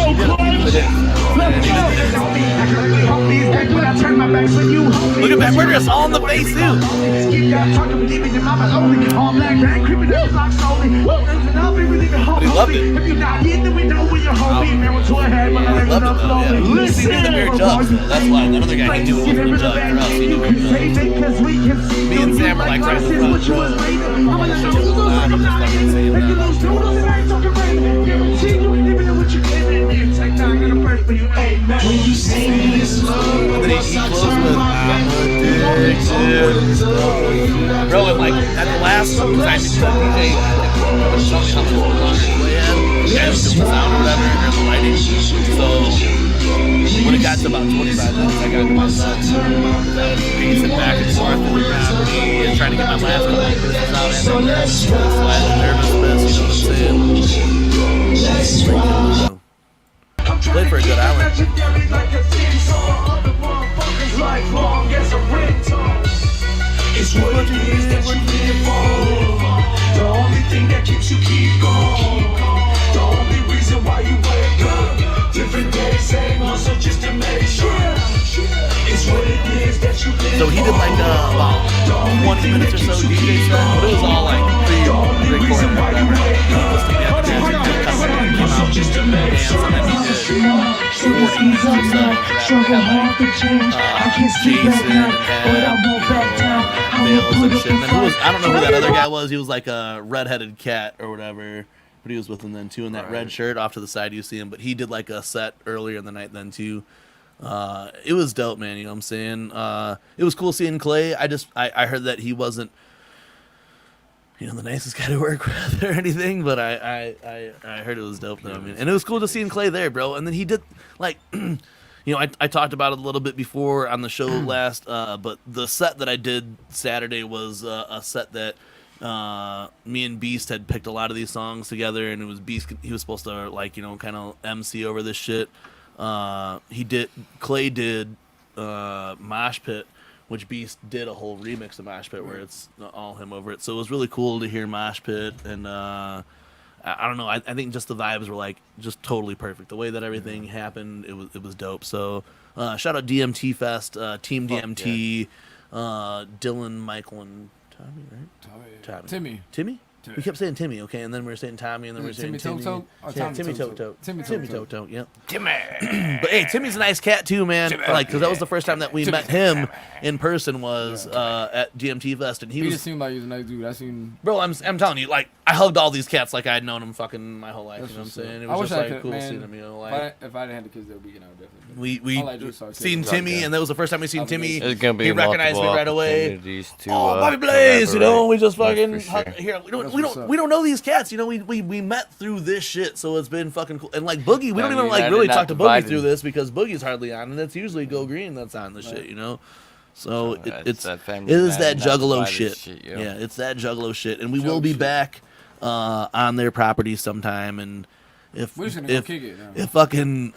Look at Matt Murderous all in the face too. But he loved it. He loved it though, yeah. He knew the mirror jugs, so that's why that other guy can do it with the jug, or else he knew it was jugs. Me and Sam are like right in front. Bro, and like at the last time DJ showed me how much longer Clay had, and was doing the sound or whatever, or the lighting. So when it got to about 25 minutes, I got into my set. I was pacing back and forth in the gravity and trying to get my last couple of verses out, and then slightly nervous, you know what I'm saying? Played for a good island. It's what it is that you live for. The only thing that keeps you keep going. The only reason why you wake up. Different days, same hustle just to make sure. It's what it is that you live for. So he did like about 20 minutes or so DJ set, but it was all like pre-recorded or whatever. He was together, came out. bands, and then he did 40 minutes or so. Jason and Bales and shit. And then I don't know who that other guy was. He was like a redheaded cat or whatever. But he was with him then too in that red shirt. Off to the side you see him. But he did like a set earlier in the night then too. It was dope, man. You know what I'm saying? It was cool seeing Clay. I heard that he wasn't, the nicest guy to work with or anything, but I heard it was dope though. I mean, and it was cool to see Clay there, bro. And then he did like, I talked about it a little bit before on the show last, but the set that I did Saturday was a set that me and Beast had picked a lot of these songs together, and it was Beast. He was supposed to like kind of MC over this shit. Clay did Mosh Pit, which Beast did a whole remix of Mosh Pit where it's all him over it. So it was really cool to hear Mosh Pit, and I don't know. I think just the vibes were like just totally perfect. The way that everything happened, it was dope. So shout out DMT Fest, Team DMT, Dylan, Michael, and Tommy, right? Tommy. Timmy? We kept saying Timmy, okay, and then we were saying Tommy, and then we were saying Timmy. Timmy Toto. Yep. Timmy. But hey, Timmy's a nice cat too, man. Like, because that was the first time that we met him in person was at DMT Fest, and he just seemed like he was a nice dude. Bro, I'm telling you, like, I hugged all these cats like I had known them fucking my whole life. You know what I'm saying? It was just like cool seeing them. Like if I didn't have the kids, they would be out definitely. We seen Timmy, and that was the first time we seen Timmy. It's gonna be he recognized me right away. To, Bobby Blaze, we just fucking sure. here. We don't know these cats, we met through this shit, so it's been fucking cool. And like Boogie, we don't even like really talk to Boogie through this because Boogie's hardly on, and it's usually Go Green that's on the shit, So it is that Juggalo shit. Yeah, it's that Juggalo shit, and we will be back on their property sometime. And if fucking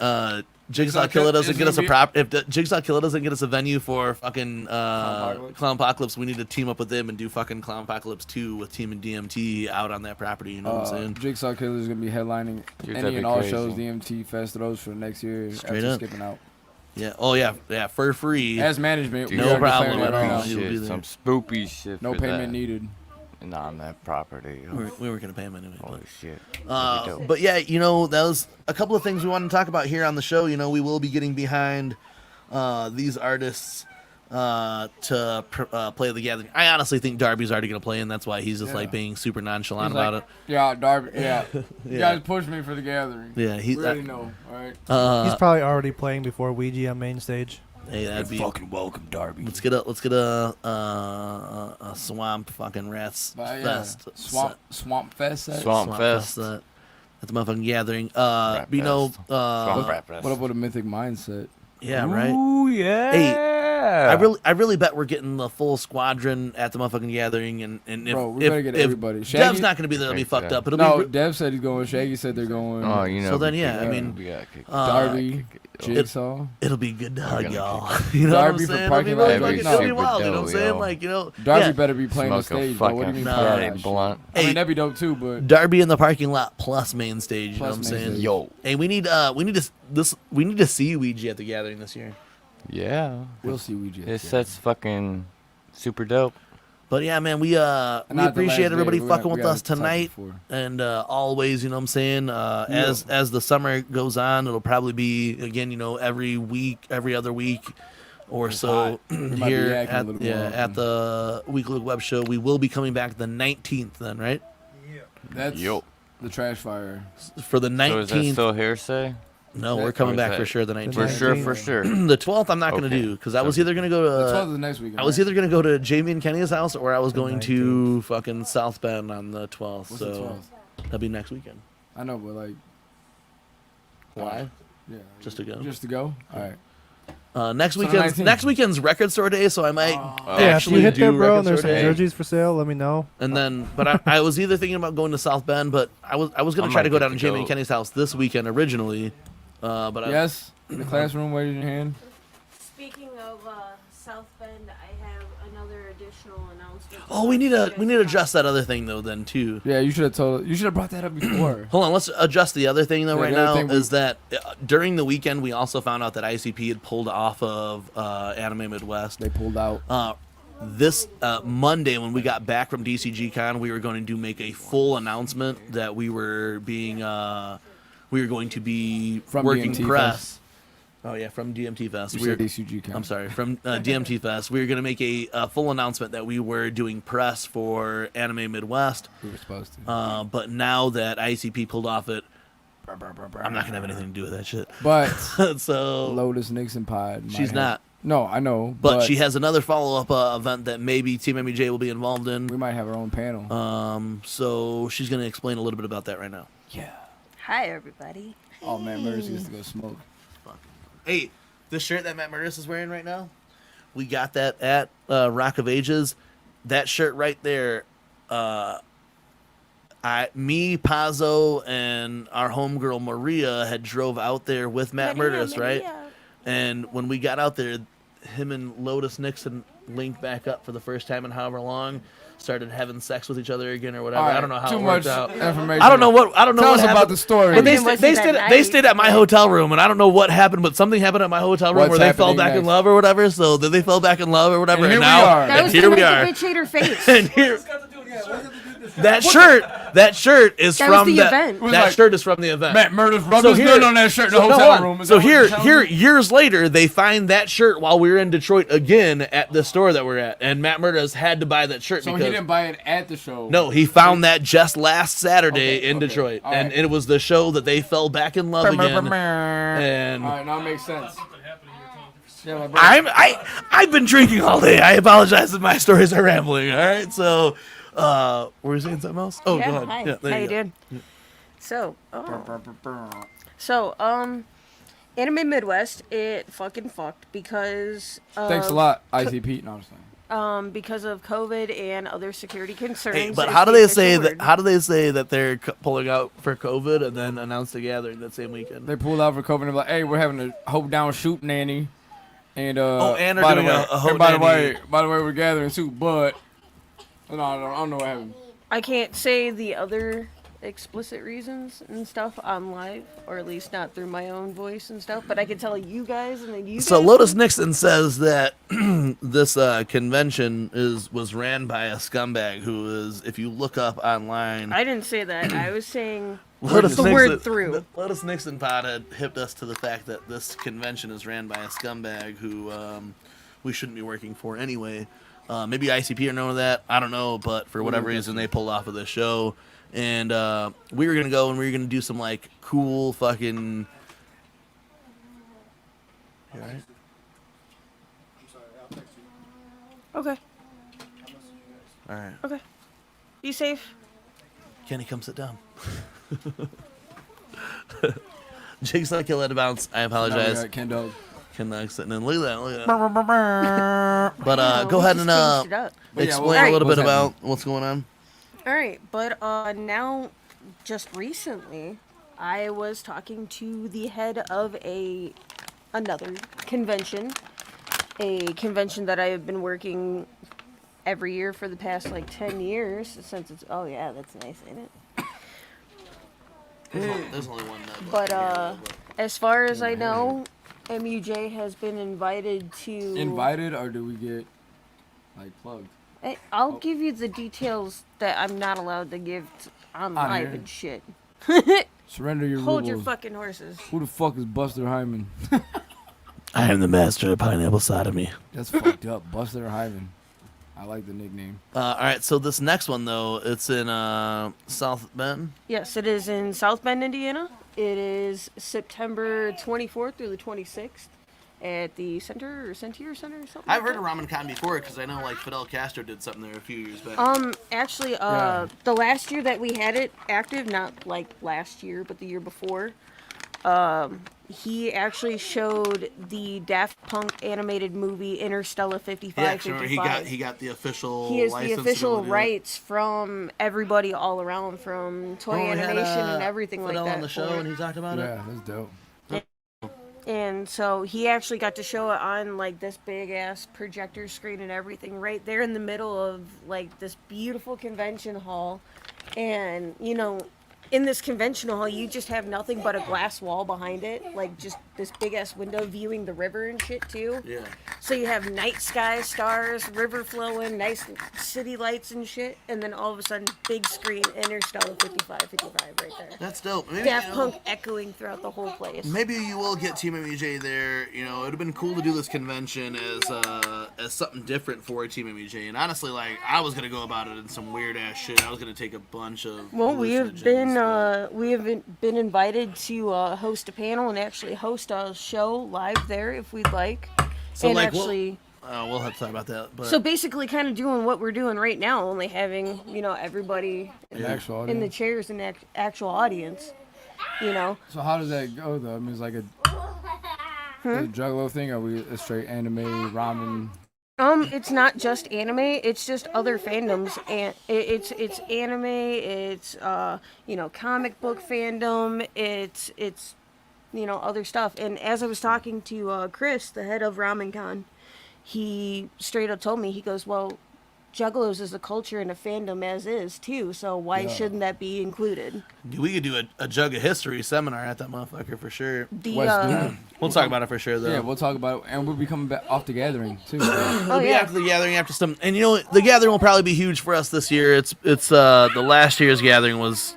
JigSaw Killa doesn't get us if JigSaw Killa doesn't get us a venue for fucking Clownpocalypse, we need to team up with them and do fucking Clownpocalypse 2 with Team and DMT out on that property. You know what I'm saying? JigSaw Killa is gonna be headlining any and all shows, DMT Fest those for next year. Straight after up. Skipping out. Yeah. Oh yeah. For free. As management, no problem at all. Some spoopy shit. No payment needed. On that property. We were gonna pay him anyway. Holy shit. But yeah, that was a couple of things we wanted to talk about here on the show. We will be getting behind these artists to play the gathering. I honestly think Darby's already gonna play, and that's why he's just like being super nonchalant about it. Yeah, Darby. Yeah, you guys pushed me for the gathering. Yeah, we already know. All right. He's probably already playing before Ouija on main stage. Hey, that'd be fucking welcome, Darby. Let's get a swamp fucking rats fest. Swamp fest. Swamp fest. That's a motherfucking gathering. Swamp fest. What up with a mythic mindset? Yeah, right. Ooh yeah. Hey, I really bet we're getting the full squadron at the motherfucking gathering, and Bro, we better get everybody. Dev's not gonna be there, it'll be fucked up. But Dev said he's going. Shaggy said they're going. Oh, So then, yeah, I mean, Darby, Jigsaw. It'll be good to hug y'all. Darby for parking lot. It'll be wild. You know what I'm saying? Like, Darby better be playing the stage. Bro. What do you mean? Blunt. I mean, that'd be dope too, but Darby in the parking lot plus main stage. You know what I'm saying? Yo. Hey, we need to see Ouija at the gathering this year. Yeah. We'll see Ouija. This set's fucking super dope. But yeah, man, we appreciate everybody fucking with us tonight, and always, you know what I'm saying. As the summer goes on, it'll probably be again, every other week or so here at the weekly web show. We will be coming back the 19th, then, right? Yeah. That's the trash fire for the 19th. So is that still hearsay? No, we're coming back for sure the 19th. For sure. The 12th I'm not going to do because I was either going to go to the 12th is the next weekend. I was either going to go to Jamie and Kenny's house or I was going to fucking South Bend on the 12th. What's so the 12th? That'll be next weekend. I know, but like, why? Yeah, just to go. Just to go. All right. Next weekend's record store day, so I might actually if you hit do there, bro, and record there's store some day. jerseys for sale. Let me know. And then, but I was either thinking about going to South Bend, but I was going to try to go down to Jamie and Kenny's house this weekend originally. But yes, in the classroom, raise your hand. Speaking of South Bend, I have another additional announcement. Oh, we need to adjust that other thing though, then too. Yeah, you should have brought that up before. Hold on, let's adjust the other thing though. Right now is that during the weekend we also found out that ICP had pulled off of Anime Midwest. They pulled out. This Monday when we got back from DCG Con, we were going to make a full announcement that we were being we are going to be From working DMT press. Fest. Oh yeah, from DMT Fest. You said DCG count. I'm sorry, from DMT Fest. We were going to make a full announcement that we were doing press for Anime Midwest. We were supposed to. But now that ICP pulled off it, I'm not going to have anything to do with that shit. But so Lotus Nixon Pod. She's not. No, I know. But she has another follow-up event that maybe TeamMUJ will be involved in. We might have our own panel. So she's going to explain a little bit about that right now. Yeah. Hi, everybody. Oh, man, Murders used to go smoke. Hey, this shirt that Matt Murdis is wearing right now, we got that at Rock of Ages. That shirt right there, me, Pazzo, and our homegirl Maria had drove out there with Matt Murdis, right? And when we got out there, him and Lotus Nixon linked back up for the first time in however long. Started having sex with each other again or whatever. Right, I don't know how too it worked much out. information. I don't know what. Tell us about the story. But they stayed at my hotel room, and I don't know what happened, but something happened at my hotel room where they fell back in love or whatever. So they fell back in love or whatever, and now That was here to we make are. the bitch hate her face. And here, that shirt is That was from the that. event. That shirt is from the event. Matt Murdis rubbed his good on that shirt in the hold hotel on. room. Is So that what you're here, telling me? years later, they find that shirt while we were in Detroit again at the store that we're at, and Matt Murdis had to buy that shirt. So because he didn't buy it at the show. No, he found that just last Saturday in Detroit, and it was the show that they fell back in love again. And all right, now it makes sense. Yeah, I've been drinking all day. I apologize if my stories are rambling. All right, so were you saying something else? Oh, yeah, go ahead. hi. Yeah, there How you you go. doing? So, Anime Midwest, it fucking fucked because Thanks a lot, ICP. No, I'm just saying. because of COVID and other security concerns. Hey, but is how do the they official say word. that? How do they say that they're pulling out for COVID and then announce the gathering that same weekend? They pulled out for COVID and they're like, hey, we're having a hope down shoot nanny. And and they're by the doing way, a hope by the nanny. way, we're gathering too, but no, I don't know what happened. I can't say the other explicit reasons and stuff on live, or at least not through my own voice and stuff, but I can tell you guys, and then you So guys Lotus Nixon says that this convention was ran by a scumbag who is, if you look up online, I didn't say that. I was saying Lotus the Nixon, word through. Lotus Nixon pod had hipped us to the fact that this convention is ran by a scumbag who we shouldn't be working for anyway. Maybe ICP are known that. I don't know, but for whatever reason, they pulled off of the show. And we were going to go and we were going to do some, like, cool fucking... You all right? Okay. All right. Okay. Be safe. Kenny, come sit down. JigSaw Killa had to bounce. I apologize. Ken Dog. Ken Dog sitting in. Look at that. But go ahead and explain a little bit about what's going on. All right, but now, just recently, I was talking to the head of another convention, a convention that I have been working every year for the past like 10 years since it's. Oh yeah, that's nice, ain't it? There's only one. But as far as I know, MUJ has been invited to. Invited, or do we get like plugged? I'll give you the details that I'm not allowed to give on live and shit. Surrender your Hold rules. your fucking horses. Who the fuck is Buster Hyman? I am the master of pineapple sodomy. That's fucked up. Buster Hyman. I like the nickname. All right, so this next one, though, it's in South Bend. Yes, it is in South Bend, Indiana. It is September 24th through the 26th at the Center or Center or something. I've heard of Ramen Con before because I know like Fidel Castro did something there a few years back. Actually, the last year that we had it active, not like last year, but the year before, he actually showed the Daft Punk animated movie Interstellar 5555. Yeah, he got the official. He has the license official to do it. rights from everybody all around, from Toy Animation and everything Fidel like that. on the show, and he talked about it. Yeah, that's dope. And so he actually got to show it on like this big ass projector screen and everything right there in the middle of like this beautiful convention hall. And you know, in this convention hall, you just have nothing but a glass wall behind it, like just this big ass window viewing the river and shit too. Yeah. So you have night sky, stars, river flowing, nice city lights and shit, and then all of a sudden, big screen, Interstellar 55 right there. That's dope. Maybe, Daft Punk echoing throughout the whole place. Maybe you will get TeamMUJ there. You know, it'd have been cool to do this convention as something different for TeamMUJ. And honestly, like, I was gonna go about it in some weird ass shit. I was gonna take a bunch of. Well, we have been invited to host a panel and actually host a show live there if we'd like. So, and like, actually, we'll have to talk about that. But so basically, kind of doing what we're doing right now, only having everybody in the chairs and actual audience. You know. So how does that go though? I mean, it's like a Juggalo thing. Are we a straight anime ramen? It's not just anime. It's just other fandoms, and it's anime. It's comic book fandom. It's other stuff. And as I was talking to Chris, the head of RamenCon, he straight up told me, he goes, well, Juggalos is a culture and a fandom as is too. So why shouldn't that be included? we could do a Jug of History seminar at that motherfucker for sure. We'll talk about it for sure though. Yeah, we'll talk about it, and we'll be coming back off the gathering too. We'll be after the gathering, after some, and the gathering will probably be huge for us this year. It's the last year's gathering was.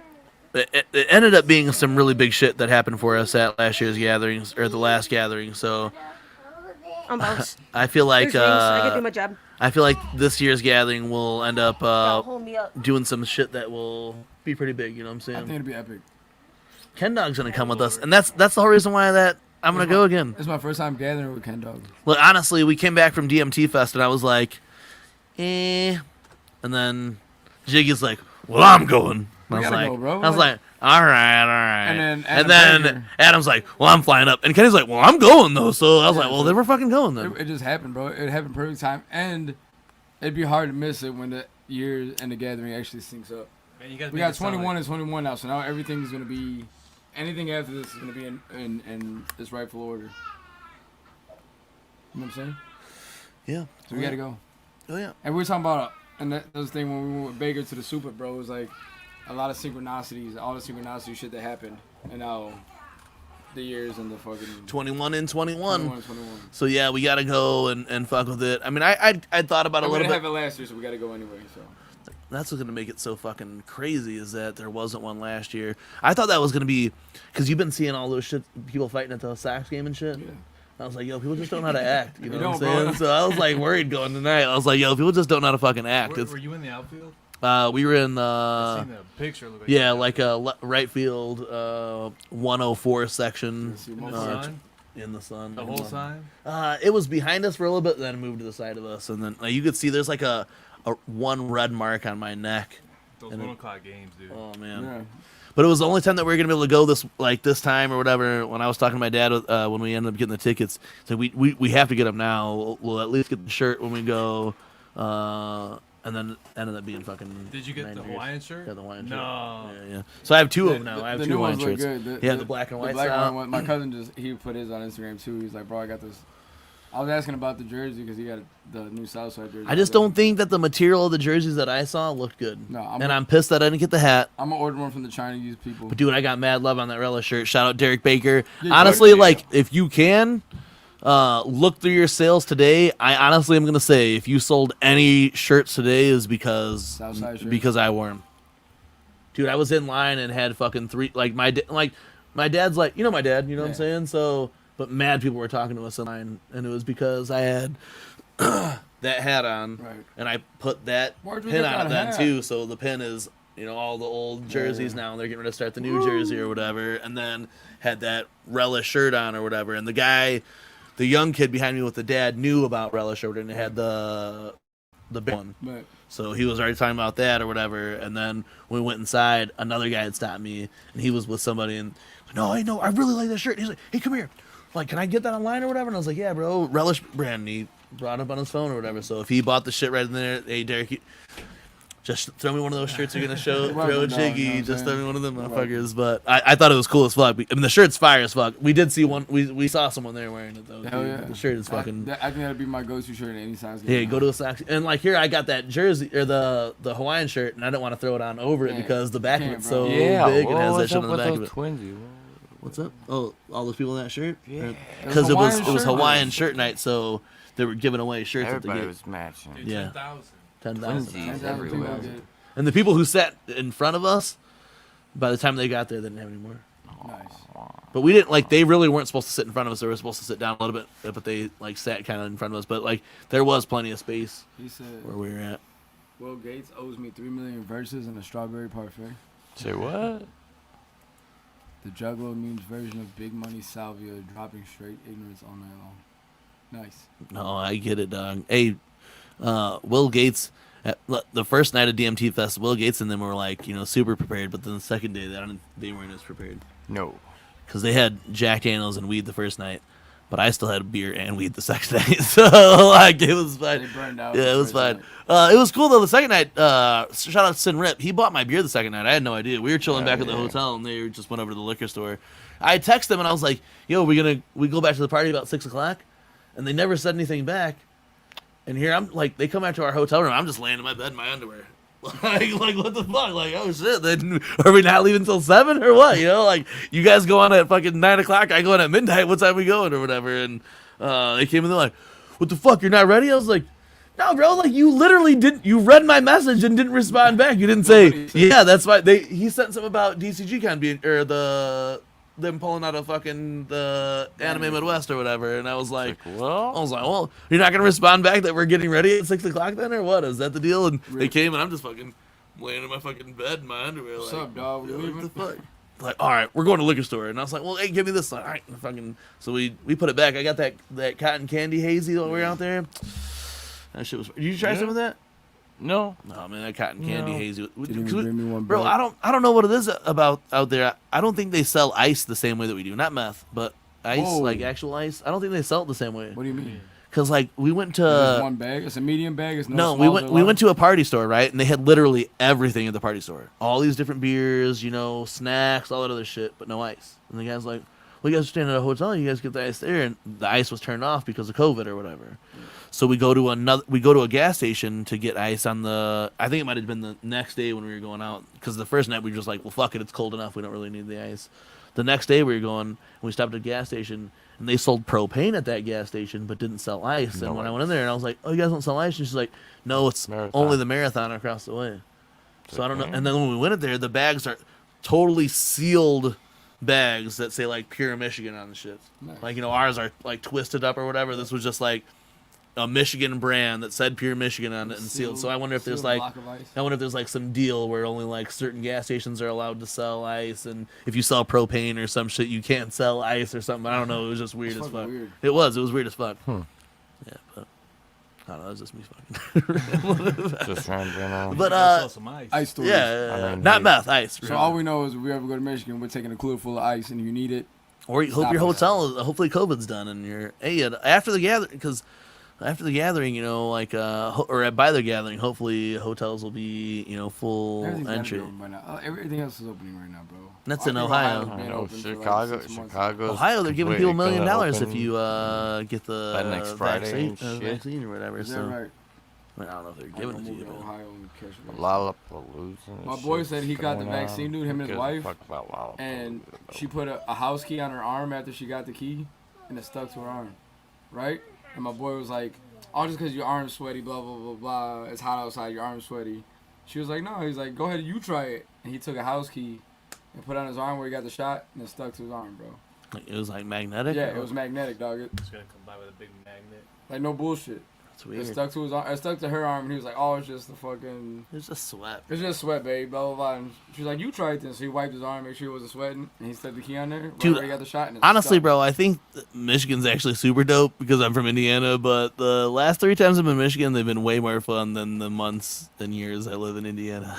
It ended up being some really big shit that happened for us at last year's gatherings or the last gathering. So I feel like I can do my job. I feel like this year's gathering will end up Hold me up. doing some shit that will be pretty big. You know what I'm saying? I think it'll be epic. Ken Dog's gonna come with us, and that's the whole reason why I'm gonna go again. It's my first time gathering with Ken Dog. Well, honestly, we came back from DMT Fest, and I was like, and then Jiggy's like, well, I'm going. And I was like, go, bro. all right. And then Adam's like, well, I'm flying up. And Kenny's like, well, I'm going, though. So I was like, well, then we're fucking going, then. It just happened, bro. It happened perfect time. And it'd be hard to miss it when the year and the gathering actually syncs up. Man, we got 21 and 21 now, so now everything's going to be, anything after this is going to be in its rightful order. You know what I'm saying? Yeah. So we got to go. Oh, yeah. And we were talking about, and that was the thing when we went with Baker to the Super, bro, it was like, a lot of synchronicities, all the synchronicity shit that happened, and now the years and the fucking 21 and 21. So yeah, we gotta go and fuck with it. I mean, I thought about it a little bit. We didn't have it last year, so we gotta go anyway. So that's what's gonna make it so fucking crazy is that there wasn't one last year. I thought that was gonna be because you've been seeing all those shit, people fighting at the Sox game and shit. Yeah. I was like, yo, people just don't know how to act. You know what I'm saying? Bro. So I was like worried going tonight. I was like, yo, people just don't know how to fucking act. Were you in the outfield? We were in I seen the picture. Like a right field 104 section in the sun. The whole time? It was behind us for a little bit, then moved to the side of us, and then you could see there's like a one red mark on my neck. Those 1 o'clock games, dude. Oh man. Yeah. But it was the only time that we were gonna be able to go this time or whatever. When I was talking to my dad when we ended up getting the tickets, so we have to get them now. We'll at least get the shirt when we go. And then ended up being fucking. Did you get the Hawaiian shirt? Yeah, the Hawaiian shirt. No. Yeah. So I have two of them now. I have the two new Hawaiian ones shirts. Look good. Yeah, the black and white style. One, my cousin he put his on Instagram too. He's like, bro, I got this. I was asking about the jersey because he got the new Southside jersey. I just don't think that the material of the jerseys that I saw looked good. No, I'm pissed that I didn't get the hat. I'm gonna order one from the Chinese people. But dude, I got mad love on that Relish shirt. Shout out Derek Baker. Yeah, honestly, like if you can. Look through your sales today. I honestly am gonna say if you sold any shirts today is because I wore them. Dude, I was in line and had fucking three. Like my dad's like, you know my dad. You know what I'm saying? So, but mad people were talking to us in line, and it was because I had that hat on, and I put that pin on it then too. So the pin is all the old jerseys now, and they're getting ready to start the new jersey or whatever, and then had that Relish shirt on or whatever, and the guy. The young kid behind me with the dad knew about Relish or whatever, and had the big one. Right. So he was already talking about that or whatever. And then when we went inside, another guy had stopped me, and he was with somebody. And no, I know, I really like that shirt. And he's like, hey, come here. Like, can I get that online or whatever? And I was like, yeah, bro, Relish brand. And he brought it up on his phone or whatever. So if he bought the shit right in there, hey, Derek, Just throw me one of those shirts you're gonna show. Right, Throw no, Jiggy. you know Just throw me one of them Right. motherfuckers. But I thought it was cool as fuck. I mean, the shirt's fire as fuck. We did see one. We saw someone there wearing it though. Hell dude. yeah. The shirt is fucking. I think that'd be my go-to shirt in any size. Yeah, go to a Sox. And like here, I got that jersey or the Hawaiian shirt, and I didn't want to throw it on over it Yeah, because the back of can't, it's bro. so Yeah, big and what has that was shit up on the with back of those it. twinsy? What's up? Oh, all those people in that shirt? Yeah. Because it was Hawaiian shirt Hawaiian night. shirt night, so they were giving away shirts at the Everybody gate. was matching. Yeah. 10,000. 10,000. Twinsies everywhere. And the people who sat in front of us, by the time they got there, they didn't have any more. Nice. But we didn't like. They really weren't supposed to sit in front of us. They were supposed to sit down a little bit, but they like sat kind of in front of us. But like there was plenty of space He said, where we were at. Will Gates owes me 3 million verses and a strawberry parfait. Say what? The Juggalo memes version of Big Money Salvia dropping straight ignorance all night long. Nice. No, I get it, dog. Hey, Will Gates. The first night of DMT Fest, Will Gates and them were like, super prepared. But then the second day, they weren't as prepared. No. Because they had Jack Daniels and weed the first night, but I still had beer and weed the second night. So like it was fine. They burned out Yeah, the it was first fine. It was cool though. The second night, shout out to Sin Rip. He bought my beer the second night. I had no idea. We were chilling back at the hotel and they just went over to the liquor store. I texted them and I was like, "Yo, we go back to the party about 6 o'clock," and they never said anything back. And here I'm like, they come out to our hotel room. I'm just laying in my bed in my underwear. like what the fuck? Like, oh shit, then are we not leaving till 7 or what? Like you guys go on at fucking 9 o'clock, I go on at midnight, what time we going or whatever? And they came in, they're like, what the fuck, you're not ready? I was like, no bro, like you literally didn't, you read my message and didn't respond back. You didn't say, yeah, that's why he sent something about DCGCon being, or them pulling out of fucking the Anime Midwest or whatever, and I was like, well, you're not gonna respond back that we're getting ready at 6 o'clock then, or what? Is that the deal? And they came, and I'm just fucking laying in my fucking bed in my underwear. What's like, up, dog? We what leaving? the fuck? Like, all right, we're going to the liquor store, and I was like, well, hey, give me this. All right, fucking. So we put it back. I got that cotton candy hazy while we were out there. That shit was. Did you try some of that? No. No, man, that cotton candy hazy. Didn't even bring me one, Bro, I don't know what it is about out there. I don't think they sell ice the same way that we do. Not meth, but ice, Whoa. like actual ice. I don't think they sell it the same way. What do you mean? Cause like we went It's to one bag. It's a medium bag. It's no, we went to a party store, right? And they had literally everything at the party store. All these different beers, snacks, all that other shit, but no ice. And the guy's like, well, you guys are staying at a hotel, you guys get the ice there, and the ice was turned off because of COVID or whatever. So we go to a gas station to get ice on I think it might have been the next day when we were going out, because the first night we were just like, well, fuck it, it's cold enough, we don't really need the ice. The next day we were going, and we stopped at a gas station, and they sold propane at that gas station, but didn't sell ice. And when I went in there, and I was like, oh, you guys don't sell ice? And she's like, no, it's only the Marathon across the way. So I don't know. And then when we went in there, the bags are totally sealed bags that say like Pure Michigan on the shit. Nice. Like, ours are like twisted up or whatever. This was just like a Michigan brand that said Pure Michigan on it and sealed. So I wonder if there's like, some deal where only like certain gas stations are allowed to sell ice, and if you sell propane or some shit, you can't sell ice or something. I don't know. It was just weird as fuck. Weird. It was weird as fuck. Yeah, but I don't know. It was just me fucking. Just trying to But some ice. Ice stories. yeah, not meth, ice. So all we know is if we ever go to Michigan, we're taking a cooler full of ice, and if you need it, or you hope stop your us. hotel, hopefully COVID's done, and you're after the gathering, because after the gathering, or by the gathering, hopefully hotels will be, full Everything's gotta be entry. open by now. Everything else is opening right now, bro. That's I in think Ohio. Ohio's been I know open for like Chicago. 6 months. Ohio, they're giving people $1 million if you get the By next Friday and shit. vaccine or whatever. Is that So right? I don't know if they're I'm giving gonna it to move you. to But Ohio and catch it. Lollapalooza. My boy said he got the vaccine, dude, him and his wife, About and she put a house key on her arm after she got the key, and it stuck to her arm, right? And my boy was like, "Oh, just because your arm's sweaty, blah blah blah blah. It's hot outside, your arm's sweaty." She was like, "No." He's like, "Go ahead, you try it." And he took a house key and put it on his arm where he got the shot, and it stuck to his arm, bro. it was like magnetic. Yeah, it was magnetic, dog. It's gonna come by with a big magnet. Like no bullshit. That's weird. It stuck to his arm. It stuck to her arm, and he was like, "Oh, it's just the fucking. It's just sweat. It's just sweat, babe." Blah blah blah. And she was like, "You tried this." So he wiped his arm, make sure he wasn't sweating, and he stuck the key on there. Dude, Where he got the shot. And it honestly, stuck. bro, I think Michigan's actually super dope because I'm from Indiana. But the last 3 times I've been in Michigan, they've been way more fun than the months and years I live in Indiana.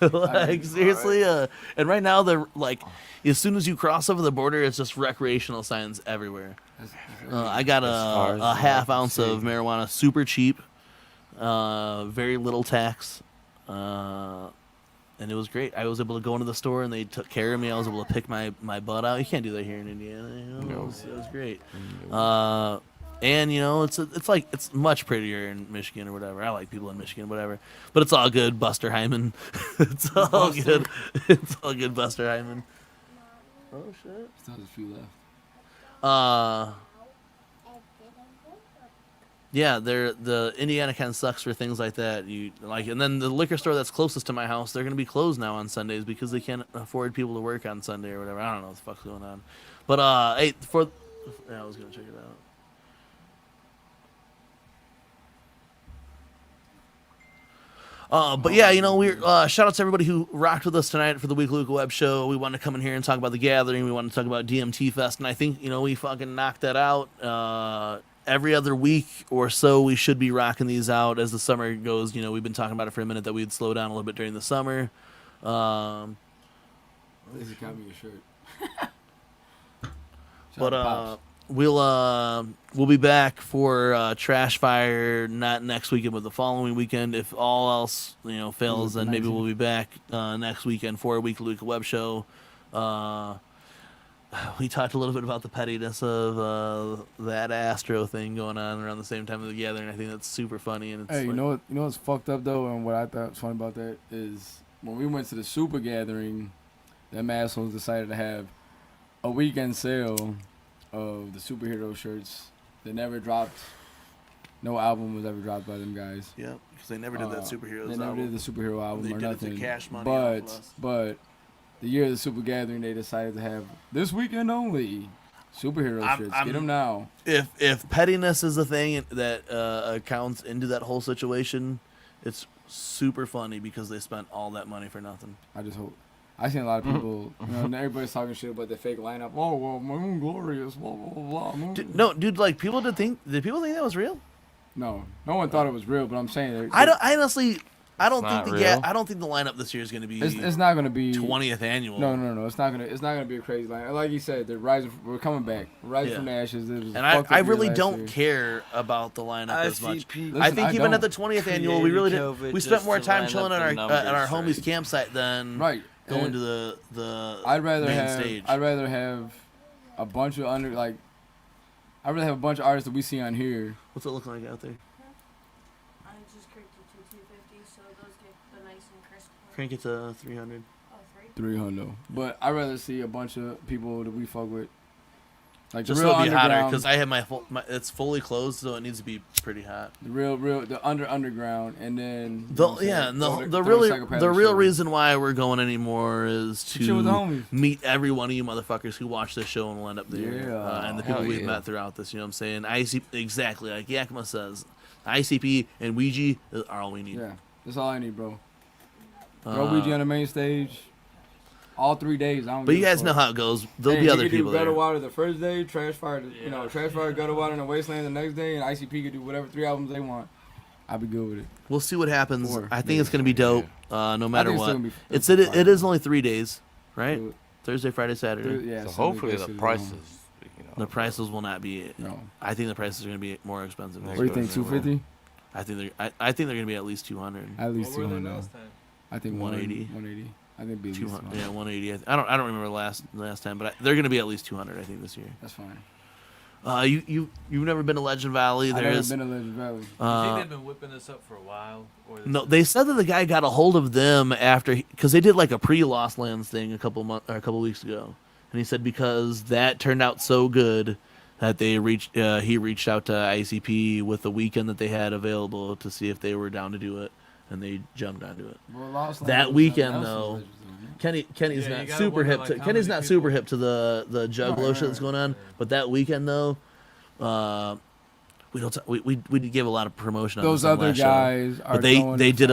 Like seriously, and right now they're like, as soon as you cross over the border, it's just recreational signs everywhere. I got a half ounce of marijuana, super cheap, very little tax. and it was great. I was able to go into the store and they took care of me. I was able to pick my butt out. You can't do that here in Indiana. You know? It was great. And you know, it's much prettier in Michigan or whatever. I like people in Michigan, whatever. But it's all good, Buster Hyman. It's all good. It's all good, Buster Hyman. Oh shit. Still has a few left. Yeah, the Indiana kind of sucks for things like that. And then the liquor store that's closest to my house, they're gonna be closed now on Sundays because they can't afford people to work on Sunday or whatever. I don't know what the fuck's going on. But hey, I was gonna check it out. But yeah, you know, shout out to everybody who rocked with us tonight for the Weekly Luca Web Show. We wanted to come in here and talk about the gathering. We wanted to talk about DMT Fest, and I think, you know, we fucking knocked that out. Every other week or so, we should be rocking these out as the summer goes. You know, we've been talking about it for a minute that we'd slow down a little bit during the summer. This is got me a shirt. But we'll be back for Trash Fire, not next weekend, but the following weekend. If all else, you know, fails, then maybe we'll be back next weekend for a Weekly Luca Web Show. We talked a little bit about the pettiness of that Astro thing going on around the same time of the gathering. I think that's super funny. And it's hey, you know what's fucked up though, and what I thought was funny about that is when we went to the Super Gathering, them assholes decided to have a weekend sale of the superhero shirts. They never dropped. No album was ever dropped by them guys. Yeah, because they never did that superheroes. They never did the superhero album they or did nothing. It to cash money But the year of the Super Gathering, they decided to have this weekend only superhero shirts. Get them now. If pettiness is a thing that counts into that whole situation, it's super funny because they spent all that money for nothing. I just hope. I seen a lot of people, you know, and everybody's talking shit about the fake lineup. Oh well, Moon Glorious, blah blah blah. Dude, like people did people think that was real? No one thought it was real, but I'm saying I don't think the lineup this year is going to be. It's not going to be 20th annual. No. It's not gonna be a crazy lineup. Like you said, we're coming back. We're rising from the ashes. And I really don't care about the lineup as much. I think even at the 20th annual, we really did. We spent more time chilling at our homies' campsite than going to the main stage. I'd rather have a bunch of artists that we see on here. What's it look like out there? I just cranked it to 250, so those get the nice and crisp. Crank it to 300. Oh, 300. But I'd rather see a bunch of people that we fuck with. Like just the real so it'll be hotter, underground. because I have it's fully closed, so it needs to be pretty hot. The underground, and then the real reason why we're going anymore is to meet every one of you motherfuckers who watch this show and will end up there, and the people we've met throughout this. You know what I'm saying? Exactly like Yakima says, ICP and Ouija are all we need. Yeah, that's all I need, bro. Throw Ouija on the main stage. All 3 days. But you guys know how it goes. There'll be other people there. Gutter Water the first day, Trash Fire, Trash Fire, Gutter Water in the Wasteland the next day, and ICP could do whatever 3 albums they want. I'll be good with it. We'll see what happens. I think it's gonna be dope. No matter what. It is only 3 days, right? Thursday, Friday, Saturday. So hopefully the prices. The prices will not be. No. I think the prices are gonna be more expensive. What do you think? 250? I think they're gonna be at least 200. At least 200. I think 180. 180. I think 200. Yeah, 180. I don't remember last time, but they're gonna be at least 200. I think this year. That's fine. You've never been to Legend Valley? I've never been to Legend Valley. You think they've been whipping this up for a while? No, they said that the guy got a hold of them because they did like a pre-Lost Lands thing a couple weeks ago, and he said because that turned out so good that he reached out to ICP with the weekend that they had available to see if they were down to do it. And they jumped onto it. Well, that weekend, though, Kenny's not super hip. Kenny's not super hip to the juggalo shit that's going on. But that weekend, though, we gave a lot of promotion on those other guys. But they did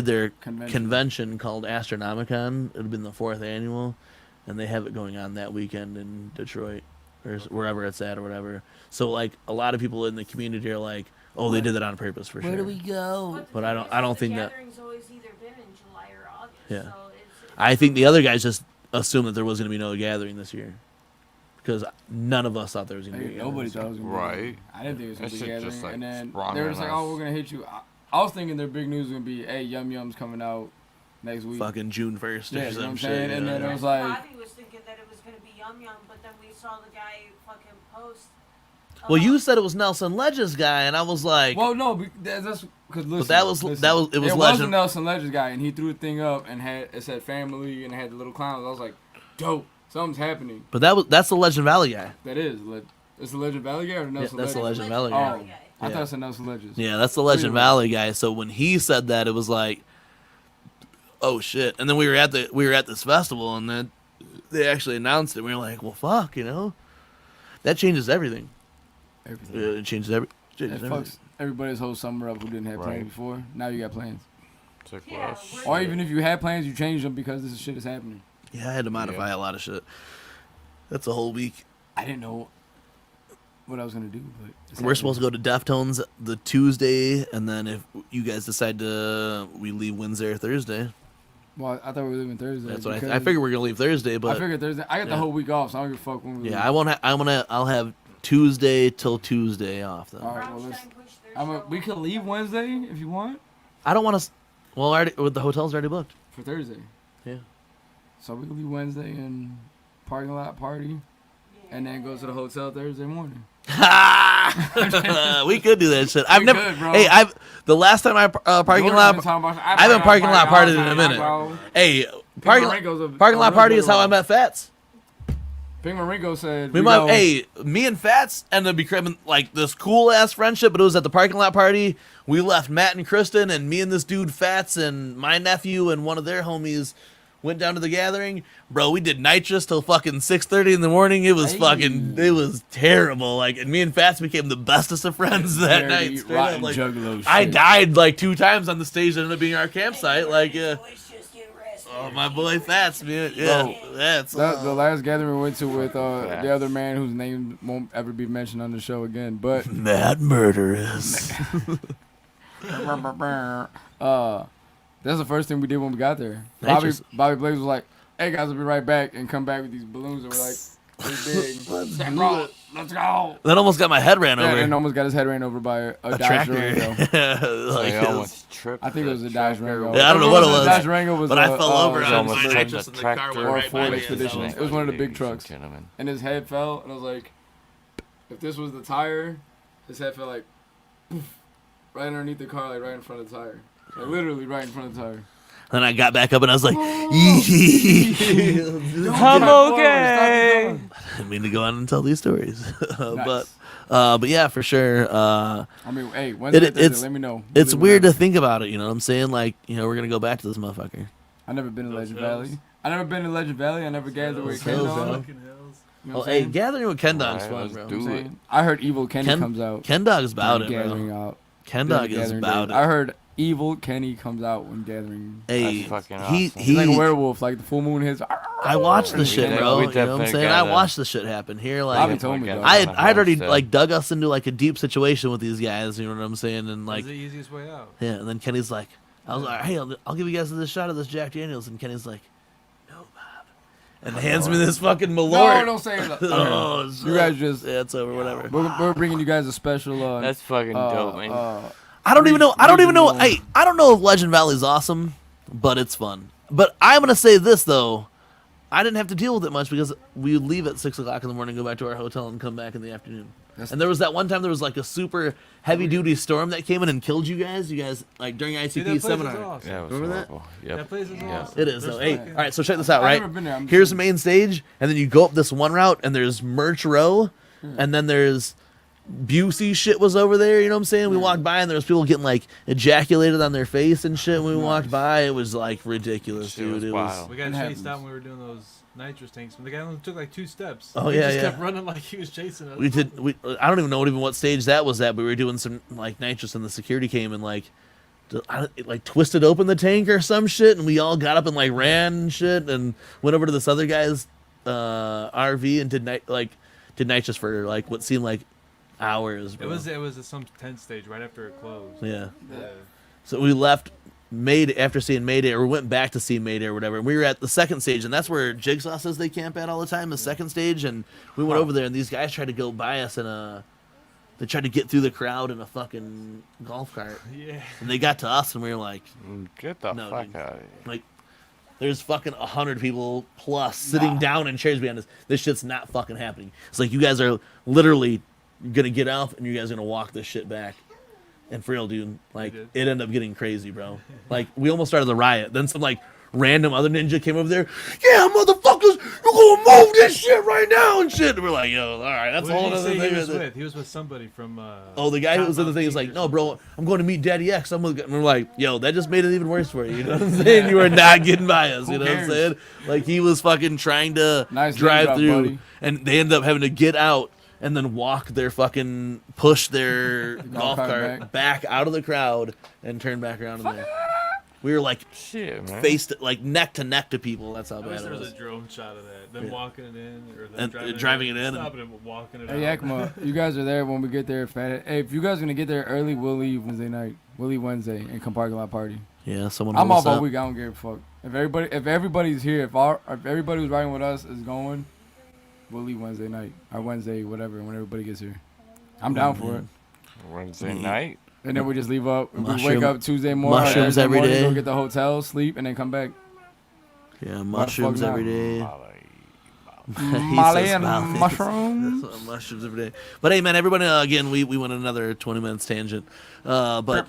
their convention called Astronomicon. It would have been the 4th annual, and they have it going on that weekend in Detroit or wherever it's at or whatever. So like a lot of people in the community are like, oh, they did that on purpose for sure. Where do we go? But I don't think that. Gathering's always either been in July or August. Yeah. So I think the other guys just assumed that there was going to be no gathering this year, because none of us thought there was going to be a gathering. Nobody thought it was going to be. Right. I didn't think it was going to be a gathering. Just like and then sprung they were on just like, us. "Oh, we're going to hit you." I was thinking their big news was gonna be, hey, Yum Yum's coming out next week. Fucking June 1st Yeah, or you know what some I'm shit. saying? And then it was like, Bobby was thinking that it was gonna be Yum Yum, but then we saw the guy fucking post. Well, you said it was Nelson Ledges guy, and I was like, well, no, that's because listen. but that was listen, it was a Legend. Nelson Ledges guy, and he threw a thing up and it said family and it had the little clowns. I was like, dope, something's happening. But that's the Legend Valley guy. That is. It's the Legend Valley guy or Nelson That's the Ledges? Legend Valley guy. Oh, I thought it said Nelson Ledges. Yeah, that's the Legend Valley guy. So when he said that, it was like, oh shit. And then we were at this festival, and then they actually announced it. We were like, well, fuck, you know, that changes everything. Everything. It changes everything. It fucks everybody's whole summer up who didn't have plans before. Now you got plans. Yeah, Or even if you had plans, you changed them because this shit is happening. Yeah, I had to modify a lot of shit. That's a whole week. I didn't know what I was gonna do, but We're supposed to go to Deftones the Tuesday, and then if you guys decide we leave Wednesday or Thursday. Well, I thought we were leaving Thursday. That's what I figured we are gonna leave Thursday, but I figured Thursday. I got the whole week off, so I don't give a fuck when we. Yeah, I'll have Tuesday till Tuesday off though. All right, well, we could leave Wednesday if you want. I don't want to. Well, the hotel's already booked for Thursday. Yeah. So we can leave Wednesday and parking lot party, and then go to the hotel Thursday morning. We could do that shit. I've never. Could, bro. Hey, the last time I parking lot. I haven't parking lot partied in a minute. Hey, parking lot party is how I met Fats. Big Maringo said me and Fats ended up becoming like this cool ass friendship, but it was at the parking lot party. We left Matt and Kristen, and me and this dude Fats and my nephew and one of their homies went down to the gathering. Bro, we did nitrous till fucking 6:30 in the morning. It was it was terrible. Like, and me and Fats became the bestest of friends that night. Straight up, like, I died like 2 times on the stage that ended up being our campsite. Like, oh, my boy Fats, man. Yeah, that's the last gathering we went to with the other man whose name won't ever be mentioned on the show again, but Matt Murderous. That's the first thing we did when we got there. Bobby Blaze was like, "Hey guys, I'll be right back," and come back with these balloons that were like this big. Bro, let's go. That almost got my head ran over. And almost got his head ran over by a Dodge tractor. Rango. Like, almost tripped. I think it was a Dodge Rango. Yeah, I don't know what it was. Dodge Rango was, but I fell over. I almost tripped the tractor or a right Ford by Expedition. me. It was one of the big trucks. Gentlemen. And his head fell, and I was like, if this was the tire, his head fell like poof, right underneath the car, like right in front of the tire. Like, literally right in front of the tire. Then I got back up and I was like, I'm okay. I didn't mean to go on and tell these stories. But yeah, for sure. I mean, hey, Wednesday, Thursday, let me know. It's weird to think about it, you know what I'm saying? Like, you know, we're going to go back to this motherfucker. I never been to Legend Valley. I never gathered with Ken Dog. Oh, hey, gathering with Ken Dog's fun, bro. I heard Evil Kenny comes out. Ken Dog's about it, gathering bro. Out. Ken Dog is about it. I heard Evil Kenny comes out when gathering. Hey, he's like a werewolf, like the full moon hits. I watched the shit, bro. You know what I'm saying? I watched the shit happen here. Like, Bobby told me, I'd already like dug us into like a deep situation with these guys. You know what I'm saying? And like, the easiest way out. Yeah. And then Kenny's like, I was like, hey, I'll give you guys this shot of this Jack Daniels. And Kenny's like, no, Bob. And hands me this fucking Malort. No, don't say that. Oh, you guys just. Yeah, it's over. Whatever. We're bringing you guys a special. That's fucking dope, man. I don't even know. Hey, I don't know if Legend Valley's awesome, but it's fun. But I'm gonna say this though, I didn't have to deal with it much because we would leave at 6 o'clock in the morning, go back to our hotel, and come back in the afternoon. And there was that one time there was like a super heavy duty storm that came in and killed you guys. You guys like during ICP seminar. Awesome. Yeah, remember that? Yep. That place is awesome. It is though. Hey, all right. So check this out. Right, never been there. here's the main stage, and then you go up this one route, and there's Merch Row, and then there's Busey shit was over there, you know what I'm saying? We walked by and there was people getting like ejaculated on their face and shit when we walked by. It was like ridiculous, dude. It was. We got chased out when we were doing those nitrous tanks, but the guy only took like 2 steps. Oh, he yeah, just kept running like he was chasing us. I don't even know what stage that was at, but we were doing some like nitrous and the security came and like twisted open the tank or some shit, and we all got up and like ran and shit and went over to this other guy's RV and did nitrous for like what seemed like hours, bro. It was at some tent stage right after it closed. Yeah. So we left after seeing Mayday, or we went back to see Mayday or whatever. And we were at the second stage, and that's where Jigsaw says they camp at all the time, the second stage. And we went over there, and these guys tried to go by us in a They tried to get through the crowd in a fucking golf cart. Yeah. And they got to us, and we were like, "Get the no, fuck dude. out of here!" Like, there's fucking 100 people plus sitting down in chairs behind us. This shit's not fucking happening. It's like you guys are literally gonna get out, and you guys are gonna walk this shit back. And for real, dude, like it ended up getting crazy, bro. Like we almost started the riot. Then some like random other ninja came over there. Yeah, motherfuckers, you're gonna move this shit right now and shit. And we're like, yo, all right, that's a whole other thing. He was with somebody from. Oh, the guy who was in the thing is like, no, bro, I'm going to meet Daddy X. And we're like, yo, that just made it even worse for you. You know what I'm saying? You were not getting by us. You know what I'm saying? Like he was fucking trying to drive through, buddy. And they ended up having to get out and then push their golf cart back out of the crowd and turn back around in there. We were like faced like neck to neck to people. That's how bad it was. There was a drone shot of that. Them walking it in, or them and driving it in, stopping and walking it Hey, out. Yakima, you guys are there when we get there. Hey, if you guys are gonna get there early, we'll leave Wednesday night. We'll leave Wednesday and come parking lot party. Yeah, someone. I'm off all week. I don't give a fuck. If everybody's here, if everybody who's riding with us is going, we'll leave Wednesday night or Wednesday, whatever, when everybody gets here. I'm down for it. Wednesday night. And then we just leave up. We wake up Tuesday morning. Mushrooms every day. Go get the hotel, sleep, and then come back. Yeah, mushrooms every day. Molly and mushrooms. Mushrooms every day. But hey, man, everybody, again, we went another 20 minutes tangent. But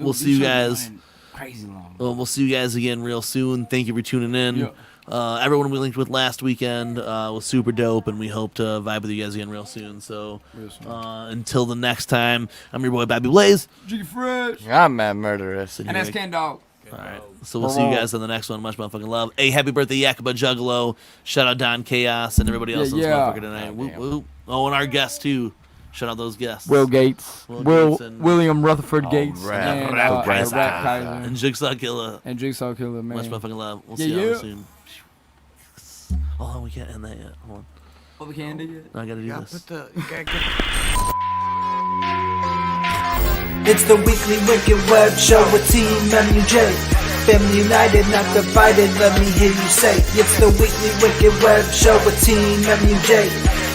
we'll see you guys. Crazy long. We'll see you guys again real soon. Thank you for tuning in. Yeah. Everyone we linked with last weekend was super dope, and we hope to vibe with you guys again real soon. So until the next time, I'm your boy Babby Blaze. Jiggy Fresh. I'm Mad Murderous. And that's Ken Dog. All right. So we'll see you guys on the next one. Much motherfucking love. Hey, happy birthday, Yakaba Juggalo. Shout out Don Chaos and everybody else on this motherfucker tonight. Whoop, whoop. Oh, and our guests, too. Shout out those guests. Will Gates. And William Rutherford Gates. and Rap Kaiser. Kaiser. And JigSaw Killa. And JigSaw Killa, man. Much motherfucking love. We'll see y'all soon. Oh, we can't end that yet. Hold on. Oh, we can't end it yet? No, I gotta do this. It's the weekly Wicked Web Show with TeamMUJ. Family united, not divided, let me hear you say. It's the weekly Wicked Web Show with TeamMUJ.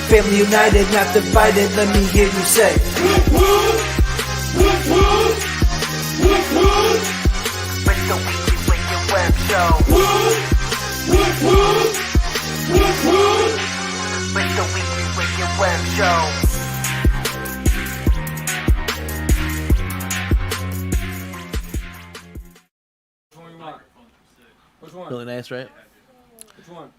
Family united, not divided, let me hear you say. It's the weekly Wicked Web Show. It's the weekly Wicked Web Show. Really nice, right? Which one?